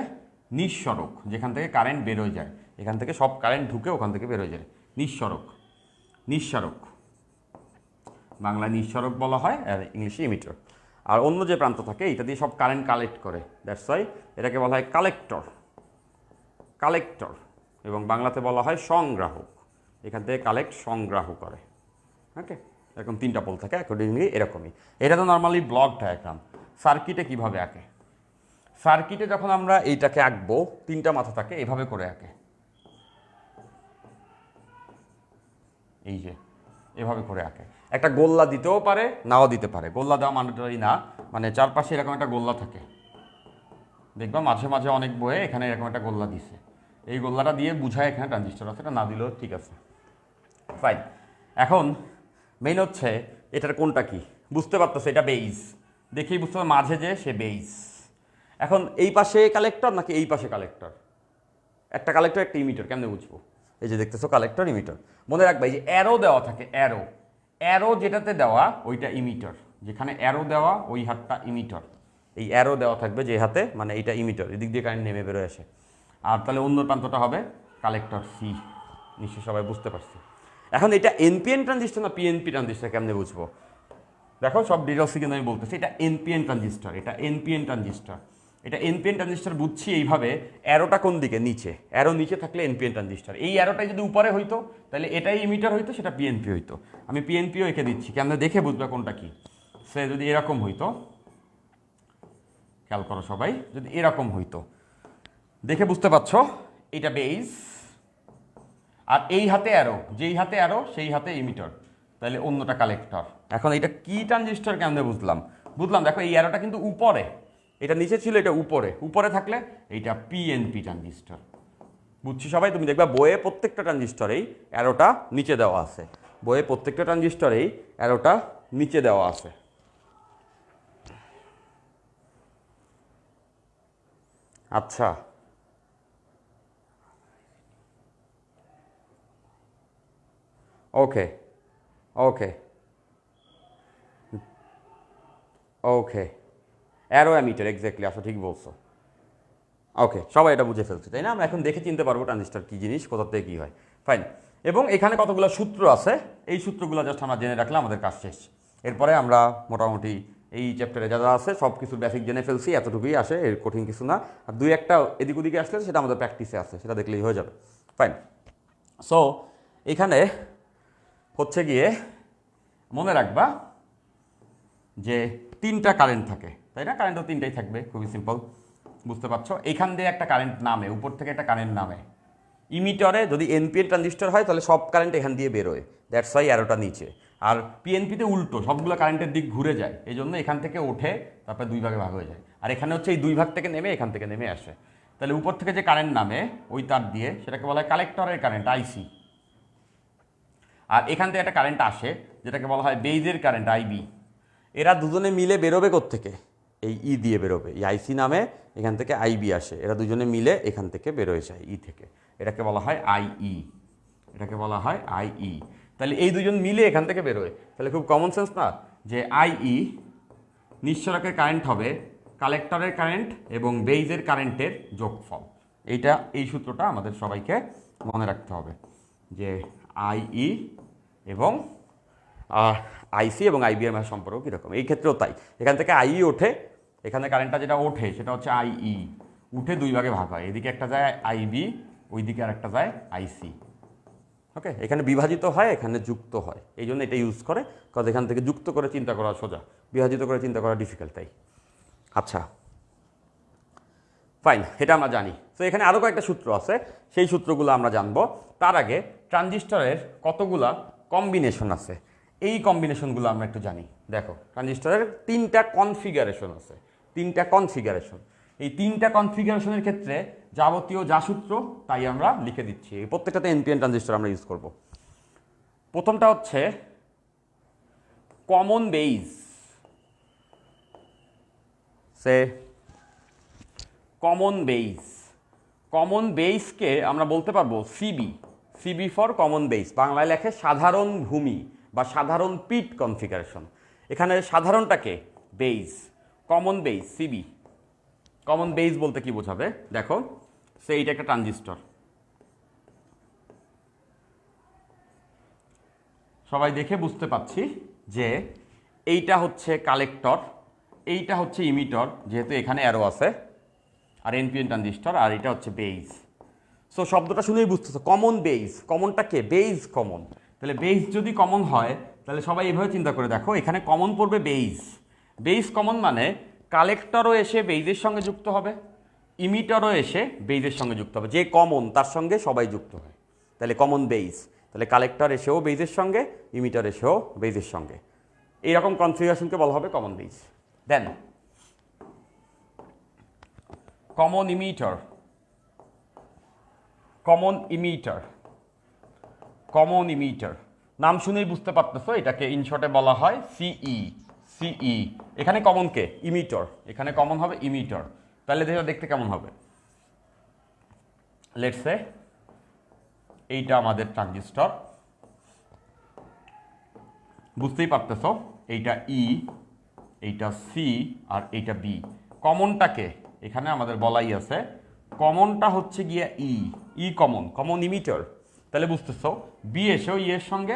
নিঃসরক, যেখান থেকে কারেন্ট বেরোয় যায়, এখান থেকে সব কারেন্ট ঢুকে ওখান থেকে বেরোয় যায়। নিঃসরক, নিঃসারক, বাংলায় নিঃসরক বলা হয়, আর ইংলিশে ইমিটার। আর অন্য যে প্রান্ত থাকে এটা দিয়ে সব কারেন্ট কালেক্ট করে, দ্যাটস ওয়াই এটাকে বলা হয় কালেক্টর। কালেক্টর, এবং বাংলাতে বলা হয় সংগ্রাহক। এখান থেকে কালেক্ট, সংগ্রাহ করে। ওকে, এরকম তিনটা পোল থাকে, অ্যাকর্ডিংলি এরকমই। এটা তো নর্মালি ব্লক ডায়াগ্রাম। সার্কিটে কিভাবে আঁকে? সার্কিটে যখন আমরা এইটাকে আঁকবো, তিনটা মাথা থাকে, এভাবে করে আঁকে, এই যে এভাবে করে আঁকে। একটা গোল্লা দিতেও পারে, নাও দিতে পারে। গোল্লা দেওয়া ম্যান্ডেটরি না, মানে চারপাশে এরকম একটা গোল্লা থাকে, দেখবা মাঝে মাঝে অনেক বইয়ে এখানে এরকম একটা গোল্লা দিছে। এই গোল্লাটা দিয়ে বুঝায় এখানে ট্রানজিস্টর আছে, এটা না দিলেও ঠিক আছে। ফাইন। এখন মেইন হচ্ছে এটার কোনটা কি বুঝতে পারতেছে, এটা বেইজ দেখেই বুঝতে পারবে মাঝে যে সে বেইজ। এখন এই পাশে কালেক্টর নাকি এই পাশে কালেক্টর? একটা কালেক্টর একটা ইমিটার, কেমনে বুঝবো? এই যে দেখতেছো কালেক্টর, ইমিটার। মনে রাখবে এই যে অ্যারো দেওয়া থাকে, অ্যারো, অ্যারো যেটাতে দেওয়া ওইটা ইমিটার, যেখানে অ্যারো দেওয়া ওই হাতটা ইমিটর, এই অ্যারো দেওয়া থাকবে যে হাতে, মানে এইটা ইমিটর, এদিক দিয়ে কারেন্ট নেমে বেরোয় আসে। আর তাহলে অন্য প্রান্তটা হবে কালেক্টর সি, নিশ্চয়ই সবাই বুঝতে পারছি। এখন এটা এনপিএন ট্রানজিস্টর না পিএনপি ট্রানজিস্টর কেমনে বুঝবো? দেখো সব ডিটেলসে কিন্তু আমি বলতেছি, এটা এনপিএন ট্রানজিস্টর, এটা এনপিএন ট্রানজিস্টর। এটা এনপিএন ট্রানজিস্টর বুঝছি এইভাবে, অ্যারোটা কোন দিকে? নিচে। অ্যারো নিচে থাকলে এনপিএন ট্রানজিস্টর। এই অ্যারোটাই যদি উপরে হইতো তাহলে এটাই ইমিটার হইতো, সেটা পিএনপি হইতো। আমি পিএনপিও এঁকে দিচ্ছি, কেমনে দেখে বুঝবে কোনটা কি। সে যদি এরকম হইতো, খেয়াল করো সবাই, যদি এরকম হইতো দেখে বুঝতে পারছো, এটা বেস আর এই হাতে অ্যারো, যেই হাতে অ্যারো সেই হাতে ইমিটার, তাহলে অন্যটা কালেক্টর। এখন এটা কি ট্রানজিস্টর কেমনে বুঝলাম? দেখো এই অ্যারোটা কিন্তু উপরে, এটা নিচে ছিল, এটা উপরে। উপরে থাকলে এইটা পিএনপি ট্রানজিস্টর। বুঝছি সবাই? তুমি দেখবা বইয়ে প্রত্যেকটা ট্রানজিস্টরেই অ্যারোটা নিচে দেওয়া আছে, বইয়ে প্রত্যেকটা ট্রানজিস্টরেই অ্যারোটা নিচে দেওয়া আছে। আচ্ছা, ওকে ওকে ওকে, অ্যারো অ্যামিটার, এক্স্যাক্টলি, আসো ঠিক বলছো। ওকে, সবাই এটা বুঝে ফেলছে, তাই না? আমরা এখন দেখে চিনতে পারবো ট্রানজিস্টর কী জিনিস, কোথা থেকে কী হয়। ফাইন। এবং এখানে কতগুলো সূত্র আছে, এই সূত্রগুলো জাস্ট আমরা জেনে রাখলে আমাদের কাজ শেষ। এরপরে আমরা মোটামুটি এই চ্যাপ্টারে যা যা আছে সব কিছু বেসিক জেনে ফেলছি, এতটুকুই আসে, এর কঠিন কিছু না। আর দুই একটা এদিক ওদিকে আসলে সেটা আমাদের প্র্যাকটিসে আছে, সেটা দেখলেই হয়ে যাবে। ফাইন। সো এখানে হচ্ছে গিয়ে মনে রাখবা যে তিনটা কারেন্ট থাকে, তাই না? কারেন্টও তিনটাই থাকবে, খুবই সিম্পল, বুঝতে পারছো? এখান দিয়ে একটা কারেন্ট নামে, উপর থেকে একটা কারেন্ট নামে। ইমিটরে যদি এনপিএন ট্রানজিস্টর হয় তাহলে সব কারেন্ট এখান দিয়ে বেরোয়, দ্যাটস ওয়াই অ্যারোটা নিচে। আর পিএনপিতে উল্টো, সবগুলো কারেন্টের দিক ঘুরে যায়, এই জন্য এখান থেকে ওঠে, তারপরে দুই ভাগে ভাগ হয়ে যায়। আর এখানে হচ্ছে এই দুই ভাগ থেকে নেমে এখান থেকে নেমে আসে। তাহলে উপর থেকে যে কারেন্ট নামে ওই তার দিয়ে, সেটাকে বলা হয় কালেক্টরের কারেন্ট, আইসি। আর এখান থেকে একটা কারেন্ট আসে যেটাকে বলা হয় বেইজের কারেন্ট, আইবি। এরা দুজনে মিলে বেরোবে কোত্থেকে? এই ই দিয়ে বেরোবে, এই আইসি নামে, এখান থেকে আইবি আসে, এরা দুজনে মিলে এখান থেকে বেরোয় যায় ই থেকে, এটাকে বলা হয় আইই, এটাকে বলা হয় আইই। তাহলে এই দুজন মিলে এখান থেকে বেরোয়, তাহলে খুব কমন সেন্স না যে আইই নিঃসরকের কারেন্ট হবে কালেক্টরের কারেন্ট এবং বেইজের কারেন্টের যোগফল। এইটা, এই সূত্রটা আমাদের সবাইকে মনে রাখতে হবে যে আইই এবং আইসি এবং আইবি এর মাঝে সম্পর্ক কীরকম। এই ক্ষেত্রেও তাই, এখান থেকে আইই ওঠে, এখানে কারেন্টটা যেটা ওঠে সেটা হচ্ছে আইই, উঠে দুই ভাগে ভাগ হয়, এদিকে একটা যায় আইবি, ওইদিকে আর একটা যায় আইসি। ওকে, এখানে বিভাজিত হয়, এখানে যুক্ত হয়, এই জন্য এটা ইউজ করে, কারণ এখান থেকে যুক্ত করে চিন্তা করা সোজা, বিভাজিত করে চিন্তা করা ডিফিকাল্ট, তাই। আচ্ছা, ফাইন, এটা আমরা জানি। তো এখানে আরও কয়েকটা সূত্র আছে, সেই সূত্রগুলো আমরা জানবো। তার আগে ট্রানজিস্টরের কতগুলা কম্বিনেশন আছে, এই কম্বিনেশনগুলো আমরা একটু জানি। দেখো, ট্রানজিস্টরের তিনটা কনফিগারেশন আছে, তিনটা কনফিগারেশন। এই তিনটা কনফিগারেশনের ক্ষেত্রে যাবতীয় যা সূত্র তাই আমরা লিখে দিচ্ছি, এই প্রত্যেকটাতে এনপিএন ট্রানজিস্টর আমরা ইউজ করব। প্রথমটা হচ্ছে কমন বেইজ, সে কমন বেইজ। কমন বেইজকে আমরা বলতে পারবো CB, CB for common base, বাংলায় লেখে সাধারণ ভূমি বা সাধারণ পিট কনফিগারেশন। এখানে সাধারণটাকে base, common base CB. Common base বলতে কি বোঝাবে? দেখো, সে এইটা একটা ট্রানজিস্টর, সবাই দেখে বুঝতে পাচ্ছি যে এইটা হচ্ছে কালেক্টর, এইটা হচ্ছে ইমিটর, যেহেতু এখানে অ্যারো আছে, আর এনপিএন ট্রানজিস্টর, আর এটা হচ্ছে বেইজ। সো শব্দটা শুনেই বুঝতেছো, কমন বেইজ, কমনটা কে? Base common. তাহলে বেইজ যদি কমন হয় তাহলে সবাই এভাবে চিন্তা করে দেখো, এখানে কমন পড়বে বেইজ। বেইজ কমন মানে কালেক্টরও এসে বেইজের সঙ্গে যুক্ত হবে, ইমিটরও এসে বেইজের সঙ্গে যুক্ত হবে, যে কমন তার সঙ্গে সবাই যুক্ত হয়, তাহলে কমন বেইজ। তাহলে কালেক্টর এসেও বেইজের সঙ্গে, ইমিটর এসেও বেইজের সঙ্গে, এইরকম কনফিগারেশনকে বলা হবে common base. Then common emitter, common emitter, common emitter নাম শুনেই বুঝতে পারতেছো, এটাকে ইনশর্টে বলা হয় সিই, সিই। এখানে কমন কে? ইমিটর, এখানে কমন হবে ইমিটর। তাহলে দেখতে কেমন হবে? লেটস সে এইটা আমাদের ট্রানজিস্টর, বুঝতেই পারতেছো, এইটা ই, এইটা সি আর এইটা বি। কমনটাকে এখানে আমাদের বলাই আছে, কমনটা হচ্ছে গিয়ে ই কমন ইমিটার। তাহলে বুঝতেছো বি এসেও ই এর সঙ্গে,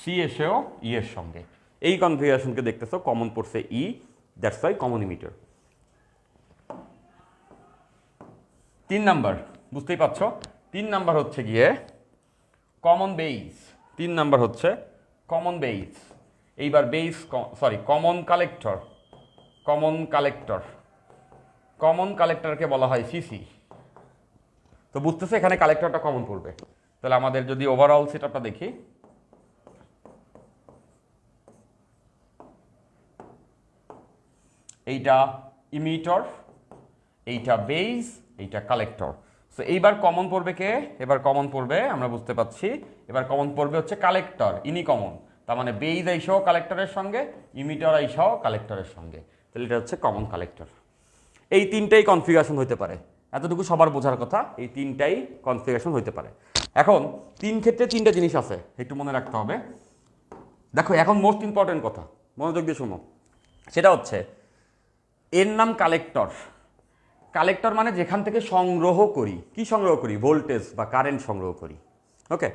সি এসেও ই এর সঙ্গে, এই কনফিগারেশনকে দেখতেছো কমন পড়ছে E, that's why common emitter. 3 number বুঝতেই পারছো, 3 নাম্বার হচ্ছে গিয়ে কমন বেইস। 3 নাম্বার হচ্ছে কমন বেইস। এইবার বেইস কমন কালেক্টর। কমন কালেক্টরকে বলা হয় সিসি। তো বুঝতেছে এখানে কালেক্টরটা কমন পড়বে। তাহলে আমাদের যদি ওভারঅল সেটআপটা দেখি, এইটা ইমিটর, এইটা বেইস, এইটা কালেক্টর। সো এইবার কমন পড়বে কে? এবার কমন পড়বে, আমরা বুঝতে পাচ্ছি এবার কমন পড়বে হচ্ছে কালেক্টর, ইনি কমন। তার মানে বেইস আইসাও কালেক্টরের সঙ্গে, ইমিটর আইসাও কালেক্টরের সঙ্গে। তাহলে এটা হচ্ছে কমন কালেক্টর। এই 3টাই কনফিগারেশন হতে পারে, এতটুকু সবার বোঝার কথা, এই 3টাই কনফিগারেশন হতে পারে। এখন 3 ক্ষেত্রে 3টা জিনিস আছে, একটু মনে রাখতে হবে। দেখো এখন মোস্ট ইম্পর্টেন্ট কথা, মনোযোগ দিয়ে শোনো। সেটা হচ্ছে এর নাম কালেক্টর। কালেক্টর মানে যেখান থেকে সংগ্রহ করি, কি সংগ্রহ করি? ভোল্টেজ বা কারেন্ট সংগ্রহ করি। ওকে,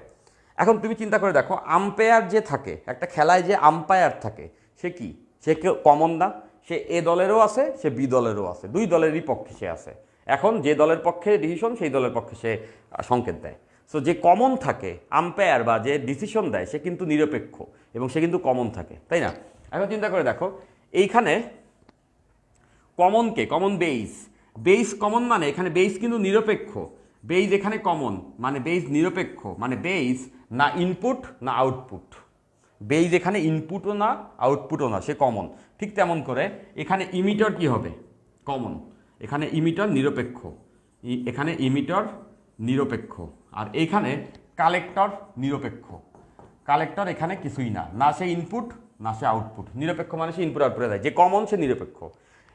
এখন তুমি চিন্তা করে দেখো, আম্পায়ার যে থাকে একটা খেলায়, যে আম্পায়ার থাকে সে কি? সে কমন না? সে এ দলেরও আছে, সে বি দলেরও আছে, দুই দলেরই পক্ষে সে আছে। এখন যে দলের পক্ষে ডিসিশন, সেই দলের পক্ষে সে সংকেত দেয়। সো যে কমন থাকে আম্পায়ার বা যে ডিসিশন দেয়, সে কিন্তু নিরপেক্ষ এবং সে কিন্তু কমন থাকে, তাই না? এখন চিন্তা করে দেখো, এইখানে কমনকে, কমন বেইস কমন মানে এখানে বেইস কিন্তু নিরপেক্ষ। বেইস এখানে কমন মানে বেইস নিরপেক্ষ, মানে বেইস না ইনপুট না আউটপুট। বেইস এখানে ইনপুটও না আউটপুটও না, সে কমন। ঠিক তেমন করে এখানে ইমিটর কি হবে? কমন। এখানে ইমিটর নিরপেক্ষ, এখানে ইমিটর নিরপেক্ষ, আর এইখানে কালেক্টর নিরপেক্ষ। কালেক্টর এখানে কিছুই না, না সে ইনপুট না সে আউটপুট। নিরপেক্ষ মানে সে ইনপুট আউটপুটে দেয়, যে কমন সে নিরপেক্ষ।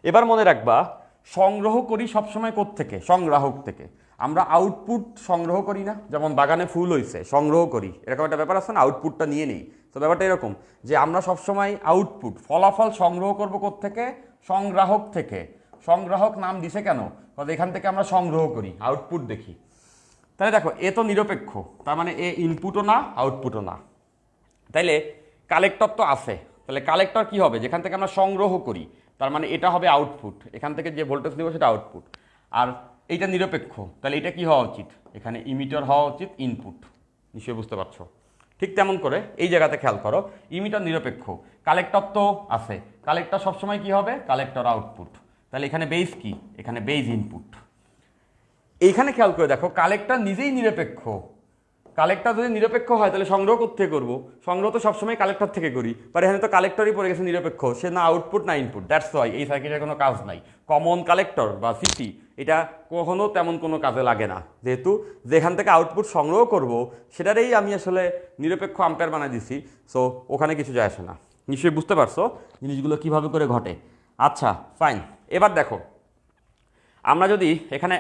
এবার মনে রাখবা, সংগ্রহ করি সবসময় কোত্থেকে? সংগ্রাহক থেকে। আমরা আউটপুট সংগ্রহ করি না, যেমন বাগানে ফুল হয়েছে সংগ্রহ করি, এরকম একটা ব্যাপার আছে না, আউটপুটটা নিয়ে নিই। তো ব্যাপারটা এরকম যে আমরা সবসময় আউটপুট, ফলাফল সংগ্রহ করব কোত্থেকে? সংগ্রাহক থেকে। সংগ্রাহক নাম দিছে কেন? কারণ এখান থেকে আমরা সংগ্রহ করি, আউটপুট দেখি। তাহলে দেখো এ তো নিরপেক্ষ, তার মানে এ ইনপুটও না আউটপুটও না। তাইলে কালেক্টর তো আছে, তাহলে কালেক্টর কি হবে? যেখান থেকে আমরা সংগ্রহ করি, তার মানে এটা হবে আউটপুট, এখান থেকে যে ভোল্টেজ নেব সেটা আউটপুট। আর এইটা নিরপেক্ষ, তাহলে এটা কি হওয়া উচিত? এখানে ইমিটার হওয়া উচিত ইনপুট। নিশ্চয়ই বুঝতে পারছো। ঠিক তেমন করে এই জায়গাতে খেয়াল করো, ইমিটার নিরপেক্ষ, কালেক্টর তো আছে, কালেক্টর সবসময় কি হবে? Collector output. তাহলে এখানে বেস কি? এখানে বেস ইনপুট। এইখানে খেয়াল করে দেখো, কালেক্টর নিজেই নিরপেক্ষ। কালেক্টর যদি নিরপেক্ষ হয় তাহলে সংগ্রহ কোত্থেকে করবো? সংগ্রহ তো সবসময় কালেক্টর থেকে করি, বাট এখানে তো কালেক্টরই পড়ে গেছে নিরপেক্ষ, সে না আউটপুট না ইনপুট। দ্যাটস ওয়াই এই সার্কিটের কোনো কাজ নাই। কমন কালেক্টর বা সিসি এটা কখনো তেমন কোনো কাজে লাগে না, যেহেতু যেখান থেকে আউটপুট সংগ্রহ করব সেটারই আমি আসলে নিরপেক্ষ আম্পায়ার বানাই দিছি। সো ওখানে কিছু যায় আসে না। নিশ্চয়ই বুঝতে পারছো জিনিসগুলো কীভাবে করে ঘটে। আচ্ছা ফাইন, এবার দেখো আমরা যদি এখানে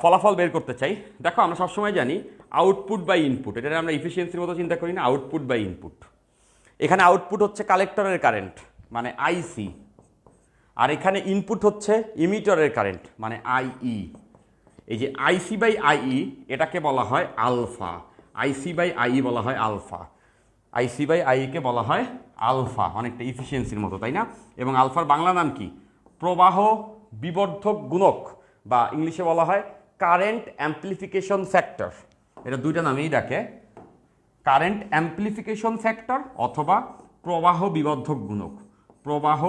ফলাফল বের করতে চাই, দেখো আমরা সবসময় জানি আউটপুট বাই ইনপুট, এটা আমরা ইফিসিয়েন্সির মতো চিন্তা করি না, আউটপুট বাই ইনপুট। এখানে আউটপুট হচ্ছে কালেক্টরের কারেন্ট মানে আইসি, আর এখানে ইনপুট হচ্ছে ইমিটরের কারেন্ট মানে আইই। এই যে আইসি বাই আইই এটাকে বলা হয় আলফা। আইসি বাই আইই বলা হয় আলফা। আইসি বাই আইকে বলা হয় আলফা, অনেকটা ইফিসিয়েন্সির মতো, তাই না? এবং আলফার বাংলা নাম কি? প্রবাহ বিবর্ধক গুণক, বা ইংলিশে বলা হয় কারেন্ট অ্যাম্প্লিফিকেশন ফ্যাক্টর। এটা দুইটা নামেই ডাকে, কারেন্ট অ্যাম্প্লিফিকেশন ফ্যাক্টর অথবা প্রবাহ বিবর্ধক গুণক। প্রবাহ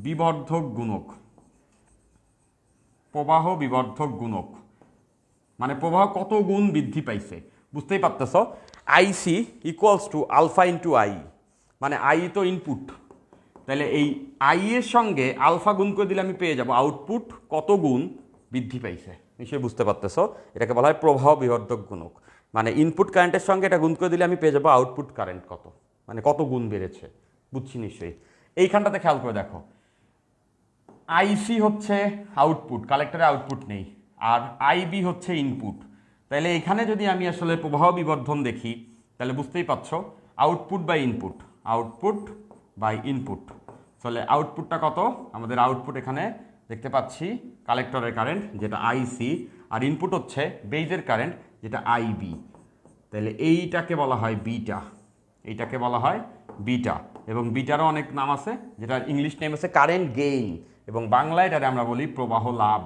বিবর্ধক গুণক, প্রবাহ বিবর্ধক গুণক মানে প্রবাহ কত গুণ বৃদ্ধি পাইছে, বুঝতেই পারতেছ। IC equals to alpha into I, মানে আই তো ইনপুট, তাহলে এই আই এর সঙ্গে আলফা গুণ করে দিলে আমি পেয়ে যাব আউটপুট কত গুণ বৃদ্ধি পাইছে। নিশ্চয়ই বুঝতে পারতেছো, এটাকে বলা হয় প্রবাহ বিবর্ধক গুণক। মানে ইনপুট কারেন্টের সঙ্গে এটা গুণ করে দিলে আমি পেয়ে যাবো আউটপুট কারেন্ট কত, মানে কত গুণ বেড়েছে। বুঝছি নিশ্চয়ই। এইখানটাতে খেয়াল করে দেখো, আইসি হচ্ছে আউটপুট, কালেক্টরে আউটপুট নেই, আর আইবি হচ্ছে ইনপুট। তাহলে এখানে যদি আমি আসলে প্রবাহ বিবর্ধন দেখি, তাহলে বুঝতেই পারছো output by input, output by input. তাহলে আউটপুটটা কত? আমাদের আউটপুট এখানে দেখতে পাচ্ছি কালেক্টরের কারেন্ট যেটা আইসি, আর ইনপুট হচ্ছে বেজের কারেন্ট যেটা আইবি। তাহলে এইটাকে বলা হয় বিটা, এইটাকে বলা হয় বিটা, এবং বিটারও অনেক নাম আছে, যেটা ইংলিশ নেম আছে কারেন্ট গেইন, এবং বাংলায় এটাকে আমরা বলি প্রবাহ লাভ।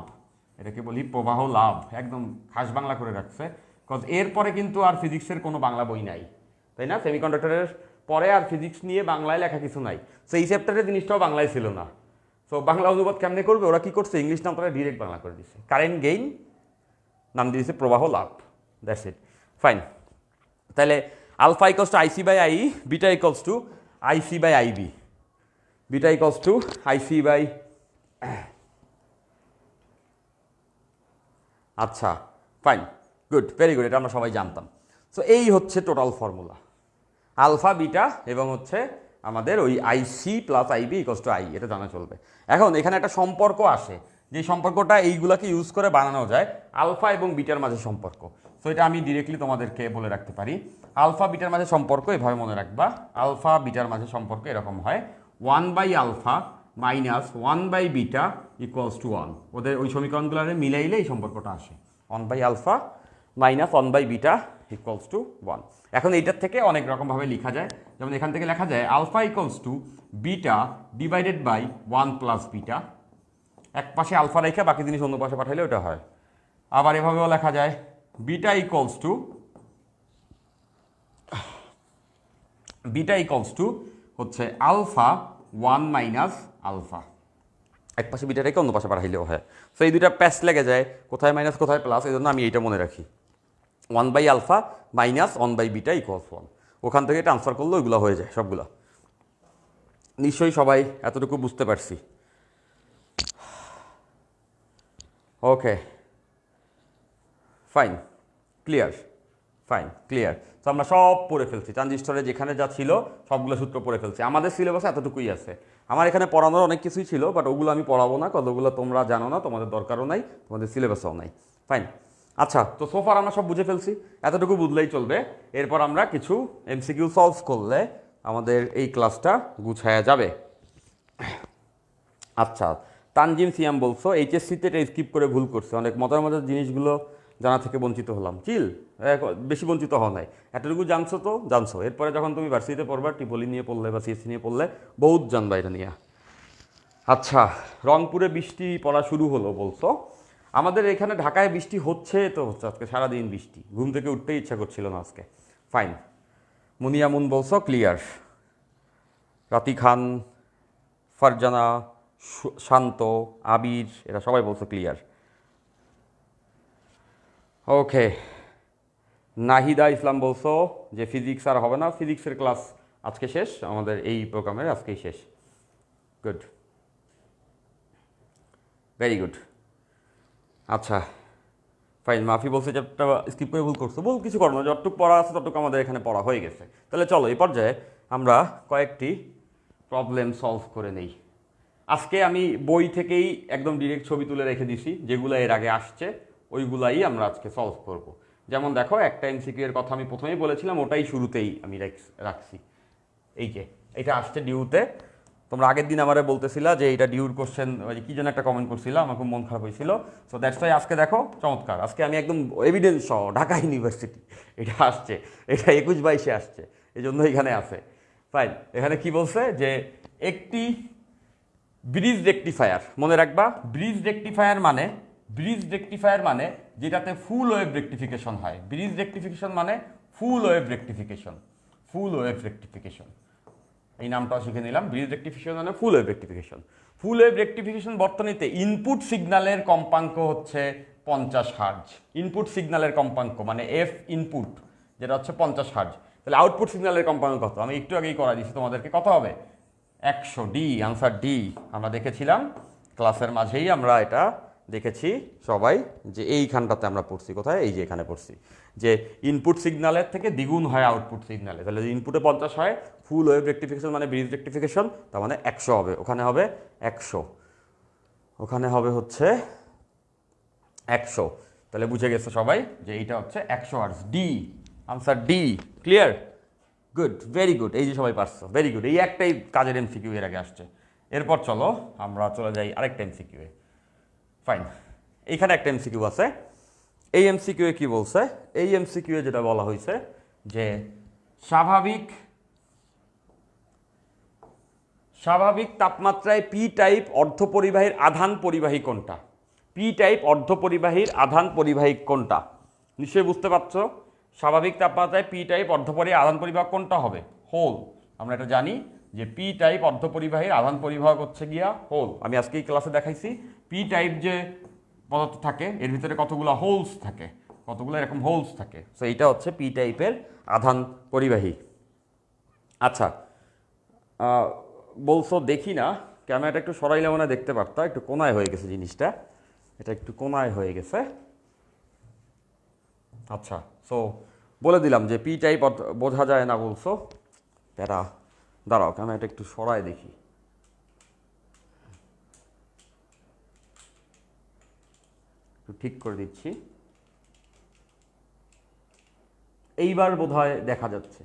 এটাকে বলি প্রবাহ লাভ, একদম খাস বাংলা করে রাখছে, কজ এরপরে কিন্তু আর ফিজিক্সের কোনো বাংলা বই নাই, তাই না? সেমিকন্ডাক্টরের পরে আর ফিজিক্স নিয়ে বাংলায় লেখা কিছু নাই। সো এই চ্যাপ্টারের জিনিসটাও বাংলায় ছিল না। সো বাংলা অনুবাদ কেমনে করবে? ওরা কি করছে, ইংলিশ নামটা ডিরেক্ট বাংলা করে দিচ্ছে, কারেন্ট গেইন নাম দিয়েছে প্রবাহ লাভ। That's it, fine. তাহলে alpha equals to IC by I, beta equals to IC by IB, beta equals to IC by, আচ্ছা ফাইন, গুড, ভেরি গুড, এটা আমরা সবাই জানতাম। সো এই হচ্ছে টোটাল ফর্মুলা, আলফা বিটা এবং হচ্ছে আমাদের ওই IC plus IB equals to I, এটা জানা চলবে। এখন এখানে একটা সম্পর্ক আসে, যে সম্পর্কটা এইগুলাকে ইউজ করে বানানো যায়, আলফা এবং বিটার মাঝে সম্পর্ক। সো এটা আমি ডিরেক্টলি তোমাদেরকে বলে রাখতে পারি, আলফা বিটার মাঝে সম্পর্ক এভাবে মনে রাখবা, আলফা বিটার মাঝে সম্পর্ক এরকম হয় 1 by alpha minus 1 by beta equals to 1। ওদের ওই সমীকরণগুলো মিলাইলে এই সম্পর্কটা আসে, 1 by alpha minus 1 by beta equals to 1। এখন এইটার থেকে অনেক রকমভাবে লেখা যায়, যেমন এখান থেকে লেখা যায় alpha equals to beta divided by 1 plus beta, এক পাশে আলফা রেখে বাকি জিনিস অন্য পাশে পাঠাইলে ওটা হয়। আবার এভাবেও লেখা যায় বিটা ইকুয়ালস টু হচ্ছে আলফা 1 মাইনাস আলফা, এক পাশে বিটা রেখে অন্য পাশে পাঠাইলেও হয়। সো এই দুইটা প্যাচ লেগে যায়, কোথায় মাইনাস কোথায় প্লাস, এই জন্য আমি এইটা মনে রাখি 1 by alpha minus 1 by beta equals 1। ওখান থেকে ট্রান্সফার করলে ওইগুলো হয়ে যায় সবগুলো। নিশ্চয়ই সবাই এতটুকু বুঝতে পারছি। Okay fine, clear, fine clear. তো আমরা সব পড়ে ফেলছি, ট্রানজিস্টরে যেখানে যা ছিল সবগুলো সূত্র পড়ে ফেলছি। আমাদের সিলেবাসে এতটুকুই আছে। আমার এখানে পড়ানোর অনেক কিছুই ছিল, বাট ওগুলো আমি পড়াবো না, কতগুলো তোমরা জানো না, তোমাদের দরকারও নাই, তোমাদের সিলেবাসও নাই। ফাইন, আচ্ছা, তো সোফার আমরা সব বুঝে ফেলছি, এতটুকু বুঝলেই চলবে। এরপর আমরা কিছু এমসিকিউ সলভ করলে আমাদের এই ক্লাসটা গুছায়া যাবে। আচ্ছা, তানজিম সিয়াম বলছো এইচএসসিতে এটা স্কিপ করে ভুল করছে, অনেক মজার মজার জিনিসগুলো জানা থেকে বঞ্চিত হলাম। চিল, বেশি বঞ্চিত হওয়া নাই, এতটুকু জানছো তো জানছো, এরপরে যখন তুমি ভার্সিটিতে পড়বা, টিপলি নিয়ে পড়লে বা সিএসসি নিয়ে পড়লে বহুত জানবা এটা নিয়ে। আচ্ছা, রংপুরে বৃষ্টি পড়া শুরু হলো বলছো, আমাদের এখানে ঢাকায় বৃষ্টি হচ্ছে তো হচ্ছে, আজকে সারাদিন বৃষ্টি, ঘুম থেকে উঠতেই ইচ্ছা করছিল না আজকে। ফাইন, মুনিয়ামুন বলছো ক্লিয়ার, রাতি খান, ফারজানা, শান্ত, আবির, এরা সবাই বলছো ক্লিয়ার। ওকে, নাহিদা ইসলাম বলছো যে ফিজিক্স আর হবে না, ফিজিক্সের ক্লাস আজকে শেষ, আমাদের এই প্রোগ্রামের আজকেই শেষ। Good, very good. আচ্ছা ফাইন, মাফি বলছে যে একটা স্কিপ করে ভুল করছো, ভুল কিছু করো না, যতটুকু পড়া আছে ততটুকু আমাদের এখানে পড়া হয়ে গেছে। তাহলে চলো এই পর্যায়ে আমরা কয়েকটি প্রবলেম সলভ করে নেই। আজকে আমি বই থেকেই একদম ডিরেক্ট ছবি তুলে রেখে দিছি, যেগুলো এর আগে আসছে ওইগুলাই আমরা আজকে সলভ করব। যেমন দেখো, একটা এমসিকিউ এর কথা আমি প্রথমেই বলেছিলাম, ওটাই শুরুতেই আমি রাখছি। এই যে এটা আসছে ডিউতে, তোমরা আগের দিন আমারে বলতেছিলা যে এটা ডিউর কোশ্চেন, কি যেন একটা কমেন্ট করছিল, আমার খুব মন খারাপ হয়েছিল। সো দ্যাটস ওয়াই আজকে দেখো চমৎকার, আজকে আমি একদম এভিডেন্স সহ, ঢাকা ইউনিভার্সিটি এটা আসছে, এটা 21-22 আসছে, এই জন্য এখানে আছে। ফাইন, এখানে কি বলছে যে একটি ব্রিজ রেকটিফায়ার, মনে রাখবা ব্রিজ রেকটিফায়ার মানে যেটাতে ফুল ওয়েভ রেকটিফিকেশন হয়। ব্রিজ রেকটিফিকেশন মানে ফুল ওয়েভ রেকটিফিকেশন, এই নামটাও শিখে নিলাম। ব্রিজ রেকটিফিকেশন মানে ফুল ওয়েভ রেকটিফিকেশন বর্তনীতে ইনপুট সিগন্যালের কম্পাঙ্ক হচ্ছে 50 হার্জ। ইনপুট সিগন্যালের কম্পাঙ্ক মানে এফ ইনপুট, যেটা হচ্ছে 50 হার্জ। তাহলে আউটপুট সিগন্যালের কম্পাঙ্ক কত? আমি একটু আগেই করা দিচ্ছি তোমাদেরকে, কত হবে? 100। D, answer D. আমরা দেখেছিলাম ক্লাসের মাঝেই, আমরা এটা দেখেছি সবাই, যে এইখানটাতে আমরা পড়ছি, কোথায়? এই যে এখানে পড়ছি, যে ইনপুট সিগন্যালের থেকে দ্বিগুণ হয় আউটপুট সিগন্যালে। তাহলে ইনপুটে 50 হয়, ফুল ওয়েভ রেকটিফিকেশন মানে ব্রিজ রেকটিফিকেশন, তার মানে 100 হবে। ওখানে হবে 100, ওখানে হবে হচ্ছে 100। তাহলে বুঝে গেছে সবাই যে এইটা হচ্ছে 100 hertz. D, answer D. Clear? Good, very good. এই যে সবাই পারছো, ভেরি গুড। এই একটাই কাজের এমসিকিউ এর আগে আসছে, এরপর চলো আমরা চলে যাই আরেকটা এমসিকিউ এ। ফাইন, এইখানে একটা এমসিকিউ আছে। এই এমসিকিউ এ কি বলছে? এই এমসিকিউ এ যেটা বলা হয়েছে যে স্বাভাবিক তাপমাত্রায় পি টাইপ অর্ধপরিবাহীর আধান পরিবাহী কোনটা? পি টাইপ অর্ধপরিবাহীর আধান পরিবাহী কোনটা? নিশ্চয়ই বুঝতে পারছো, স্বাভাবিক তাপমাত্রায় পি টাইপ অর্ধপরিবাহী আধান পরিবাহক কোনটা হবে? হোল। আমরা এটা জানি যে পি টাইপ অর্ধপরিবাহীর আধান পরিবাহক হচ্ছে গিয়া হোল। আমি আজকে এই ক্লাসে দেখাইছি পি টাইপ যে পদার্থ থাকে এর ভিতরে কতগুলো হোলস থাকে, কতগুলো এরকম হোলস থাকে। সো এইটা হচ্ছে পি টাইপের আধান পরিবাহী। আচ্ছা, বলছো দেখি না, ক্যামেরাটা একটু সরাইলে মনে দেখতে পারতা, একটু কোনায় হয়ে গেছে জিনিসটা, এটা একটু কোনায় হয়ে গেছে। আচ্ছা, সো বলে দিলাম যে পি টাইপ বোঝা যায় না বলছো, প্যারা, দাঁড়াও ক্যামেরাটা একটু সরায় দেখি। একটু ঠিক করে দিচ্ছি, এইবার বোধহয় দেখা যাচ্ছে,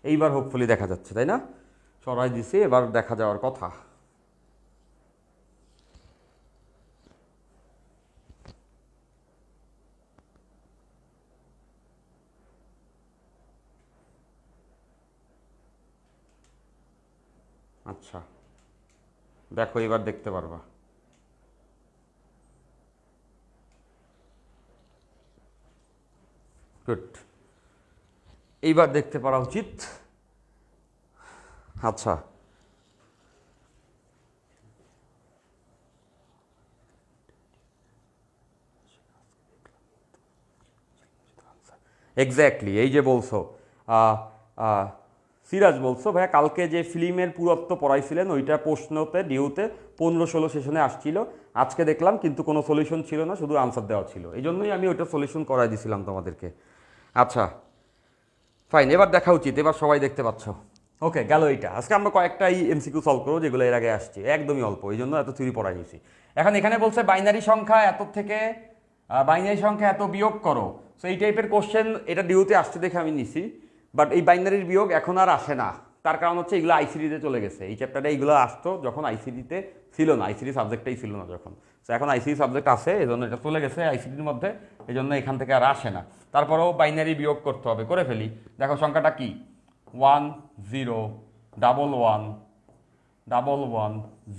এইবার হোপফুলি দেখা যাচ্ছে, তাই না? সরাই দিছি, এবার দেখা যাওয়ার কথা। আচ্ছা, দেখো এবার দেখতে পারবা। গুড, এইবার দেখতে পারা উচিত। আচ্ছা, এক্স্যাক্টলি এই যে বলছো সিরাজ বলছো ভাইয়া কালকে যে ফিল্মের পুরত্ব পড়াইছিলেন ওইটা প্রশ্নতে ডিউতে 15-16 সেশনে আসছিল, আজকে দেখলাম কিন্তু কোনো সলিউশন ছিল না, শুধু আনসার দেওয়া ছিল, এই জন্যই আমি ওইটা সলিউশন করাই দিছিলাম তোমাদেরকে। আচ্ছা ফাইন, এবার দেখা উচিত, এবার সবাই দেখতে পাচ্ছ। ওকে, গেল এইটা। আজকে আমরা কয়েকটাই এমসিকিউ সলভ করবো যেগুলো এর আগে আসছে, একদমই অল্প, এই জন্য এত থিওরি পড়াই নিয়েছি। এখন এখানে বলছে বাইনারি সংখ্যা এত থেকে বাইনারি সংখ্যা এত বিয়োগ করো। সো এই টাইপের কোশ্চেন এটা ডিউতে আসছে দেখে আমি নিছি, বাট এই বাইনারির বিয়োগ এখন আর আসে না। তার কারণ হচ্ছে এগুলো আইসিডিতে চলে গেছে, এই চ্যাপ্টারে এইগুলো আসতো যখন আইসিডিতে ছিল না, আইসিডি সাবজেক্টটাই ছিল না যখন। সো এখন আইসিডি সাবজেক্ট আছে, এই জন্য এটা চলে গেছে আইসিডির মধ্যে, এই জন্য এখান থেকে আর আসে না। তারপরেও বাইনারি বিয়োগ করতে হবে, করে ফেলি। দেখো সংখ্যাটা কি, 1 0 1 1 1 1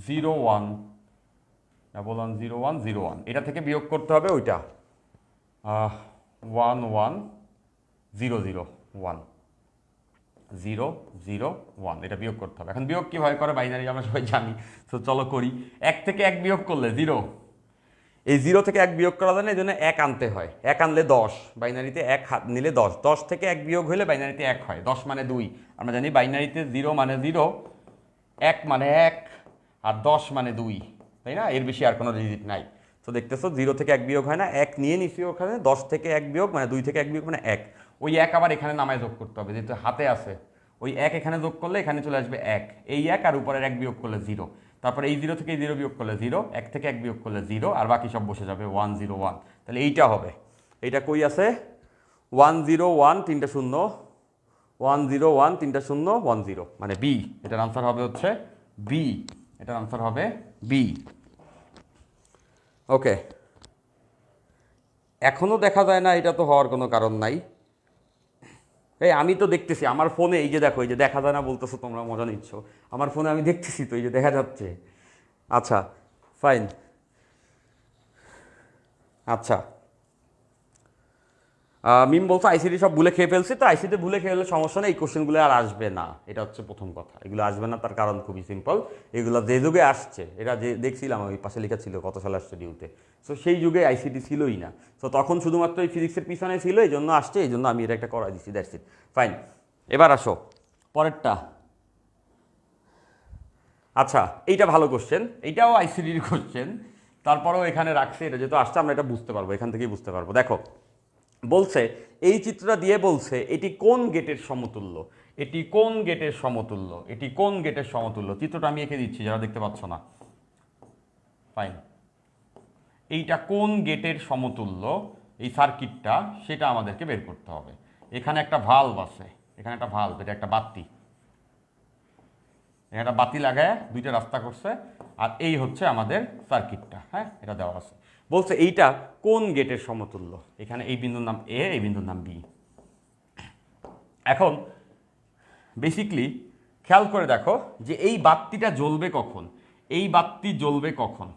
0 1 1 0 1 0 1, এটা থেকে বিয়োগ করতে হবে ওইটা 1 1 0 0 1 0 0 1, এটা বিয়োগ করতে হবে। এখন বিয়োগ কীভাবে করে বাইনারি আমরা সবাই জানি, তো চলো করি। 1 থেকে 1 বিয়োগ করলে 0, এই 0 থেকে 1 বিয়োগ করা যায় না, এই জন্য 1 আনতে হয়, 1 আনলে 10, বাইনারিতে 1 নিলে 10, 10 থেকে 1 বিয়োগ হলে বাইনারিতে 1 হয়, 10 মানে 2। আমরা জানি বাইনারিতে 0 মানে 0, 1 মানে 1, আর 10 মানে 2, তাই না? এর বেশি আর কোনো ডিজিট নাই। তো দেখতেছো 0 থেকে 1 বিয়োগ হয় না, 1 নিয়ে নিছি ওখানে, 10 থেকে 1 বিয়োগ মানে 2 থেকে 1 বিয়োগ মানে 1, ওই 1 আবার এখানে নামায় যোগ করতে হবে, যেহেতু হাতে আছে, ওই 1 এখানে যোগ করলে এখানে চলে আসবে 1, এই 1 আর উপরের 1 বিয়োগ করলে 0, তারপরে এই 0 থেকে 0 বিয়োগ করলে 0, 1 থেকে 1 বিয়োগ করলে 0, আর বাকি সব বসে যাবে 1 0 1। তাহলে এইটা হবে, এইটা কই আছে, 1 0 1 3টা 0, 1 0 1 3টা 0 1 0, মানে বি। এটার আনসার হবে হচ্ছে বি, এটার আনসার হবে বি। ওকে, এখনও দেখা যায় না, এটা তো হওয়ার কোনো কারণ নাই। এই আমি তো দেখতেছি আমার ফোনে, এই যে দেখো, এই যে দেখা যায় না বলতেছো তোমরা, মজা নিচ্ছ, আমার ফোনে আমি দেখতেছি তো, এই যে দেখা যাচ্ছে। আচ্ছা ফাইন, আচ্ছা মিম বলছো আইসিডি সব ভুলে খেয়ে ফেলছি, তো আইসিডি ভুলে খেয়ে ফেলে সমস্যা নেই, এই কোশ্চেনগুলো আর আসবে না, এটা হচ্ছে প্রথম কথা। এগুলো আসবে না, তার কারণ খুবই সিম্পল, এগুলো যে যুগে আসছে, এটা যে দেখছিলাম ওই পাশে লেখা ছিল কত সালে আসছে ডিউতে, সো সেই যুগে আইসিডি ছিলই না, তো তখন শুধুমাত্র এই ফিজিক্সের পিছনে ছিল, এই জন্য আসছে, এই জন্য আমি এটা একটা করাই দিচ্ছি, দ্যাটস ইট। ফাইন, এবার আসো পরেরটা। আচ্ছা এইটা ভালো কোশ্চেন, এইটাও আইসিডির কোশ্চেন, তারপরেও এখানে রাখছে, এটা যেহেতু আসছে আমরা এটা বুঝতে পারবো, এখান থেকেই বুঝতে পারবো। দেখো বলছে, এই চিত্রটা দিয়ে বলছে এটি কোন গেটের সমতুল্য, এটি কোন গেটের সমতুল্য, এটি কোন গেটের সমতুল্য। চিত্রটা আমি এঁকে দিচ্ছি যারা দেখতে পাচ্ছ না। ফাইন, এইটা কোন গেটের সমতুল্য, এই সার্কিটটা, সেটা আমাদেরকে বের করতে হবে। এখানে একটা ভালভ আছে, এখানে একটা ভালভ, এটা একটা বাতি, এখানে বাতি লাগায় দুইটা রাস্তা করছে, আর এই হচ্ছে আমাদের সার্কিটটা। হ্যাঁ, এটা দেওয়া আছে। বলছে এইটা কোন গেটের সমতুল্য। এখানে এই বিন্দুর নাম এ, এই বিন্দুর নাম বি। এখন বেসিকলি খেয়াল করে দেখো যে এই বাতিটা জ্বলবে কখন, এই বাতি জ্বলবে কখন,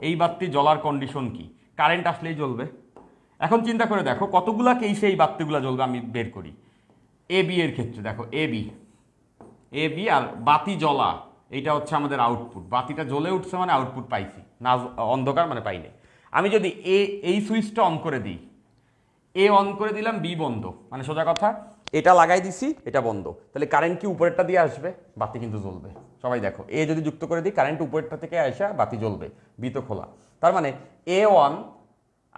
এই বাতি জ্বলার কন্ডিশন কি, কারেন্ট আসলেই জ্বলবে। এখন চিন্তা করে দেখো কতগুলা কেসে এই বাতিগুলো জ্বলবে আমি বের করি। এ বি এর ক্ষেত্রে দেখো এ বি আর বাতি জ্বলা, এইটা হচ্ছে আমাদের আউটপুট। বাতিটা জ্বলে উঠছে মানে আউটপুট পাইছি, না অন্ধকার মানে পাইনি। আমি যদি এই সুইচটা অন করে দিই, এ অন করে দিলাম, বি বন্ধ, মানে সোজা কথা এটা লাগাই দিছি, এটা বন্ধ, তাহলে কারেন্ট কি উপরেরটা দিয়ে আসবে, বাতি কিন্তু জ্বলবে। সবাই দেখো এ যদি যুক্ত করে দিই, কারেন্ট উপরেরটা থেকে আসা, বাতি জ্বলবে, বি তো খোলা। তার মানে A1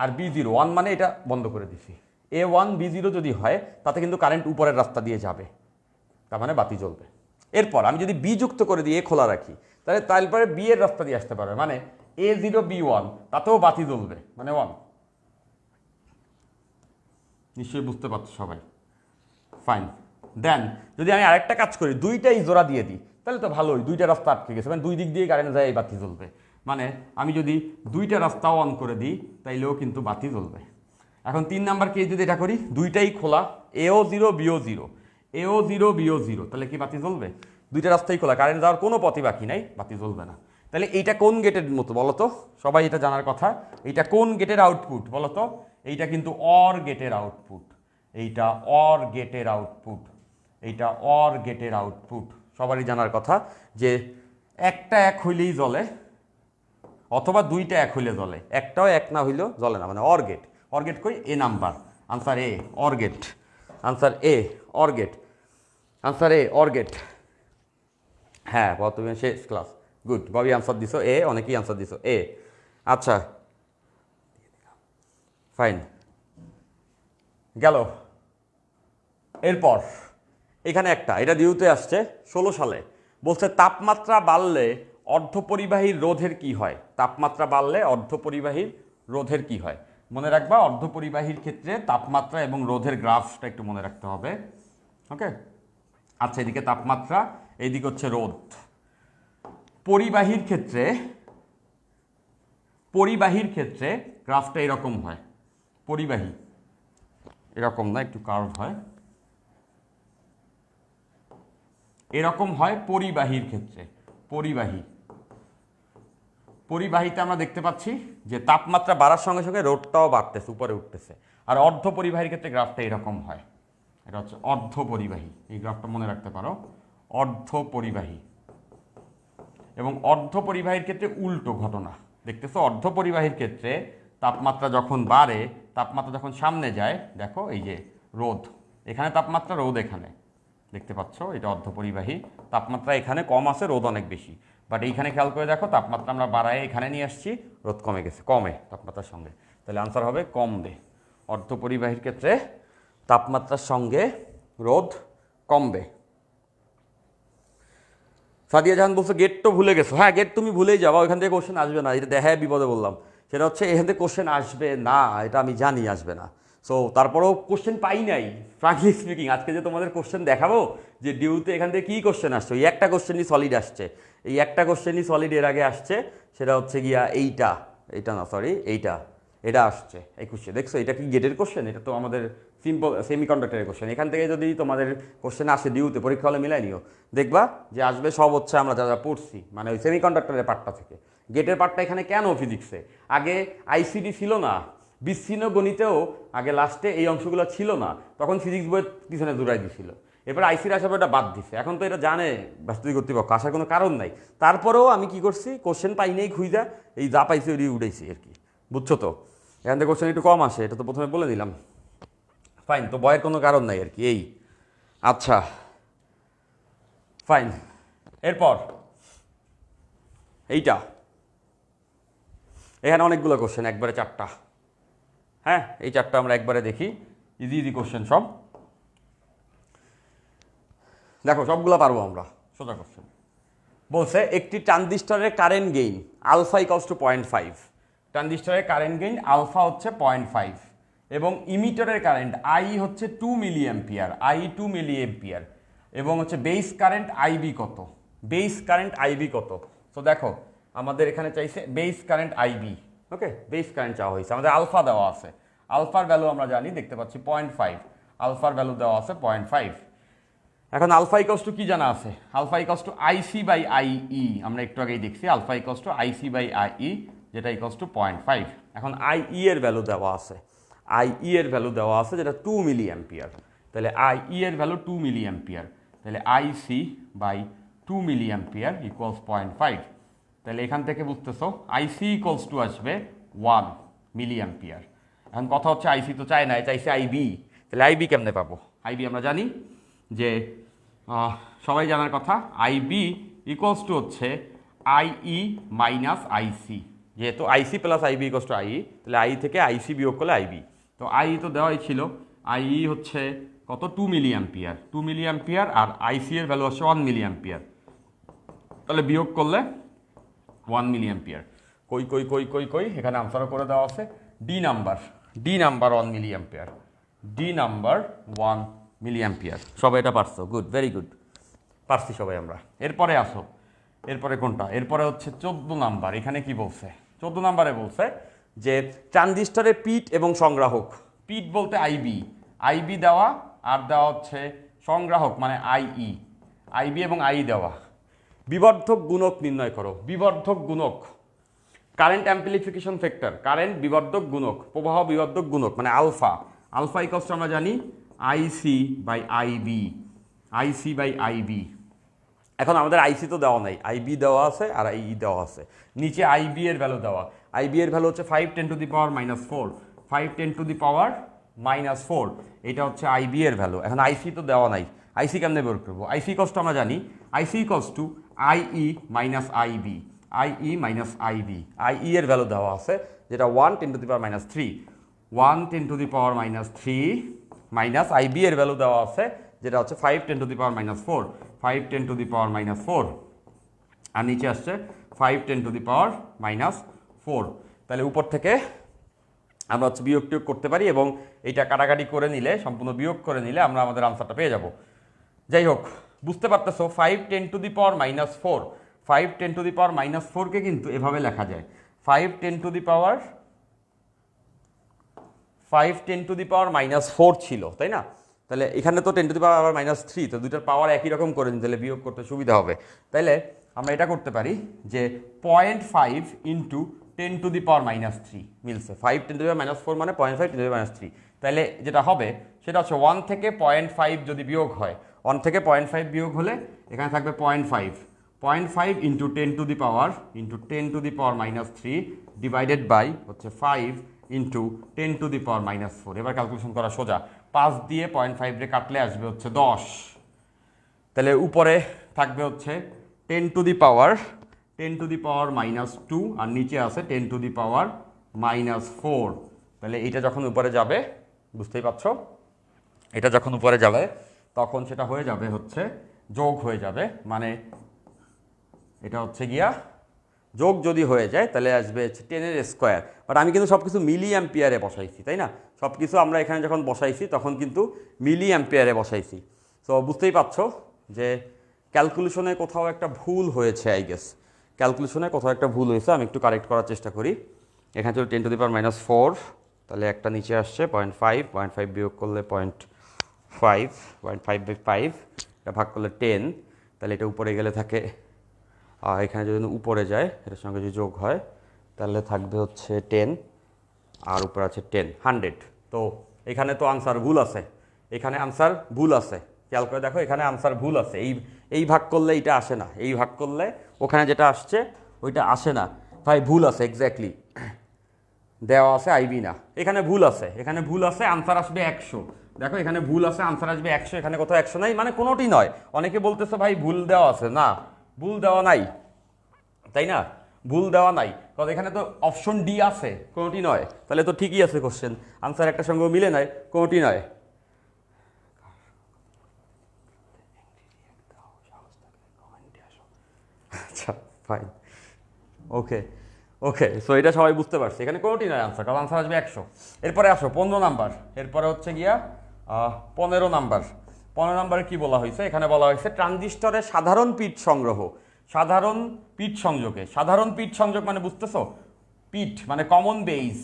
আর B0, 1 মানে এটা বন্ধ করে দিছি, A1 B0 যদি হয় তাতে কিন্তু কারেন্ট উপরের রাস্তা দিয়ে যাবে, তার মানে বাতি জ্বলবে। এরপর আমি যদি বি যুক্ত করে দিয়ে খোলা রাখি, তাহলে তারপরে বি এর রাস্তা দিয়ে আসতে পারবে, মানে A0 B1, তাতেও বাতি জ্বলবে, মানে 1। নিশ্চয়ই বুঝতে পারছো সবাই? ফাইন। দেন যদি আমি আরেকটা কাজ করি, দুইটাই জোড়া দিয়ে দিই, তাহলে তো ভালোই, দুইটা রাস্তা আটকে গেছে, মানে দুই দিক দিয়ে কারেন্ট যায়, এই বাতি জ্বলবে। মানে আমি যদি দুইটা রাস্তাও অন করে দিই, তাইলেও কিন্তু বাতি জ্বলবে। এখন 3 নাম্বার কেস যদি এটা করি, দুইটাই খোলা, A0 B0, A0 B0, তাহলে কি বাতি জ্বলবে? দুইটা রাস্তাই খোলা, কারেন্ট যাওয়ার কোনো পথই বাকি নাই, বাতি জ্বলবে না। তাহলে এইটা কোন গেটের মতো বলো তো? সবাই এটা জানার কথা। এইটা কোন গেটের আউটপুট বলো তো? এইটা কিন্তু অর গেটের আউটপুট, এইটা অর গেটের আউটপুট, এইটা অর গেটের আউটপুট। সবারই জানার কথা যে একটা এক হইলেই জ্বলে, অথবা দুইটা এক হইলে জ্বলে, একটাও এক না হইলেও জ্বলে না, মানে অর গেট। অর গেট কই? A number, answer A, OR gate, answer A, OR gate, answer A, OR gate. হ্যাঁ, তুমি শেষ ক্লাস, গুড। ববি আনসার দিছো এ, অনেকেই আনসার দিছো এ। আচ্ছা ফাইন, গেল। এরপর এখানে একটা, এটা ডিউতে আসছে 16 সালে, বলছে তাপমাত্রা বাড়লে অর্ধপরিবাহীর রোধের কি হয়? তাপমাত্রা বাড়লে অর্ধপরিবাহীর রোধের কি হয়? মনে রাখবা, অর্ধপরিবাহীর ক্ষেত্রে তাপমাত্রা এবং রোধের গ্রাফটা একটু মনে রাখতে হবে। ওকে, আচ্ছা, এদিকে তাপমাত্রা, এইদিকে হচ্ছে রোধ। পরিবাহীর ক্ষেত্রে গ্রাফটা এরকম হয়, পরিবাহী এরকম না, একটু কার্ভ হয়, এরকম হয় পরিবাহীর ক্ষেত্রে। পরিবাহীতে আমরা দেখতে পাচ্ছি যে তাপমাত্রা বাড়ার সঙ্গে সঙ্গে রোধটাও বাড়তেছে, উপরে উঠতেছে। আর অর্ধ পরিবাহীর ক্ষেত্রে গ্রাফটা এরকম হয়, এটা হচ্ছে অর্ধ পরিবাহী। এই গ্রাফটা মনে রাখতে পারো, অর্ধ পরিবাহী। এবং অর্ধ পরিবাহীর ক্ষেত্রে উল্টো ঘটনা দেখতেছো। অর্ধ পরিবাহীর ক্ষেত্রে তাপমাত্রা যখন বাড়ে, তাপমাত্রা যখন সামনে যায়, দেখো এই যে রোধ, এখানে তাপমাত্রা, রোধ এখানে, দেখতে পাচ্ছ, এটা অর্ধপরিবাহী। তাপমাত্রা এখানে কম আছে, রোধ অনেক বেশি, বাট এইখানে খেয়াল করে দেখো, তাপমাত্রা আমরা বাড়ায় এখানে নিয়ে আসছি, রোধ কমে গেছে, কমে তাপমাত্রার সঙ্গে, তাহলে আনসার হবে কমবে। অর্ধপরিবাহীর ক্ষেত্রে তাপমাত্রার সঙ্গে রোধ কমবে। সাদিয়া জাহান বলছে গেট তো ভুলে গেছো। হ্যাঁ, গেট তুমি ভুলেই যাবো, ওইখান থেকে কোশ্চেন আসবে না, এটা দেখায় বিপদে বললাম। সেটা হচ্ছে এখান থেকে কোশ্চেন আসবে না, এটা আমি জানি আসবে না। সো তারপরেও কোশ্চেন পাই নাই, ফ্রাঙ্কলি স্পিকিং। আজকে যে তোমাদের কোশ্চেন দেখাবো যে ডিউতে এখান থেকে কী কোশ্চেন আসছে, এই একটা কোশ্চেনই সলিড আসছে, এই একটা কোশ্চেনই সলিড এর আগে আসছে, সেটা হচ্ছে গিয়া এইটা না, সরি, এটা আসছে 21-এ। দেখছো এটা কি গেটের কোশ্চেন? এটা তো আমাদের সিম্পল সেমিকন্ডাক্টরের কোশ্চেন। এখান থেকে যদি তোমাদের কোশ্চেন আসে ডিউতে, পরীক্ষা হলে মিলাই নিও, দেখবা যে আসবে সব হচ্ছে আমরা যা যা পড়ছি, মানে ওই সেমিকন্ডাক্টরের পার্টটা থেকে। গেটের পার্টটা এখানে কেন ফিজিক্সে? আগে আইসিডি ছিল না, বিচ্ছিন্ন গণিতেও আগে লাস্টে এই অংশগুলো ছিল না, তখন ফিজিক্স বইয়ের পিছনে জোড়াই দিছিল। এরপর আইসির আসার পর এটা বাদ দিছে, এখন তো এটা জানে বাস্তবিক কর্তৃপক্ষ, আসার কোনো কারণ নাই। তারপরেও আমি কি করছি, কোশ্চেন পাই নেই খুঁজা, এই যা পাইছি ওই উঠেছি আর কি, বুঝছো তো? এখান থেকে কোশ্চেন একটু কম আসে, এটা তো প্রথমে বলে দিলাম। ফাইন, তো ভয়ের কোনো কারণ নাই আর কি, এই। আচ্ছা ফাইন, এরপর এইটা, এখানে অনেকগুলো কোশ্চেন, একবারে 4টা। হ্যাঁ, এই 4টা আমরা একবারে দেখি, ইজি কোশ্চেন সব। দেখো সবগুলো পারবো আমরা, সোজা কোশ্চেন। বলছে একটি ট্রানজিস্টরের current gain alpha equals to 0.5। ট্রানজিস্টরের কারেন্ট গেইন আলফা হচ্ছে 0.5, এবং ইমিটারের কারেন্ট আই হচ্ছে 2 milliampere, I 2 milliampere, এবং হচ্ছে বেস কারেন্ট আইবি কত? বেস কারেন্ট আইবি কত। তো দেখো আমাদের এখানে চাইছে base current IB, okay, base current চাওয়া হয়েছে, আমাদের আলফা দেওয়া আছে, আলফার ভ্যালু আমরা জানি, দেখতে পাচ্ছি 0.5, আলফার ভ্যালু দেওয়া আছে 0.5। এখন আলফা ইকস টু কি জানা আছে, alpha equals to IC by IE, আমরা একটু আগেই দেখছি alpha equals to IC by IE, যেটা ইকস টু 0.5। এখন আইই এর ভ্যালু দেওয়া আছে, আইই এর ভ্যালু দেওয়া আছে যেটা 2 মিলি অ্যাম্পিয়ার, তাহলে আইই এর ভ্যালু 2 মিলি অ্যাম্পিয়ার, তাহলে IC by 2 milliampere equals 0.5। তাহলে এখান থেকে বুঝতেছো আইসি ইকুয়ালস টু আসবে 1 মিলি অ্যাম্পিয়ার। এখন কথা হচ্ছে আইসি তো চাই না, চাইছে আইবি, তাহলে আইবি কেমনে পাবো, আইবি আমরা জানি যে সবাই জানার কথা, আইবি ইকুয়ালস টু হচ্ছে আইই মাইনাস আইসি, যেহেতু IC plus IB equals to IE, তাহলে আই থেকে আইসি বিয়োগ করলে আইবি। তো আই তো দেওয়াই ছিল, আইই হচ্ছে কত 2 মিলি অ্যাম্পিয়ার, 2 মিলি অ্যাম্পিয়ার, আর আইসি এর ভ্যালু হচ্ছে 1 মিলি অ্যাম্পিয়ার, তাহলে বিয়োগ করলে 1 মিলি অ্যাম্পিয়ার। কই কই কই কই কই এখানে আনসারও করে দেওয়া আছে, D number 1 milliampere, D number 1 milliampere. সবাই এটা পারছো, গুড, ভেরি গুড, পারছি সবাই আমরা। এরপরে আসো, এরপরে কোনটা, এরপরে হচ্ছে 14 নাম্বার। এখানে কি বলছে, 14 নাম্বারে বলছে যে ট্রানজিস্টরের পিট এবং সংগ্রাহক, পিট বলতে আইবি, আইবি দেওয়া, আর দেওয়া হচ্ছে সংগ্রাহক মানে আইই, আইবি এবং আই দেওয়া। বিবর্ধক গুণক নির্ণয় করো, বিবর্ধক গুণক, কারেন্ট অ্যাম্পলিফিকেশন ফ্যাক্টর, কারেন্ট বিবর্ধক গুণক, প্রবাহ বিবর্ধক গুণক মানে আলফা, আলফা ইকুয়ালস টু আমরা জানি IC by IB, IC by IB. এখন আমাদের আইসি তো দেওয়া নাই, আইবি দেওয়া আছে আর আইই দেওয়া আছে, নিচে আইবি এর ভ্যালু দেওয়া, আইবি এর ভ্যালু হচ্ছে 5 10 to the power -4, 5 10 to the পাওয়ার -4, এটা হচ্ছে আইবি এর ভ্যালু। এখন আইসি তো দেওয়া নাই, আইসি কেমনে বের করবো, আইসি কস্ট আমরা জানি, IC equals to IE minus IB, IE minus IB, IE এর ভ্যালু দেওয়া আছে যেটা 1 10 to the power -3, 1 10 to the power -3 minus IB এর ভ্যালু দেওয়া আছে যেটা হচ্ছে 5 10 to the power -4, 5 10 to the পাওয়ার -4, আর নিচে আসছে 5 10 টু দি পাওয়ার -4। তাহলে উপর থেকে আমরা হচ্ছে বিয়োগ টিয়োগ করতে পারি এবং এইটা কাটাকাটি করে নিলে, সম্পূর্ণ বিয়োগ করে নিলে আমরা আমাদের আনসারটা পেয়ে যাব। যাই হোক, বুঝতে পারতেছো 5 10 to the power -4, 5 10 to the পাওয়ার -4কে কিন্তু এভাবে লেখা যায়, 5 10 টু দি পাওয়ার -4 ছিল, তাই না? তাহলে এখানে তো 10 টু দি পাওয়ার আবার -3, তো দুইটার পাওয়ার একই রকম করে নিই, তাহলে বিয়োগ করতে সুবিধা হবে। তাইলে আমরা এটা করতে পারি যে 0.5 ইন্টু 10 টু দি পাওয়ার -3 মিলছে, 5 10 টু দি পাওয়ার -4 মানে 0.5 10 টু দি পাওয়ার -3। তাহলে যেটা হবে সেটা হচ্ছে 1 থেকে 0.5 যদি বিয়োগ হয়, 1 থেকে 0.5 বিয়োগ হলে এখানে থাকবে 0.5 into 10 to the power -3 divided by হচ্ছে 5 ইন্টু 10 টু দি পাওয়ার -4। এবার ক্যালকুলেশন করা সোজা, 5 দিয়ে 0.5 রে কাটলে আসবে হচ্ছে 10, তাহলে উপরে থাকবে হচ্ছে 10 টু দি পাওয়ার -2, আর নিচে আছে 10 টু দি পাওয়ার -4। তাহলে এটা যখন উপরে যাবে, বুঝতেই পারছো, এটা যখন উপরে যাবে তখন সেটা হয়ে যাবে হচ্ছে যোগ হয়ে যাবে, মানে এটা হচ্ছে গিয়া যোগ যদি হয়ে যায় তাহলে আসবে 10 এর স্কোয়ার। বাট আমি কিন্তু সব কিছু মিলি অ্যাম্পিয়ারে বসাইছি, তাই না? সব কিছু আমরা এখানে যখন বসাইছি তখন কিন্তু মিলি অ্যাম্পিয়ারে বসাইছি। সো বুঝতেই পারছো যে ক্যালকুলেশনে কোথাও একটা ভুল হয়েছে, আই গেস ক্যালকুলেশনে কোথাও একটা ভুল হয়েছে, আমি একটু কারেক্ট করার চেষ্টা করি। এখানে ছিল 10 টু দি পাওয়ার -4, তাহলে একটা নিচে আসছে 0.5 বিয়োগ করলে 0.5 এটা ভাগ করলে 10, তাহলে এটা উপরে গেলে থাকে, এখানে যদি উপরে যায় এটার সঙ্গে যদি যোগ হয় তাহলে থাকবে হচ্ছে 10, আর উপরে আছে 10, 100। তো এখানে তো আনসার ভুল আছে, এখানে আনসার ভুল আছে, খেয়াল করে দেখো এখানে আনসার ভুল আছে, এই ভাগ করলে এইটা আসে না, এই ভাগ করলে ওখানে যেটা আসছে ওইটা আসে না, ভাই ভুল আছে, এক্স্যাক্টলি দেওয়া আছে আইবি না, এখানে ভুল আছে, এখানে ভুল আছে, আনসার আসবে 100। দেখো এখানে ভুল আছে, আনসার আসবে 100, এখানে কোথাও 100 নাই, মানে কোনোটি নয়। অনেকে বলতেছে ভাই ভুল দেওয়া আছে, না ভুল দেওয়া নাই, তাই না? ভুল দেওয়া নাই, কারণ এখানে তো অপশন ডি আছে, কোনোটি নয়, তাহলে তো ঠিকই আছে কোশ্চেন, আনসার একটা সঙ্গে মিলে নাই, কোনোটি নয়। আচ্ছা ফাইন, ওকে ওকে, সো এটা সবাই বুঝতে পারছে, এখানে কোনোটি নয় আনসার, কারণ আনসার আসবে 100। এরপরে আসো 15 নাম্বার, এরপরে হচ্ছে গিয়া 15 নাম্বার। 15 নম্বরে কি বলা হয়েছে? এখানে বলা হয়েছে ট্রানজিস্টরের সাধারণ পিট সংগ্রহ, সাধারণ পিট সংযোগে। সাধারণ পিট সংযোগ মানে বুঝতেছো? পিট মানে কমন বেইস,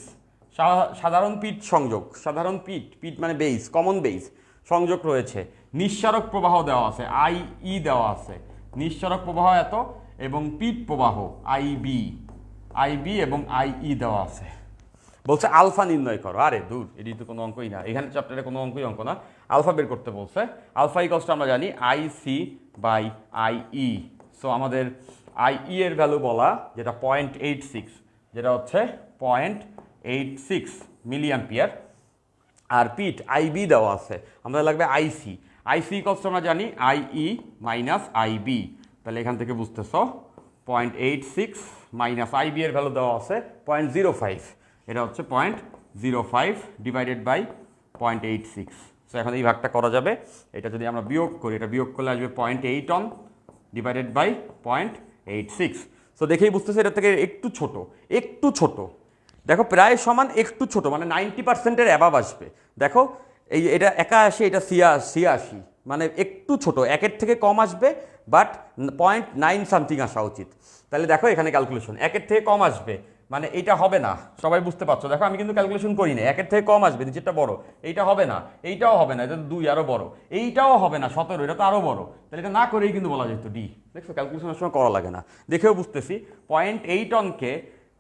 সাধারণ পিট সংযোগ, সাধারণ পিট, পিট মানে বেইস, কমন বেইস সংযোগ রয়েছে। নিঃসারক প্রবাহ দেওয়া আছে, আই দেওয়া আছে, নিঃসারক প্রবাহ এত এবং পিট প্রবাহ আইবি এবং আই দেওয়া আছে। বলছে আলফা নির্ণয় করো। আরে দূর, এটি তো কোনো অঙ্কই না, এখানে চ্যাপ্টারে কোনো অঙ্কই অঙ্ক না, আলফা বের করতে বলছে। আলফা ইকলসটা আমরা জানি IC/IE। সো আমাদের IE এর ভ্যালু বলা যেটা 0.86, যেটা হচ্ছে 0.86 মিলি অ্যাম্পিয়ার। আর পিট IB দেওয়া আছে, আমাদের লাগবে IC ইকলসটা আমরা জানি IE-IB। তাহলে এখান থেকে বুঝতেছ 0.86 মাইনাস IB এর ভ্যালু দেওয়া আছে 0.05, এটা হচ্ছে 0.05 ডিভাইডেড বাই 0.86। সো এখন এই ভাগটা করা যাবে। এটা যদি আমরা বিয়োগ করি, এটা বিয়োগ করলে আসবে 0.8 অন ডিভাইডেড বাই 0.86। সো দেখেই বুঝতেছে এটা থেকে একটু ছোট, দেখো প্রায় সমান একটু ছোট, মানে 90%-এর অ্যাবাভ আসবে। দেখো এই এটা 81, এটা 86, মানে একটু ছোট, 1-এর থেকে কম আসবে, বাট 0.9 সামথিং আসা উচিত। তাহলে দেখো এখানে ক্যালকুলেশন 1-এর থেকে কম আসবে, মানে এইটা হবে না। সবাই বুঝতে পারছো? দেখো আমি কিন্তু ক্যালকুলেশন করি না, 1-এর থেকে কম আসবে, নিচেরটা বড়, এইটা হবে না, এইটাও হবে না, এটা 2 আরও বড়, এইটাও হবে না 17, এটা তো আরও বড়। তাহলে এটা না করেই কিন্তু বলা যেত ডি। দেখছো ক্যালকুলেশনের সময় করা লাগে না, দেখেও বুঝতেছি 0.8 অনকে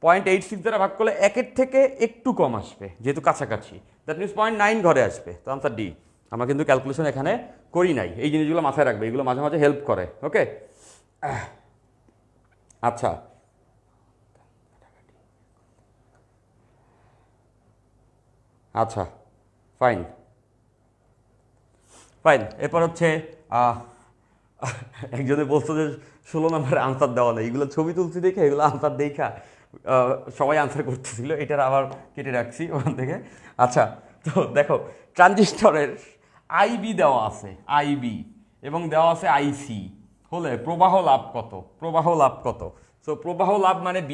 0.86 দ্বারা ভাগ করলে 1-এর থেকে একটু কম আসবে, যেহেতু কাছাকাছি, দ্যাট মিনস 0.9 ঘরে আসবে। তো আনসার ডি। আমরা কিন্তু ক্যালকুলেশন এখানে করি নাই, এই জিনিসগুলো মাথায় রাখবে, এগুলো মাঝে মাঝে হেল্প করে। ওকে, আচ্ছা আচ্ছা ফাইন। এরপর হচ্ছে একজনে বলতো যে 16 নম্বরে আনসার দেওয়া নেই, এগুলো ছবি তুলছি দেখে, এগুলো আনসার দেখা সবাই আনসার করতেছিল, এটার আবার কেটে রাখছি ওখান থেকে। আচ্ছা, তো দেখো ট্রানজিস্টরের IB দেওয়া আছে, IB, এবং দেওয়া আছে IC হলে প্রবাহ লাভ কত? সো প্রবাহ লাভ মানে B,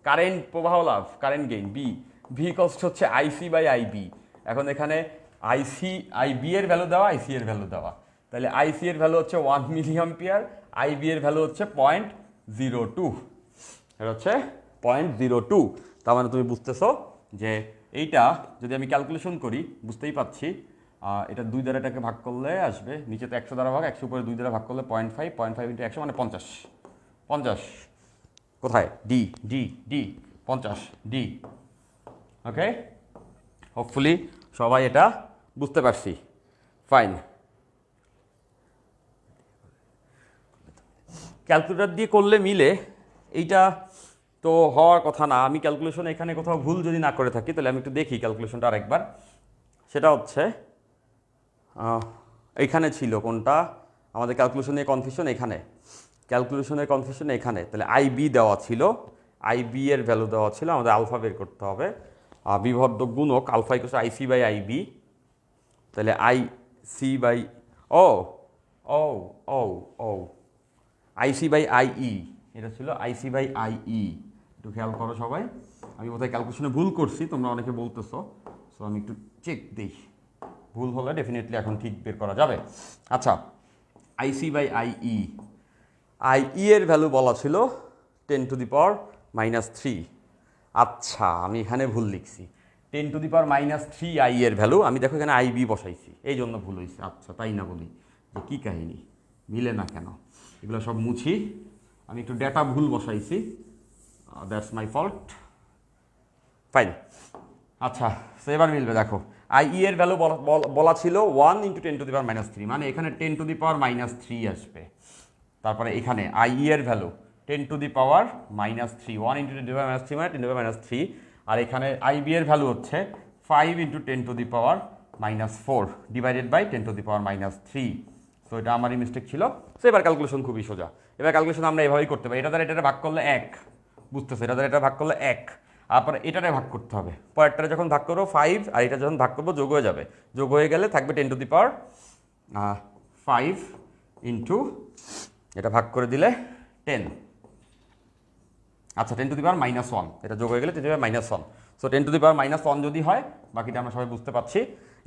কারেন্ট প্রবাহ লাভ, কারেন্ট গেইন ভি কস্ট হচ্ছে IC/IB। এখন এখানে IB এর ভ্যালু দেওয়া, IC এর ভ্যালু দেওয়া। তাহলে IC এর ভ্যালু হচ্ছে 1 মিলি অ্যাম্পিয়ার, IB এর ভ্যালু হচ্ছে 0.02, এটা হচ্ছে 0.02। তার মানে তুমি বুঝতেছো যে এইটা যদি আমি ক্যালকুলেশন করি, বুঝতেই পাচ্ছি এটা 2 দ্বারা এটাকে ভাগ করলে আসবে, নিচে তো 100 দ্বারা ভাগ, 100 উপরে 2 দ্বারা ভাগ করলে 0.5 ইন্টু 100 মানে 50। কোথায়? D 50 D. ওকে, হোপফুলি সবাই এটা বুঝতে পারছি। ফাইন। ক্যালকুলেটর দিয়ে করলে মিলে, এইটা তো হওয়ার কথা না। আমি ক্যালকুলেশন এখানে কোথাও ভুল যদি না করে থাকি, তাহলে আমি একটু দেখি ক্যালকুলেশনটা আরেকবার। সেটা হচ্ছে এইখানে ছিল কোনটা আমাদের ক্যালকুলেশনের কনফিউশন, এখানে তাহলে IB দেওয়া ছিল, IB এর ভ্যালু দেওয়া ছিল, আমাদের আলফা বের করতে হবে, বিভক্ত গুণক আলফা ইকুয়াল IC/IB। তাহলে IC/IE, এটা ছিল IC/IE। একটু খেয়াল করো সবাই, আমি বোধহয় ক্যালকুলেশনে ভুল করছি, তোমরা অনেকে বলতেছো, সো আমি একটু চেক দিই, ভুল হলে ডেফিনেটলি এখন ঠিক বের করা যাবে। আচ্ছা, IC/IE, IE এর ভ্যালু বলা ছিল 10⁻³ আচ্ছা, আমি এখানে ভুল লিখছি, 10⁻³ IE এর ভ্যালু। আমি দেখো এখানে IB বসাইছি, এই জন্য ভুল হয়েছে। আচ্ছা, তাই না বলি যে কী কাহিনী, মিলে না কেন, এগুলো সব মুছি। আমি একটু ডেটা ভুল বসাইছি, দ্যাটস মাই ফল্ট। ফাইন। আচ্ছা, সো এবার মিলবে। দেখো IE এর ভ্যালু বলা ছিল 1 × 10⁻³ মানে এখানে 10⁻³ আসবে। তারপরে এখানে IE এর ভ্যালু 10⁻³ 1 × 10⁻³ মানে 10⁻³ আর এখানে IB এর ভ্যালু হচ্ছে 5 × 10⁻⁻4 ডিভাইডেড বাই 10⁻³ সো এটা আমারই মিস্টেক ছিল। সো এবার ক্যালকুলেশন খুবই সোজা। এবার ক্যালকুলেশন আমরা এভাবেই করতে পারি, এটা দ্বারা এটা ভাগ করলে 1, বুঝতেছে, এটা দ্বারা এটা ভাগ করলে 1, তারপরে এটারে ভাগ করতে হবে, পরেরটারে যখন ভাগ করবো 5, আর এটা যখন ভাগ করবো যোগ হয়ে যাবে, যোগ হয়ে গেলে থাকবে 10⁻5 ইন্টু এটা ভাগ করে দিলে 10। আচ্ছা, 10⁻⁻1, এটা যোগ হয়ে গেলে 10⁻1। সো 10⁻⁻1 যদি হয়, বাকিটা আমরা সবাই বুঝতে পারছি।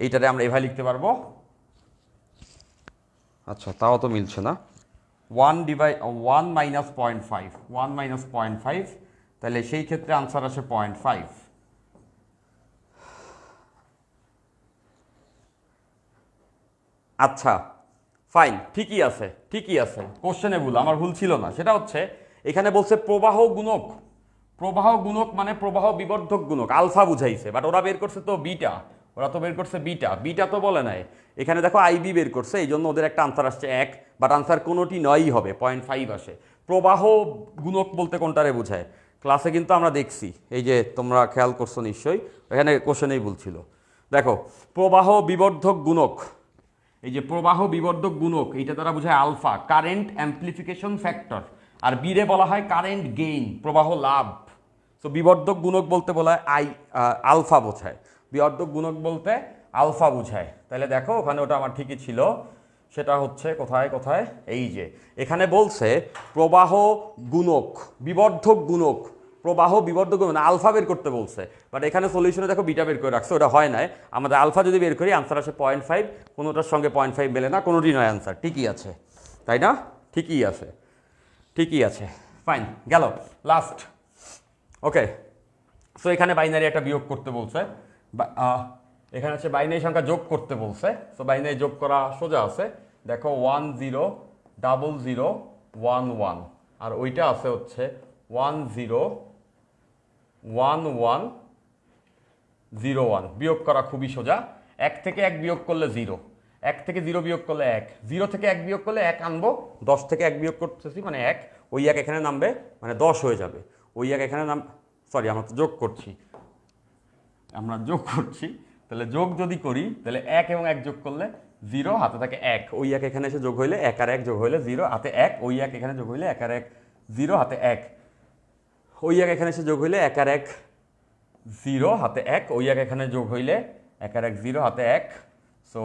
এইটারে আমরা এভাবে লিখতে পারবো আচ্ছা, তাও তো মিলছে না। 1 মাইনাস 0.5, 1 মাইনাস 0.5, তাহলে সেই ক্ষেত্রে আনসার আসে 0.5। আচ্ছা ফাইন, ঠিকই আছে, ঠিকই আছে, কোশ্চেনে ভুল, আমার ভুল ছিল না। সেটা হচ্ছে এখানে বলছে প্রবাহ গুণক, প্রবাহ গুণক মানে প্রবাহ বিবর্ধক গুণক, আলফা বুঝাইছে, বাট ওরা বের করছে তো বিটা, ওরা তো বের করছে বিটা, বিটা তো বলে নাই। এখানে দেখো আইবি বের করছে, এই জন্য ওদের একটা আনসার আসছে 1, বাট আনসার কোনোটি নয়ই হবে, 0.5 আসে। প্রবাহ গুণক বলতে কোনটারে বোঝায়? ক্লাসে কিন্তু আমরা দেখছি, এই যে তোমরা খেয়াল করছো নিশ্চয়ই, এখানে কোশ্চেনেই ভুল ছিল। দেখো প্রবাহ বিবর্ধক গুণক, এই যে প্রবাহ বিবর্ধক গুণক, এইটা দ্বারা বোঝায় আলফা, কারেন্ট অ্যাম্প্লিফিকেশন ফ্যাক্টর, আর বিরে বলা হয় কারেন্ট গেইন, প্রবাহ লাভ। তো বিবর্ধক গুণক বলতে বলা হয় আলফা বোঝায়, বিবর্ধক গুণক বলতে আলফা বোঝায়। তাহলে দেখো ওখানে ওটা আমার ঠিকই ছিল, সেটা হচ্ছে কোথায় কোথায়, এই যে এখানে বলছে প্রবাহ গুণক, বিবর্ধক গুণক, প্রবাহ বিবর্ধক মানে আলফা বের করতে বলছে, বাট এখানে সলিউশনে দেখো বিটা বের করে রাখছে, ওটা হয় নাই। আমাদের আলফা যদি বের করি আনসার আসে 0.5, কোনোটার সঙ্গে 0.5 মেলে না, কোনোটি নয় আনসার, ঠিকই আছে, তাই না? ঠিকই আছে, ঠিকই আছে, ফাইন গেল লাস্ট। ওকে, সো এখানে বাইনারি একটা বিয়োগ করতে বলছে, এখানে হচ্ছে বাইনারি সংখ্যা যোগ করতে বলছে। সো বাইনারি যোগ করা সোজা আছে, দেখো 1 0 0 0 1 1, আর ওইটা আছে হচ্ছে 1 0 1 1 0 1। বিয়োগ করা খুবই সোজা, 1 থেকে 1 বিয়োগ করলে 0, 1 থেকে 0 বিয়োগ করলে 1, 0 থেকে 1 বিয়োগ করলে 1 আনবো, 10 থেকে 1 বিয়োগ করতেছি মানে 1, ওই 1 এখানে নামবে মানে 10 হয়ে যাবে, ওই 1 এখানে সরি আমরা তো যোগ করছি, আমরা যোগ করছি, তাহলে যোগ যদি করি তাহলে 1 এবং 1 যোগ করলে 0, হাতে থাকে 1, ওই 1 এখানে এসে যোগ হইলে 1 আর 1 যোগ হইলে 0, হাতে 1, ওই 1 এখানে যোগ হইলে 1 আর 1 0, হাতে 1, ওই 1 এখানে এসে যোগ হইলে 1 আর 1 0, হাতে 1, ওই 1 এখানে যোগ হইলে 1 আর 1 0, হাতে 1, সো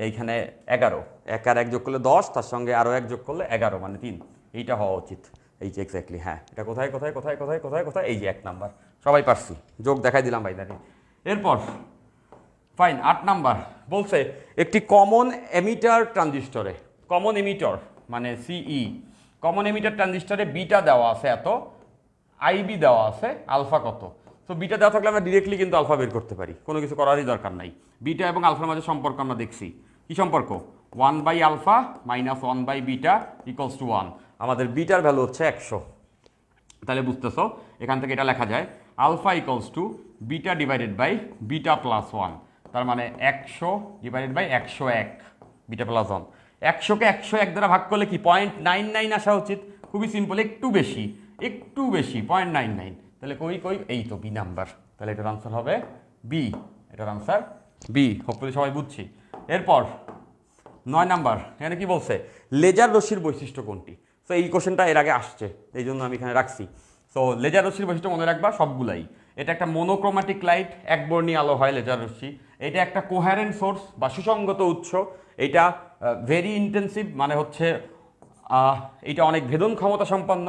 এইখানে 11, 1 আর 1 যোগ করলে 10, তার সঙ্গে আরও 1 যোগ করলে 11 মানে 3, এইটা হওয়া উচিত, এই যে এক্স্যাক্টলি, হ্যাঁ এটা কোথায় কোথায় কোথায় কোথায় কোথায় কোথায়, এই যে 1 নাম্বার, সবাই পারছি, যোগ দেখাই দিলাম বাইনারি। এরপর ফাইন 8 নাম্বার বলছে একটি কমন এমিটার ট্রানজিস্টরে, কমন এমিটার মানে সিই, কমন এমিটার ট্রানজিস্টরে বিটা দেওয়া আছে এত, আইবি দেওয়া আছে, আলফা কত। তো বিটা দেওয়া থাকলে আমরা ডিরেক্টলি কিন্তু আলফা বের করতে পারি, কোনো কিছু করারই দরকার নাই। বিটা এবং আলফার মাঝে সম্পর্ক আমরা দেখছি, কি সম্পর্ক? 1 by alpha minus 1 by beta equals to 1। আমাদের বিটার ভ্যালু হচ্ছে 100, তাহলে বুঝতেছো এখান থেকে এটা লেখা যায় alpha equals to beta divided by beta plus 1, তার মানে 100 ডিভাইডেড বাই 101 বিটা প্লাস 1। 100কে 101 দ্বারা ভাগ করলে কি 0.99 আসা উচিত, খুবই সিম্পল, একটু বেশি, একটু বেশি 0.99, তাহলে কই কই, এই তো বি নাম্বার, তাহলে এটার আনসার হবে বি, এটার আনসার বি, হোপফুলি সবাই বুঝছি। এরপর 9 নাম্বার, এখানে কি বলছে লেজার রশ্মির বৈশিষ্ট্য কোনটি। সো এই কোশ্চেনটা এর আগে আসছে, এই জন্য আমি এখানে রাখছি। সো লেজার রশ্মির বৈশিষ্ট্য মনে রাখবা সবগুলাই, এটা একটা মোনোক্রোম্যাটিক লাইট, একবর্ণী আলো হয় লেজার রশ্মি, এটা একটা কোহারেন্ট সোর্স বা সুসংগত উৎস, এটা ভেরি ইন্টেন্সিভ মানে হচ্ছে এটা অনেক ভেদন ক্ষমতা সম্পন্ন,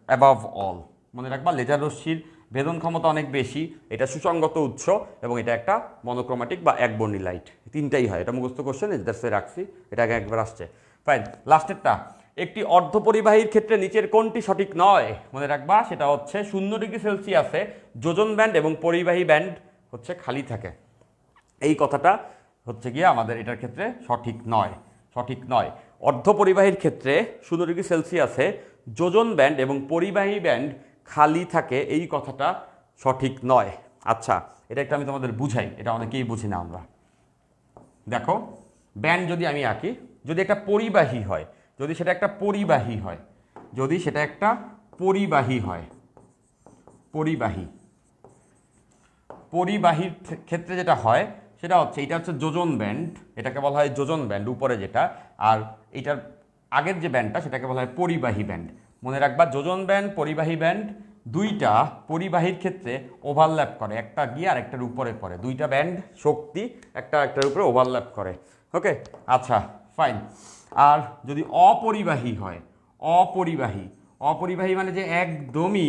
অ্যাবাভ অল মনে রাখবা লেজার রশ্মির ভেদন ক্ষমতা অনেক বেশি, এটা সুসংগত উৎস, এবং এটা একটা মনোক্রোম্যাটিক বা একবর্ণী লাইট, তিনটাই হয়, এটা মুখস্থ কোশ্চেন, দ্যাটস রাখছি, এটা আগে একবার আসছে। ফাইন, লাস্টেরটা, একটি অর্ধপরিবাহীর ক্ষেত্রে নিচের কোনটি সঠিক নয়, মনে রাখবা সেটা হচ্ছে 0 ডিগ্রি সেলসিয়াসে যোজন ব্যান্ড এবং পরিবাহী ব্যান্ড হচ্ছে খালি থাকে, এই কথাটা হচ্ছে গিয়ে আমাদের এটার ক্ষেত্রে সঠিক নয়, সঠিক নয়। অর্ধপরিবাহীর ক্ষেত্রে 0 ডিগ্রি সেলসিয়াসে যোজন ব্যান্ড এবং পরিবাহী ব্যান্ড খালি থাকে, এই কথাটা সঠিক নয়। আচ্ছা, এটা একটা আমি তোমাদের বুঝাই, এটা অনেকেই বুঝি না আমরা। দেখো ব্যান্ড যদি আমি আঁকি, যদি একটা পরিবাহী হয়, যদি সেটা একটা পরিবাহী হয়, যদি সেটা একটা পরিবাহী হয়, পরিবাহী, পরিবাহীর ক্ষেত্রে যেটা হয় সেটা হচ্ছে এটা হচ্ছে যোজন ব্যান্ড, এটাকে বলা হয় যোজন ব্যান্ড উপরে যেটা, আর এটার আগের যে ব্যান্ডটা সেটাকে বলা হয় পরিবাহী ব্যান্ড। মনে রাখবা যোজন ব্যান্ড পরিবাহী ব্যান্ড দুইটা পরিবাহীর ক্ষেত্রে ওভারল্যাপ করে, একটা গিয়ে আর একটার উপরে পড়ে, দুইটা ব্যান্ড শক্তি একটা একটার উপরে ওভারল্যাপ করে। ওকে, আচ্ছা ফাইন। আর যদি অপরিবাহী হয়, অপরিবাহী, অপরিবাহী মানে যে একদমই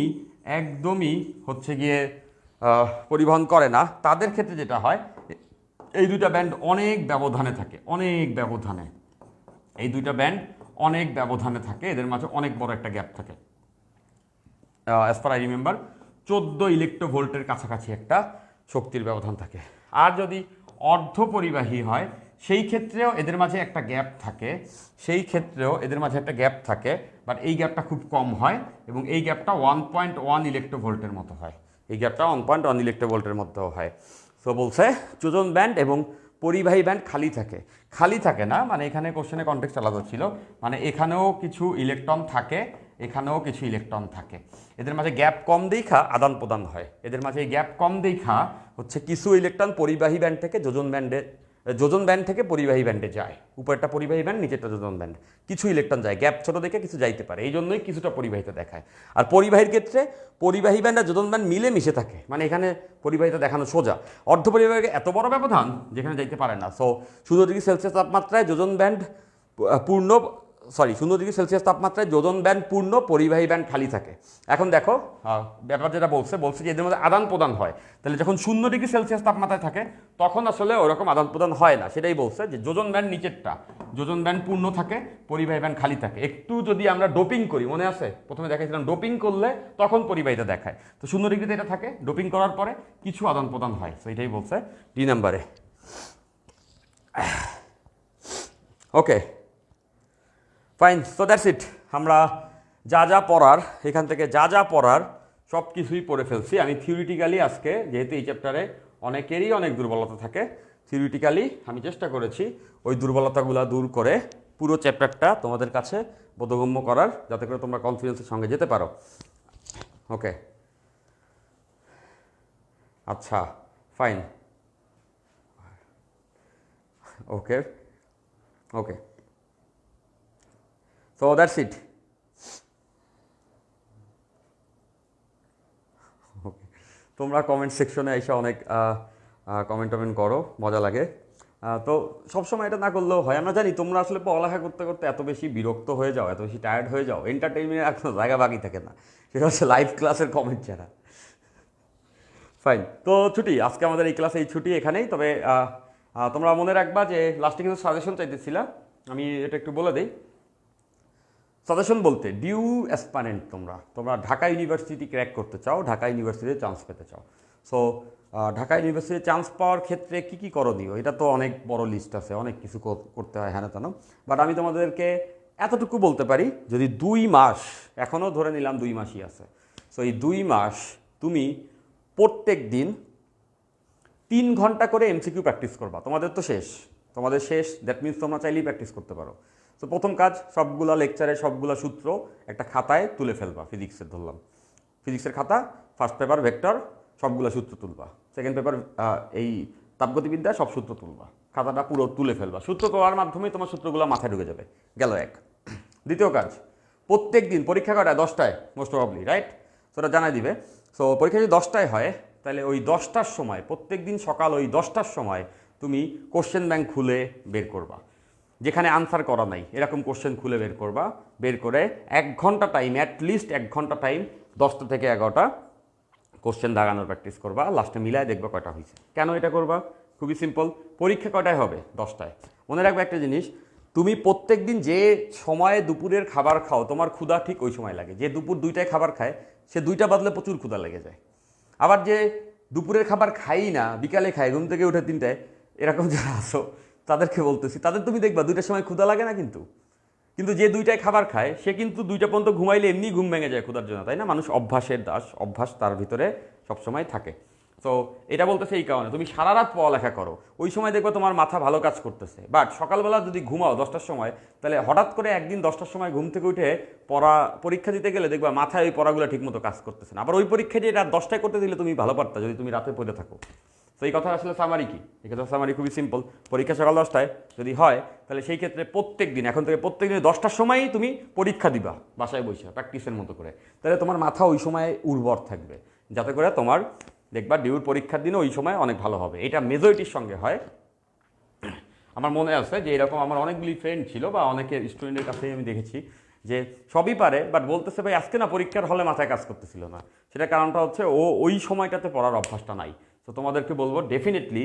একদমই হচ্ছে গিয়ে পরিবহন করে না, তাদের ক্ষেত্রে যেটা হয় এই দুইটা ব্যান্ড অনেক ব্যবধানে থাকে, অনেক ব্যবধানে, এই দুইটা ব্যান্ড অনেক ব্যবধানে থাকে, এদের মাঝে অনেক বড় একটা গ্যাপ থাকে। অ্যাজ পার আই রিমেম্বার 14 ইলেকট্রোভোল্টের কাছাকাছি একটা শক্তির ব্যবধান থাকে। আর যদি অর্ধপরিবাহী হয় সেই ক্ষেত্রেও এদের মাঝে একটা গ্যাপ থাকে, বাট এই গ্যাপটা খুব কম হয় এবং এই গ্যাপটা 1.1 ইলেকট্রোভোল্টের মতো হয়। এই গ্যাপটা 1.1 ইলেকট্রোভোল্টের মধ্যেও হয়। সো বলছে যোজন ব্যান্ড এবং পরিবাহী ব্যান্ড খালি থাকে না, মানে এখানে কোশ্চেনে কনটেক্সট আলাদা ছিল, মানে এখানেও কিছু ইলেকট্রন থাকে, এখানেও কিছু ইলেকট্রন থাকে। এদের মাঝে গ্যাপ কম দেখা আদান প্রদান হয়। এদের মাঝে এই গ্যাপ কম দেখা হচ্ছে কিছু ইলেকট্রন পরিবাহী ব্যান্ড থেকে যোজন ব্যান্ড থেকে পরিবাহী ব্যান্ডে যায়। উপরেরটা পরিবাহী ব্যান্ড, নিচেরটা যোজন ব্যান্ড। কিছু ইলেকট্রন যায়, গ্যাপ ছোট দেখে কিছু যাইতে পারে, এই জন্যই কিছুটা পরিবাহিতা দেখায়। আর পরিবাহীর ক্ষেত্রে পরিবাহী ব্যান্ড আর যোজন ব্যান্ড মিলে মিশে থাকে, মানে এখানে পরিবাহিতা দেখানো সোজা। অর্ধপরিবাহীকে এত বড় ব্যবধান যেখানে যাইতে পারে না। সো 0°C তাপমাত্রায় যোজন ব্যান্ড পূর্ণ 0°C তাপমাত্রায় যোজন ব্যান্ড পূর্ণ, পরিবাহী ব্যান্ড খালি থাকে। এখন দেখো ব্যাপার যেটা বলছে যে এদের মধ্যে আদান প্রদান হয়, তাহলে যখন 0°C তাপমাত্রায় থাকে তখন আসলে ওরকম আদান প্রদান হয় না। সেটাই বলছে যে যোজন ব্যান্ড নিচেরটা, যোজন ব্যান্ড পূর্ণ থাকে, পরিবাহী ব্যান্ড খালি থাকে। একটু যদি আমরা ডোপিং করি, মনে আছে প্রথমে দেখাইছিলাম ডোপিং করলে তখন পরিবাহিতা দেখায়, তো 0°তে এটা থাকে, ডোপিং করার পরে কিছু আদান প্রদান হয়। তো এটাই বলছে ডি নাম্বারে। ওকে ফাইন, সো দ্যাটস ইট। আমরা এখান থেকে যা পড়ার সব কিছুই পড়ে ফেলছি। আমি থিওরিটিক্যালি আজকে, যেহেতু এই চ্যাপ্টারে অনেকেরই অনেক দুর্বলতা থাকে, থিওরিটিক্যালি আমি চেষ্টা করেছি ওই দুর্বলতাগুলো দূর করে পুরো চ্যাপ্টারটা তোমাদের কাছে বোধগম্য করার, যাতে করে তোমরা কনফিডেন্সের সঙ্গে যেতে পারো। ওকে, আচ্ছা fine, okay okay, so that's it. Okay, তোমরা কমেন্ট সেকশনে এসে অনেক কমেন্ট করো, মজা লাগে। তো সবসময় এটা না করলেও হয়, আমরা জানি তোমরা আসলে পড়ালেখা করতে করতে এত বেশি বিরক্ত হয়ে যাও, এত বেশি টায়ার্ড হয়ে যাও, এন্টারটেইনমেন্টের আর কোনো জায়গা বাকি থাকে না, সেটা হচ্ছে লাইভ ক্লাসের কমেন্ট ছাড়া। ফাইন, তো ছুটি, আজকে আমাদের এই ক্লাসে এই ছুটি এখানেই। তবে তোমরা মনে রাখবা যে লাস্টে কিছু সাজেশন চাইতেছিলা, আমি এটা একটু বলে দিই। সাজেশন বলতে ডিউ অ্যাসপারেন্ট, তোমরা ঢাকা ইউনিভার্সিটি ক্র্যাক করতে চাও, ঢাকা ইউনিভার্সিটিতে চান্স পেতে চাও। সো ঢাকা ইউনিভার্সিটিতে চান্স পাওয়ার ক্ষেত্রে কী কী করণীয়, এটা তো অনেক বড় লিস্ট আছে, অনেক কিছু করতে হয় হ্যাঁ তেন। বাট আমি তোমাদেরকে এতটুকু বলতে পারি, যদি 2 মাস, এখনও ধরে নিলাম 2 মাসই আছে, সো এই 2 মাস তুমি প্রত্যেক দিন 3 ঘন্টা করে এমসিকিউ প্র্যাকটিস করবা। তোমাদের শেষ, দ্যাট মিনস তোমরা চাইলেই প্র্যাকটিস করতে পারো। তো প্রথম কাজ, সবগুলা লেকচারে সবগুলা সূত্র একটা খাতায় তুলে ফেলবা। ফিজিক্সের খাতা, ফার্স্ট পেপার ভেক্টর, সবগুলা সূত্র তুলবা। সেকেন্ড পেপার এই তাপগতিবিদ্যা, সব সূত্র তুলবা, খাতাটা পুরো তুলে ফেলবা। সূত্র তোলার মাধ্যমে তোমার সূত্রগুলো মাথায় ঢুকে যাবে, গেল এক। দ্বিতীয় কাজ, প্রত্যেক দিন পরীক্ষা কটায়? 10টায় মোস্ট প্রবাবলি, রাইট? সেটা জানাই দিবে। সো পরীক্ষা যদি 10টায় হয়, তাহলে ওই 10টার সময়, প্রত্যেক দিন সকাল ওই 10টার সময় তুমি কোশ্চেন ব্যাংক খুলে বের করবা, যেখানে আনসার করা নাই এরকম কোশ্চেন খুলে বের করবা। বের করে 1 ঘন্টা টাইম, অ্যাটলিস্ট 1 ঘন্টা টাইম, 10টা থেকে 11টা কোশ্চেন দাগানোর প্র্যাকটিস করবা। লাস্টে মিলায় দেখবা কয়টা হয়েছে। কেন এটা করবা? খুবই সিম্পল, পরীক্ষা কয়টায় হবে? 10টায়। মনে রাখবে একটা জিনিস, তুমি প্রত্যেক দিন যে সময়ে দুপুরের খাবার খাও, তোমার ক্ষুধা ঠিক ওই সময় লাগে। যে দুপুর 2টায় খাবার খায়, সে 2টা বাদলে প্রচুর ক্ষুধা লেগে যায়। আবার যে দুপুরের খাবার খাই না, বিকালে খায়, ঘুম থেকে উঠে 3টায়, এরকম যারা আসো তাদেরকে বলতেছি, তাদের তুমি দেখবা 2টার সময় ক্ষুধা লাগে না। কিন্তু যে 2টায় খাবার খায়, সে কিন্তু 2টা পর্যন্ত ঘুমাইলে এমনি ঘুম ভেঙে যায় ক্ষুধার জন্য, তাই না? মানুষ অভ্যাসের দাস, অভ্যাস তার ভিতরে সবসময় থাকে। তো এটা বলতেছে এই কারণে, তুমি সারা রাত পড়ালেখা করো, ওই সময় দেখবে তোমার মাথা ভালো কাজ করতেছে। বাট সকালবেলা যদি ঘুমাও 10টার সময়, তাহলে হঠাৎ করে একদিন 10টার সময় ঘুম থেকে উঠে পরীক্ষা দিতে গেলে দেখবা মাথায় ওই পড়াগুলো ঠিকমতো কাজ করতেছে না। আবার ওই পরীক্ষা যে রাত 10টায় করতে দিলে তুমি ভালো পারতা যদি তুমি রাতে পড়ে থাকো। তো এই কথা আসলে সামারি কি? এই কথা সামারি খুবই সিম্পল। পরীক্ষা সকাল 10টায় যদি হয়, তাহলে সেই ক্ষেত্রে প্রত্যেক দিন, এখন থেকে প্রত্যেক দিন 10টার সময়ই তুমি পরীক্ষা দিবা, বাসায় বসে প্র্যাকটিসের মতো করে। তাহলে তোমার মাথা ওই সময় উর্বর থাকবে, যাতে করে তোমার দেখবা ডিউর পরীক্ষার দিনে ওই সময় অনেক ভালো হবে। এটা মেজরিটির সঙ্গে হয়। আমার মনে আছে যে এরকম আমার অনেকগুলি ফ্রেন্ড ছিল, বা অনেকের স্টুডেন্টের কাছেই আমি দেখেছি যে সবই পারে, বাট বলতেছে ভাই আজকে না পরীক্ষার হলে মাথায় কাজ করতেছিল না। সেটা কারণটা হচ্ছে ওই সময়টাতে পড়ার অভ্যাসটা নাই। তো তোমাদেরকে বলবো, ডেফিনেটলি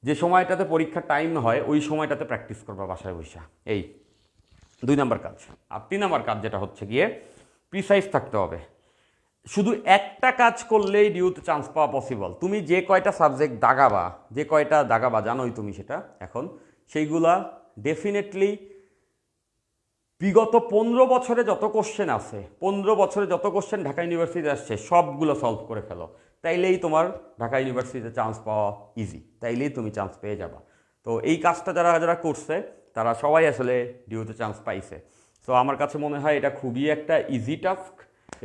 যে সময়টাতে পরীক্ষার টাইম হয় ওই সময়টাতে প্র্যাকটিস করবা বাসায় বসে। এই 2 নাম্বার কাজ। আর 3 নাম্বার কাজ যেটা হচ্ছে গিয়ে প্রিসাইজ থাকতে হবে। শুধু একটা কাজ করলেই ডিউতে চান্স পাওয়া পসিবল। তুমি যে কয়টা সাবজেক্ট দাগাবা জানোই তুমি সেটা এখন, সেইগুলা ডেফিনেটলি বিগত 15 বছরে যত কোশ্চেন আছে, 15 বছরে যত কোশ্চেন ঢাকা ইউনিভার্সিটিতে আসছে সবগুলো সলভ করে ফেলো, তাইলেই তোমার ঢাকা ইউনিভার্সিটিতে চান্স পাওয়া ইজি, তাইলেই তুমি চান্স পেয়ে যাবা। তো এই কাজটা যারা যারা করছে তারা সবাই আসলে ডিউতে চান্স পাইছে। তো আমার কাছে মনে হয় এটা খুবই একটা ইজি টাস্ক,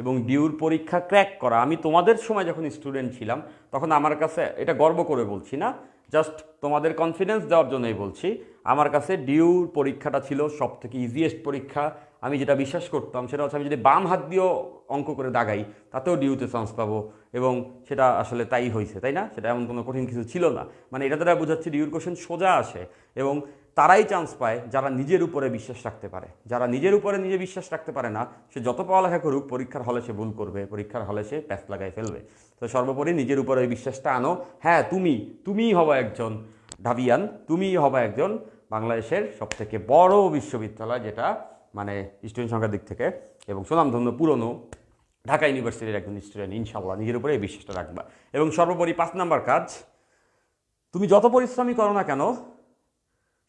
এবং ডিউর পরীক্ষা ক্র্যাক করা, আমি তোমাদের সময় যখন স্টুডেন্ট ছিলাম তখন আমার কাছে, এটা গর্ব করে বলছি না, জাস্ট তোমাদের কনফিডেন্স দেওয়ার জন্যই বলছি, আমার কাছে ডিউর পরীক্ষাটা ছিল সব থেকে ইজিয়েস্ট পরীক্ষা। আমি যেটা বিশ্বাস করতাম সেটা হচ্ছে আমি যদি বাম হাত দিয়েও অঙ্ক করে দাগাই তাতেও ডিউতে চান্স পাবো, এবং সেটা আসলে তাই হয়েছে, তাই না? সেটা এমন কোনো কঠিন কিছু ছিল না। মানে এটা দ্বারা বোঝাচ্ছি ডিউর কোশ্চেন সোজা আসে, এবং তারাই চান্স পায় যারা নিজের উপরে বিশ্বাস রাখতে পারে। যারা নিজের উপরে নিজে বিশ্বাস রাখতে পারে না, সে যত পড়ালেখা করুক পরীক্ষার হলে সে ভুল করবে, পরীক্ষার হলে সে প্যাচ লাগাই ফেলবে। তো সর্বোপরি নিজের উপরে ওই বিশ্বাসটা আনো। হ্যাঁ, তুমিই হবা একজন ঢাবিয়ান, তুমিই হবা একজন বাংলাদেশের সবথেকে বড় বিশ্ববিদ্যালয়, যেটা মানে স্টুডেন্ট সংখ্যার দিক থেকে এবং সুনামধন্য পুরনো ঢাকা ইউনিভার্সিটির একজন স্টুডেন্ট। ইনশাল্লাহ নিজের উপরে এই বিশ্বাসটা রাখবা। এবং সর্বোপরি 5 নাম্বার কাজ, তুমি যত পরিশ্রমই করো না কেন,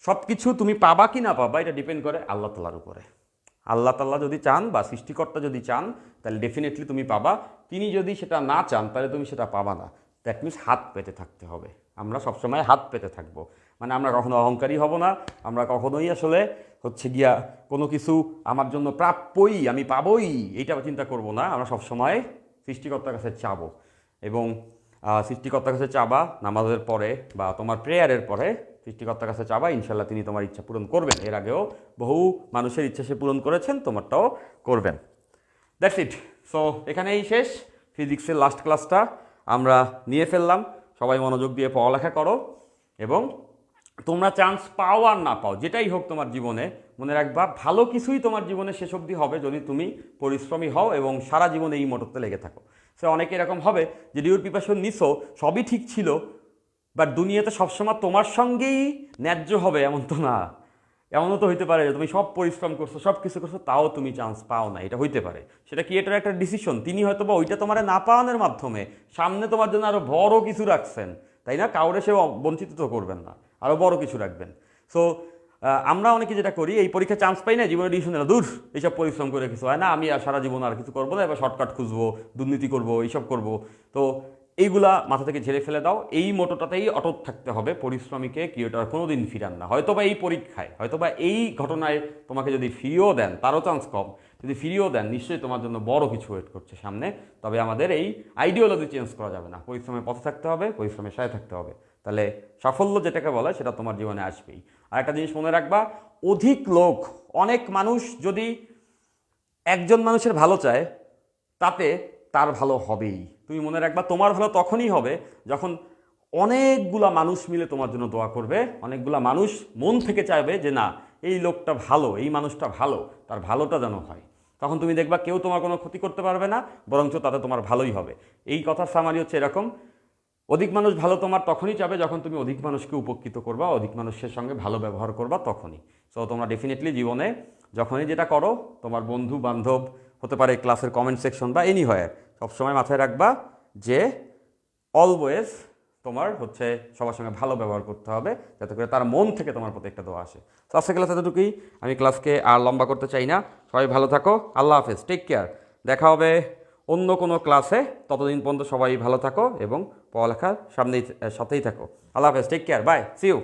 সব কিছু তুমি পাবা কি না পাবা এটা ডিপেন্ড করে আল্লাহ তাআলার উপরে। আল্লাহ তাআলা যদি চান বা সৃষ্টিকর্তা যদি চান তাহলে ডেফিনেটলি তুমি পাবা। তিনি যদি সেটা না চান তাহলে তুমি সেটা পাবা না। দ্যাট মিনস হাত পেতে থাকতে হবে। আমরা সবসময় হাত পেতে থাকবো, মানে আমরা কখনো অহংকারী হব না, আমরা কখনোই আসলে হচ্ছে গিয়া কোনো কিছু আমার জন্য প্রাপ্যই, আমি পাবই, এইটা চিন্তা করব না। আমরা সবসময় সৃষ্টিকর্তার কাছে চাবো, এবং সৃষ্টিকর্তার কাছে চাবা নামাজের পরে বা তোমার প্রেয়ারের পরে সৃষ্টিকর্তার কাছে চাবা, ইনশাল্লাহ তিনি তোমার ইচ্ছা পূরণ করবেন। এর আগেও বহু মানুষের ইচ্ছা সে পূরণ করেছেন, তোমারটাও করবেন। That's it. সো এখানেই শেষ ফিজিক্সের লাস্ট ক্লাসটা আমরা নিয়ে ফেললাম। সবাই মনোযোগ দিয়ে পড়ালেখা করো, এবং তোমরা চান্স পাও আর না পাও, যেটাই হোক তোমার জীবনে, মনে রাখবা ভালো কিছুই তোমার জীবনে শেষ অবধি হবে যদি তুমি পরিশ্রমী হও এবং সারা জীবনে এই মোটরতে লেগে থাকো। সে অনেকে এরকম হবে যে ডিউর প্রিপারেশন নিছো, সবই ঠিক ছিল, বাট দুনিয়াতে সবসময় তোমার সঙ্গেই ন্যায্য হবে এমন তো না। এমনও তো হইতে পারে যে তুমি সব পরিশ্রম করছো, সব কিছু করছো, তাও তুমি চান্স পাও না, এটা হইতে পারে। সেটা ক্রিয়েটার একটা ডিসিশন, তিনি হয়তো বা ওইটা তোমার না পাওয়ানোর মাধ্যমে সামনে তোমার জন্য আরও বড় কিছু রাখছেন, তাই না? কাউরে সেও বঞ্চিত তো করবেন না, আরও বড় কিছু রাখবেন। সো আমরা অনেকে যেটা করি, এই পরীক্ষা চান্স পাই না, জীবনে ডিসিশন না, দূর এইসব পরিশ্রম করে কিছু হয় না, আমি আর সারা জীবন আর কিছু করবো না, এবার শর্টকাট খুঁজবো, দুর্নীতি করবো, এইসব করবো। তো এইগুলা মাথা থেকে ঝেড়ে ফেলে দাও। এই মোটোটাতেই অটুট থাকতে হবে, পরিশ্রমীকে ক্রিয়েটর কোনোদিন ফিরান না। হয়তোবা এই পরীক্ষায়, হয়তোবা এই ঘটনায় তোমাকে যদি ফিরিয়েও দেন, তারও চান্স কম, যদি ফিরিয়েও দেন নিশ্চয়ই তোমার জন্য বড় কিছু ওয়েট করছে সামনে। তবে আমাদের এই আইডিওলজি চেঞ্জ করা যাবে না, পরিশ্রমের পথে থাকতে হবে, পরিশ্রমের সাথে থাকতে হবে, তাহলে সাফল্য যেটাকে বলে সেটা তোমার জীবনে আসবেই। আর একটা জিনিস মনে রাখবা, অধিক লোক, অনেক মানুষ যদি একজন মানুষের ভালো চায় তাতে তার ভালো হবেই। তুমি মনে রাখবা তোমার ভালো তখনই হবে যখন অনেকগুলা মানুষ মিলে তোমার জন্য দোয়া করবে, অনেকগুলা মানুষ মন থেকে চাইবে যে না, এই লোকটা ভালো, এই মানুষটা ভালো, তার ভালোটা যেন হয়। তখন তুমি দেখবা কেউ তোমার কোনো ক্ষতি করতে পারবে না, বরঞ্চ তাতে তোমার ভালোই হবে। এই কথার সামারি হচ্ছে এরকম, অধিক মানুষ ভালো তোমার তখনই চাবে যখন তুমি অধিক মানুষকে উপকৃত করবা, অধিক মানুষের সঙ্গে ভালো ব্যবহার করবা তখনই। সো তোমরা ডেফিনেটলি জীবনে যখনই যেটা করো, তোমার বন্ধু বান্ধব হতে পারে, ক্লাসের কমেন্ট সেকশন বা এনিহোয়ার, সবসময় মাথায় রাখবা যে অলওয়েজ তোমার হচ্ছে সবার সঙ্গে ভালো ব্যবহার করতে হবে, যাতে করে তার মন থেকে তোমার প্রতি একটা দোয়া আসে। তো আজকে ক্লাস এতটুকুই, আমি ক্লাসকে আর লম্বা করতে চাই না। সবাই ভালো থাকো, আল্লাহ হাফেজ, টেক কেয়ার। দেখা হবে অন্য কোনো ক্লাসে, ততদিন পর্যন্ত সবাই ভালো থাকো এবং পড়ালেখার সাথেই থাকো। আল্লাহ হাফেজ, take care, bye, see you.